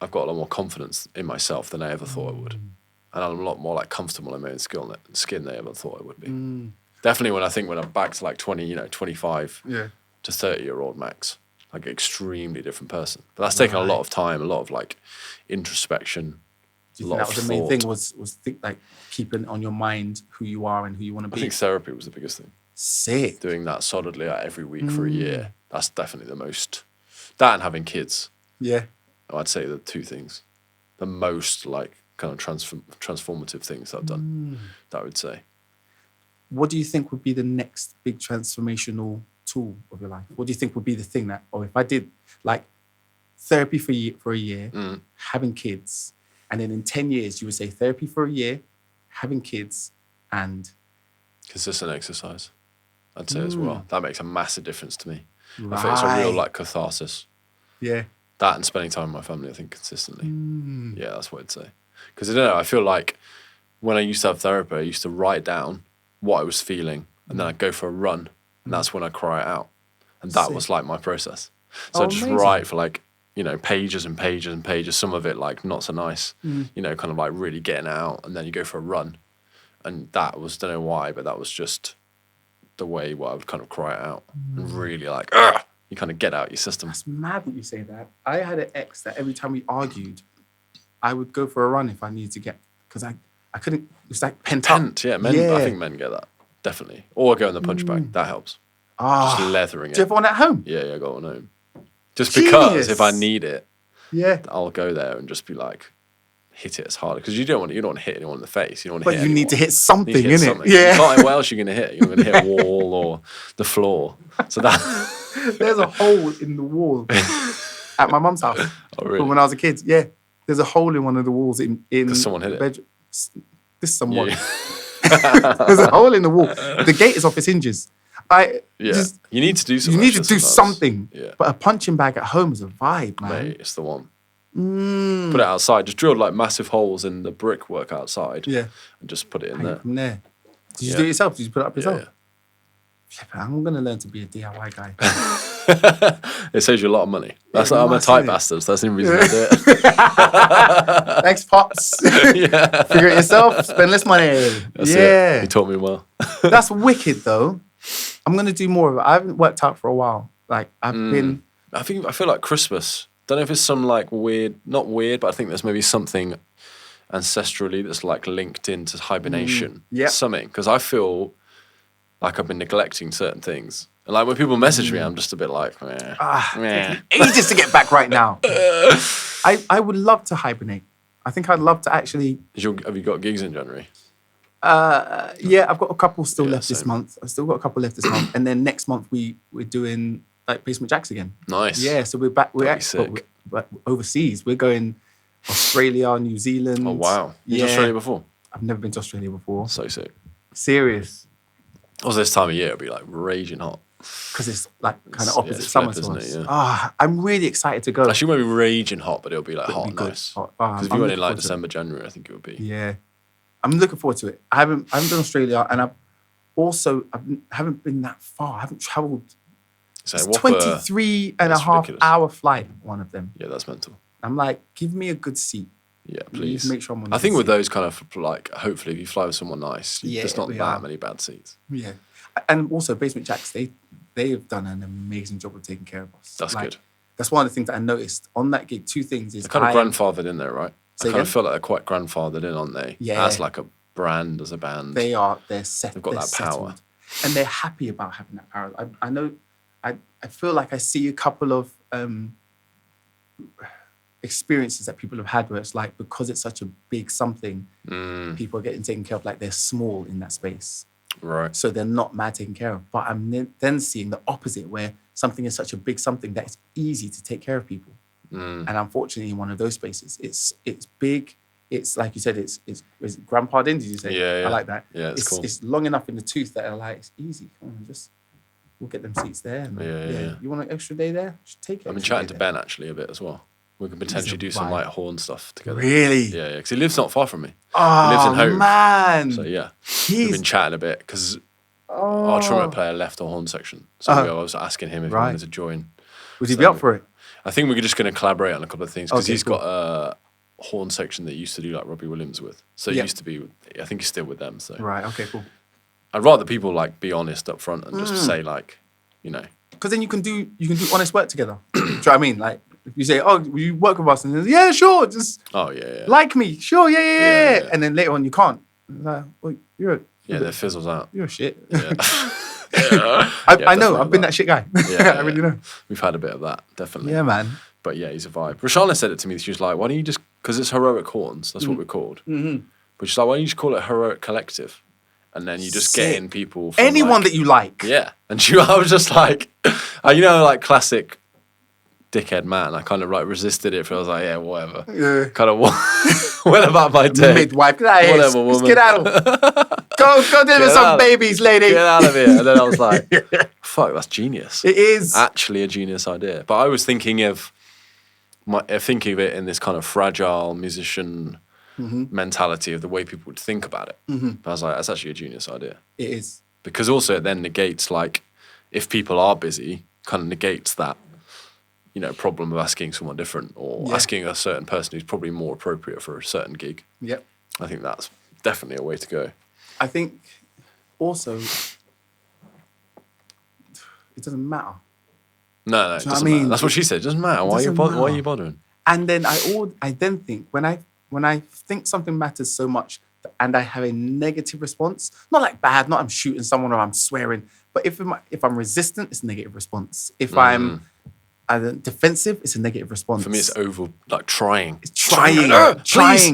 I've got a lot more confidence in myself than I ever thought I would. And I'm a lot more like comfortable in my own skin than I ever thought I would be. Definitely when I'm back to like 25 to 30-year-old max, like an extremely different person. But that's taken a lot of time, a lot of like introspection. Do you think that was the main thing was like keeping on your mind who you are and who you want to be? I think therapy was the biggest thing. Sick. Doing that solidly every week for a year. That's definitely the most. That and having kids. Yeah. I'd say the two things. The most like kind of transformative things I've done, that I would say. What do you think would be the next big transformational tool of your life? What do you think would be the thing that, if I did like therapy for a year, having kids, and then in 10 years you would say therapy for a year, having kids, and... consistent exercise, I'd say as well. That makes a massive difference to me. Right. I think it's a real like catharsis. Yeah. That and spending time with my family, I think, consistently. Yeah, that's what I'd say. Because I don't know, I feel like when I used to have therapy, I used to write down what I was feeling, and then I'd go for a run, and that's when I cry it out. And that was like my process. So I'd just write for like, pages and pages and pages, some of it like not so nice, kind of like really getting out, and then you go for a run. And that was, don't know why, but that was just the way I would kind of cry it out and really like, you kind of get out your system. That's mad that you say that. I had an ex that every time we argued, I would go for a run if I needed to because I couldn't, it's like pent up. Yeah, I think men get that, definitely. Or go in the punch bag, that helps. Just leathering it. Do you have one at home? Yeah, I got one at home. Just because if I need it, I'll go there and just be like, hit it as hard because you don't want to hit anyone in the face. You don't want to But hit you anyone. need to hit something, You need to hit innit? something. Yeah. You can't, what else are you going to hit? You're going to hit a wall or the floor. So that There's a hole in the wall at my mum's house. Oh, really? From when I was a kid. Yeah. There's a hole in one of the walls in someone hit the it? bedroom. This someone. Yeah. There's a hole in the wall. The gate is off its hinges. You need to do something. You need to do something. Yeah. But a punching bag at home is a vibe, man. Mate, it's the one. Put it outside. Just drill like massive holes in the brickwork outside. Yeah. And just put it in Hang there. it from there. Did you do it yourself? Did you put it up yourself? Yeah. Yeah, I'm going to learn to be a DIY guy. It saves you a lot of money. That's Yeah, I'm a nice, tight innit? bastard. So that's the only reason I do it. Thanks, Pops. Yeah. Figure it yourself. Spend less money. That's yeah. it. He taught me well. That's wicked, though. I'm going to do more of it. I haven't worked out for a while. Like, I've been... I feel like Christmas. Don't know if it's some like weird, not weird, but I think there's maybe something ancestrally that's like linked into hibernation. Yeah. Something. Because I feel like I've been neglecting certain things. And like when people message me, I'm just a bit like, meh. Ages to get back right now. I would love to hibernate. I think I'd love to actually... Have you got gigs in January? Yeah, I've got a couple still left this same. month. I've still got a couple left this month. And then next month we're doing like Basement Jacks again. Nice. Yeah, so we're back. We're That'd be sick. but overseas. We're going Australia, New Zealand. Oh, wow. You've been to Australia before? I've never been to Australia before. So sick. Serious. Also, this time of year, it'll be like raging hot. Because it's like kind of Yeah, opposite it's summer flip, to isn't us. it? Yeah. I'm really excited to go. Actually, it won't be raging hot, but it'll be like It'll hot be and good. nice. Hot. Because if I'm you went looking in like forward to it. December, January, I think it would be. Yeah, I'm looking forward to it. I haven't done Australia, and I haven't been that far. I haven't travelled. So It's Whopper- 23 and a That's half ridiculous. hour flight. One of them. Yeah, that's mental. I'm like, give me a good seat. Yeah, Please please. make sure I'm on. I a think good with seat. those kind of like, hopefully, if you fly with someone nice, Yeah, there's not we that are. many bad seats. Yeah, and also Basement Jacks. They've done an amazing job of taking care of us. That's good. That's one of the things that I noticed on that gig. Two things is They're kind of grandfathered in there, right? Say I kind again? of feel like they're quite grandfathered in, aren't they? Yeah. As like a brand, as a band. They are. They're set. They've got they're that power. settled. And they're happy about having that power. I know. I feel like I see a couple of experiences that people have had where it's like because it's such a big something, people are getting taken care of like they're small in that space. Right. So they're not mad taken care of. But I'm then seeing the opposite where something is such a big something that it's easy to take care of people. And unfortunately, in one of those spaces, it's big. It's like you said, it's grandpa in, did you say? Yeah, yeah. I like that. Yeah, it's cool. It's long enough in the tooth that are like, it's easy. Come on, we'll get them seats there. And Yeah. You want an extra day there? Just take it. I've been chatting to Ben actually a bit as well. We could potentially do some vibe. like horn stuff together. Really? Yeah, because he lives not far from me. Oh, He lives in Hove. man. So yeah, we've been chatting a bit because our trumpet player left the horn section. So I was asking him if he Right. wanted to join. Would you be up for it? I think we're just going to collaborate on a couple of things because Okay, he's cool. got a horn section that he used to do like Robbie Williams with. So he Yeah. used to be, I think he's still with them. So Right. Okay. Cool. I'd rather people like be honest up front and just say like, you know, Because then you can do honest work together. Do you know what I mean? Like if you say, "Oh, will you work with us?" and then, yeah, sure, just oh yeah. like me, sure, yeah. Yeah. And then later on, you can't. Like, well, you're That fizzles out. a shit. Yeah. I know. definitely I've been that. that shit guy. Yeah, I really know. We've had a bit of that, definitely. Yeah, man. But yeah, he's a vibe. Roshana said it to me. She was like, why don't you just, because it's Heroic Horns, that's what we're called. Mm-hmm. But she's like, why don't you just call it Heroic Collective? And then you just get Sick. in people from Anyone like, that you like. yeah. And I was just like, you know, like classic dickhead man. I kind of like resisted it. I was like, yeah, whatever. Yeah. Kind of went about my day. Midwife. Get out of here. Whatever, Just woman. get out of Go deliver Get some out. babies, lady. Get out of here. And then I was like, fuck, that's genius. It is. Actually a genius idea. But I was thinking of it in this kind of fragile musician mentality of the way people would think about it. But I was like, that's actually a genius idea. It is. Because also it then negates, like, if people are busy, kind of negates that, you know, problem of asking someone different or asking a certain person who's probably more appropriate for a certain gig. Yep. I think that's definitely a way to go. I think also it doesn't matter. No, it Do you know what I doesn't mean? matter. That's what she said. It doesn't matter. Why are doesn't you matter. bothering? And then I then think when I think something matters so much and I have a negative response, not like bad, not I'm shooting someone or I'm swearing, but if I'm resistant, it's a negative response. If I'm defensive, it's a negative response. For me, it's over, like trying. It's trying.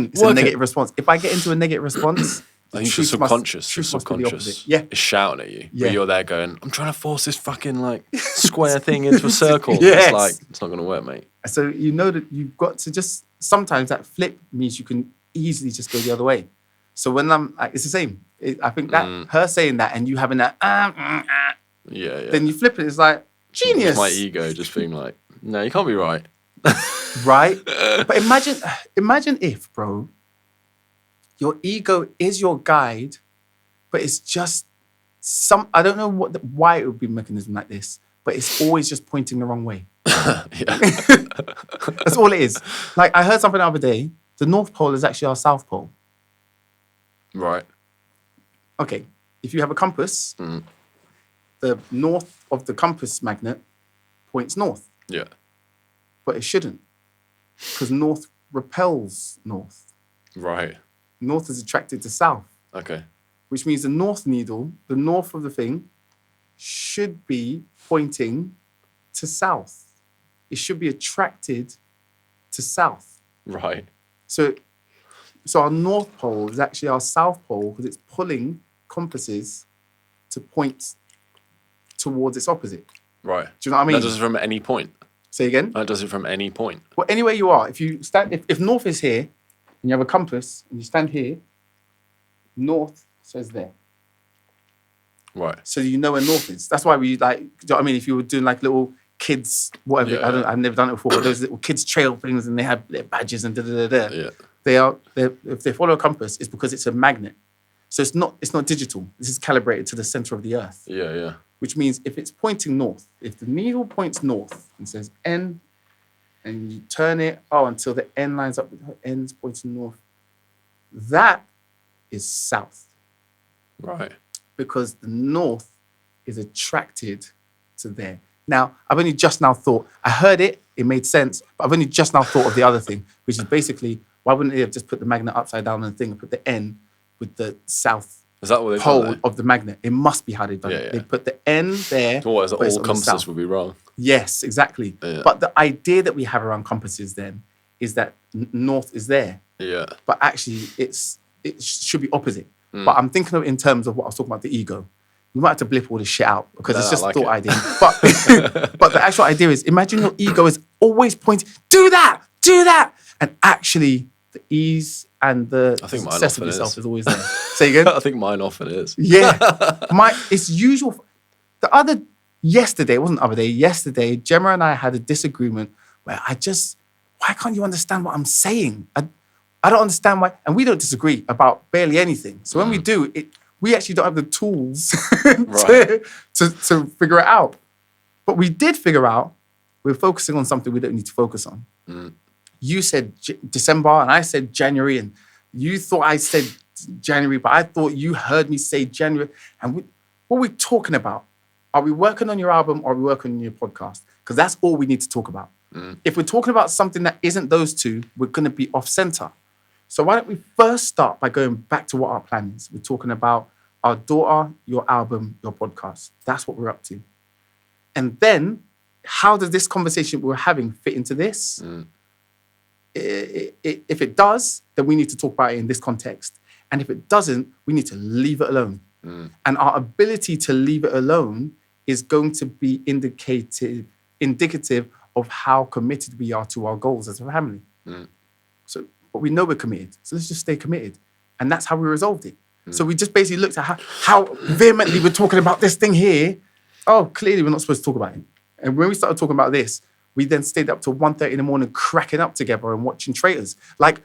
It's a negative response. If I get into a negative response, I think your subconscious. Your subconscious is shouting at you. Yeah. But you're there going, I'm trying to force this fucking like square thing into a circle. Yes. It's like, it's not going to work, mate. So you know that you've got to just, sometimes that flip means you can easily just go the other way. So when I'm, like, it's the same. I think that her saying that and you having that, then you flip it. It's like, genius. It's my ego just being like, no, you can't be right. Right? But imagine if, bro, your ego is your guide, but it's just I don't know why it would be a mechanism like this, but it's always just pointing the wrong way. That's all it is. Like, I heard something the other day, the North Pole is actually our South Pole. Right. Okay, if you have a compass, the north of the compass magnet points north. Yeah. But it shouldn't, because north repels north. Right. North is attracted to south. Okay. Which means the north needle, the north of the thing, should be pointing to south. It should be attracted to south. Right. So our North Pole is actually our South Pole because it's pulling compasses to point towards its opposite. Right. Do you know what I mean? That does it from any point. Say again? That does it from any point. Well, anywhere you are, if you stand, if north is here, and you have a compass, and you stand here, north says there. Right. So you know where north is. That's why we like, do you know what I mean? If you were doing like little kids, whatever, I've never done it before, but those little kids trail things and they have their badges and da-da-da-da. Yeah. If they follow a compass, it's because it's a magnet. So it's not digital. This is calibrated to the center of the earth. Yeah, yeah. Which means if it's pointing north, if the needle points north and says N, and you turn it, until the N lines up with her ends pointing north, that is south. Right. Because the north is attracted to there. Now, I've only just now thought, I heard it made sense, but I've only just now thought of the other thing, which is basically, why wouldn't they have just put the magnet upside down on the thing and put the N with the south is that what they've pole done of the magnet? It must be how they've done it. They put the N there. Otherwise, but it's all on the compasses south. would be wrong. Yes, exactly. Yeah. But the idea that we have around compasses then is that north is there. Yeah. But actually, it should be opposite. But I'm thinking of it in terms of what I was talking about, the ego. We might have to blip all this shit out because it's just a thought idea. But the actual idea is, imagine your ego is always pointing, do that. And actually, the ease and the success of yourself is always there. Say again? I think mine often is. Yeah. It's usual. Yesterday, Gemma and I had a disagreement where why can't you understand what I'm saying? I don't understand why, and we don't disagree about barely anything. So when we do, we actually don't have the tools to figure it out. But we did figure out we're focusing on something we don't need to focus on. You said December and I said January, and you thought I said January, but I thought you heard me say January. And what are we talking about? Are we working on your album or are we working on your podcast? Because that's all we need to talk about. If we're talking about something that isn't those two, we're going to be off center. So why don't we first start by going back to what our plan is? We're talking about our daughter, your album, your podcast. That's what we're up to. And then, how does this conversation we're having fit into this? If it does, then we need to talk about it in this context. And if it doesn't, we need to leave it alone. And our ability to leave it alone is going to be indicative of how committed we are to our goals as a family. But we know we're committed. So let's just stay committed. And that's how we resolved it. So we just basically looked at how vehemently we're talking about this thing here. Oh, clearly we're not supposed to talk about it. And when we started talking about this, we then stayed up till 1:30 in the morning cracking up together and watching Traitors. Like,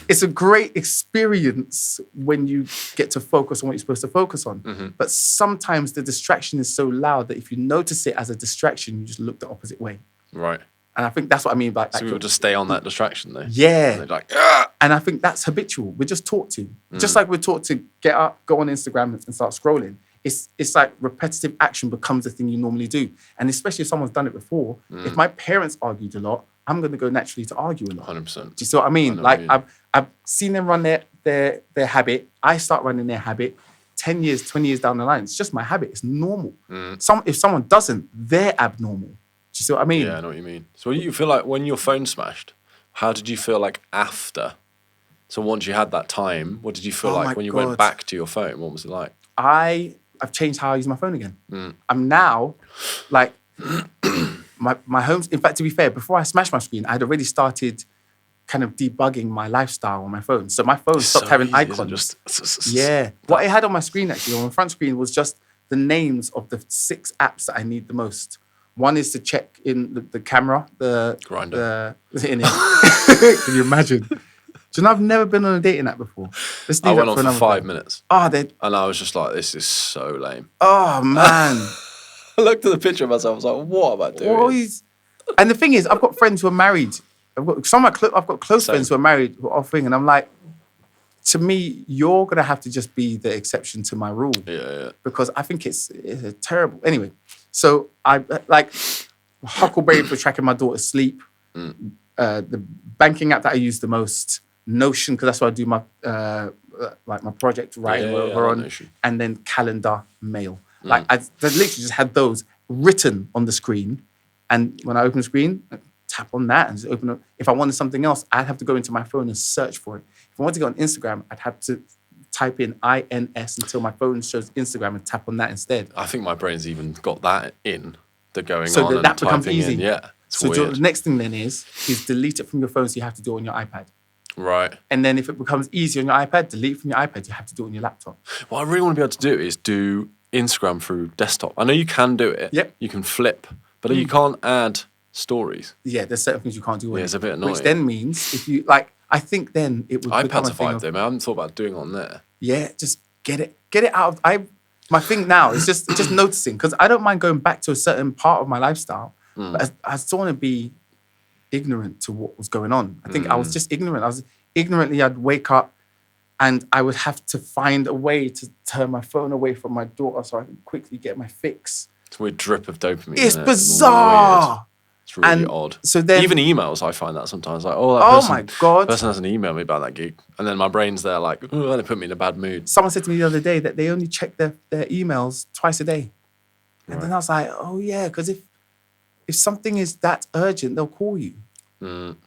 it's a great experience when you get to focus on what you're supposed to focus on. But sometimes the distraction is so loud that if you notice it as a distraction, you just look the opposite way. Right. And I think that's what I mean by... So we would just stay on that distraction though? Yeah. And like, ah! And I think that's habitual. We're just taught to. Just like we're taught to get up, go on Instagram and start scrolling. It's like repetitive action becomes the thing you normally do. And especially if someone's done it before, if my parents argued a lot, I'm going to go naturally to argue a lot. 100%. Do you see what I mean? Like, I've seen them run their habit. I start running their habit. 10 years, 20 years down the line, it's just my habit. It's normal. If someone doesn't, they're abnormal. you see what I mean? Yeah, I know what you mean. So you feel like when your phone smashed, how did you feel like after? So once you had that time, what did you feel like when you went back to your phone? What was it like? I've changed how I use my phone again. I'm now like my home's. In fact, to be fair, before I smashed my screen, I'd already started kind of debugging my lifestyle on my phone. So my phone stopped having icons. Yeah. What I had on my screen actually, on my front screen, was just the names of the 6 apps that I need the most. One is to check in the camera, the Grinder. Can you imagine? Do you know I've never been on a dating app before? I went on for 5 minutes. Oh, and I was just like, this is so lame. Oh man. I looked at the picture of myself. I was like, what am I doing? And the thing is, I've got friends who are married. I've got close friends who are married who are offering, and I'm like, to me, you're gonna have to just be the exception to my rule. Yeah. Because I think it's a terrible. Anyway, so I like Huckleberry for tracking my daughter's sleep. The banking app that I use the most, Notion, because that's what I do my like my project writing on, Notion. And then calendar, mail. Like I literally just had those written on the screen, and when I open the screen, I tap on that and just open up. If I wanted something else, I'd have to go into my phone and search for it. If I wanted to go on Instagram, I'd have to type in INS until my phone shows Instagram and tap on that instead. I think my brain's even got that in the going so on. That becomes easy. In. Yeah. So the next thing then is delete it from your phone, so you have to do it on your iPad. Right. And then if it becomes easy on your iPad, delete it from your iPad. You have to do it on your laptop. What I really want to be able to do is do Instagram through desktop. I know you can do it. Yep. You can flip, but you can't add stories. Yeah, there's certain things you can't do. Yeah, it's a bit annoying. Which then means if you like, I think then it would. iPad's a vibe though, man. I haven't thought about doing it on there. Yeah, just get it out of. My thing now is just noticing, because I don't mind going back to a certain part of my lifestyle, but I still want to be ignorant to what was going on. I think I was just ignorant. I'd wake up and I would have to find a way to turn my phone away from my daughter so I can quickly get my fix. It's a weird drip of dopamine. It's bizarre. It's really odd. So then, even emails, I find that sometimes like, my God, person hasn't emailed me about that gig, and then my brain's there like, oh, they put me in a bad mood. Someone said to me the other day that they only check their emails twice a day, and then I was like, oh yeah, because if something is that urgent, they'll call you, and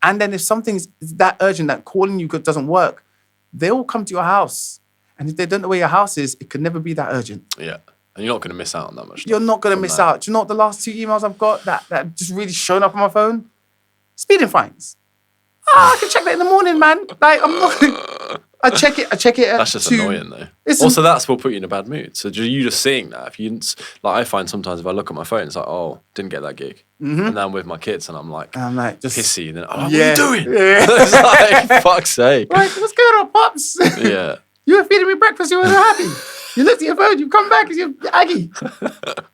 then if something is that urgent that calling you doesn't work, they'll come to your house, and if they don't know where your house is, it could never be that urgent. Yeah. And you're not going to miss out on that much. You're not going to miss out. Do you know what the last 2 emails I've got that just really shown up on my phone? Speeding fines. I can check that in the morning, man. Like, I'm not... I check it at That's just 2. annoying, though. Also, that's what put you in a bad mood. So you just seeing that. If you didn't... Like, I find sometimes if I look at my phone, it's like, oh, didn't get that gig. And then I'm with my kids and I'm like just pissy. And then, what are you doing? Yeah. It's like, fuck's sake. Like, what's going on, Pops? Yeah. You were feeding me breakfast, you were happy. You looked at your phone, you come back, you're Aggie.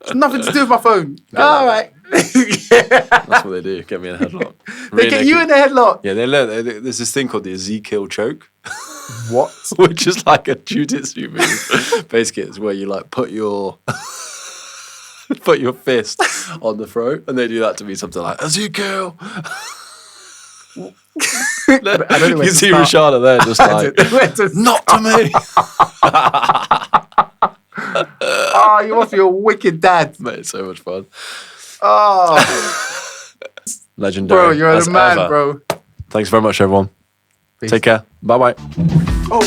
It's nothing to do with my phone. All right. That's what they do, get me in a headlock. They get you in the headlock. Yeah, there's this thing called the Ezekiel choke. What? Which is like a jujitsu move. Basically, it's where you like put your fist on the throat, and they do that to me something like, Ezekiel. I don't know you see Rashada there just like, not to me. Oh, you must be a wicked dad. Mate, it's so much fun. Oh. Legendary. Bro, you're the man, bro. Thanks very much, everyone. Peace. Take care. Bye-bye. Oh,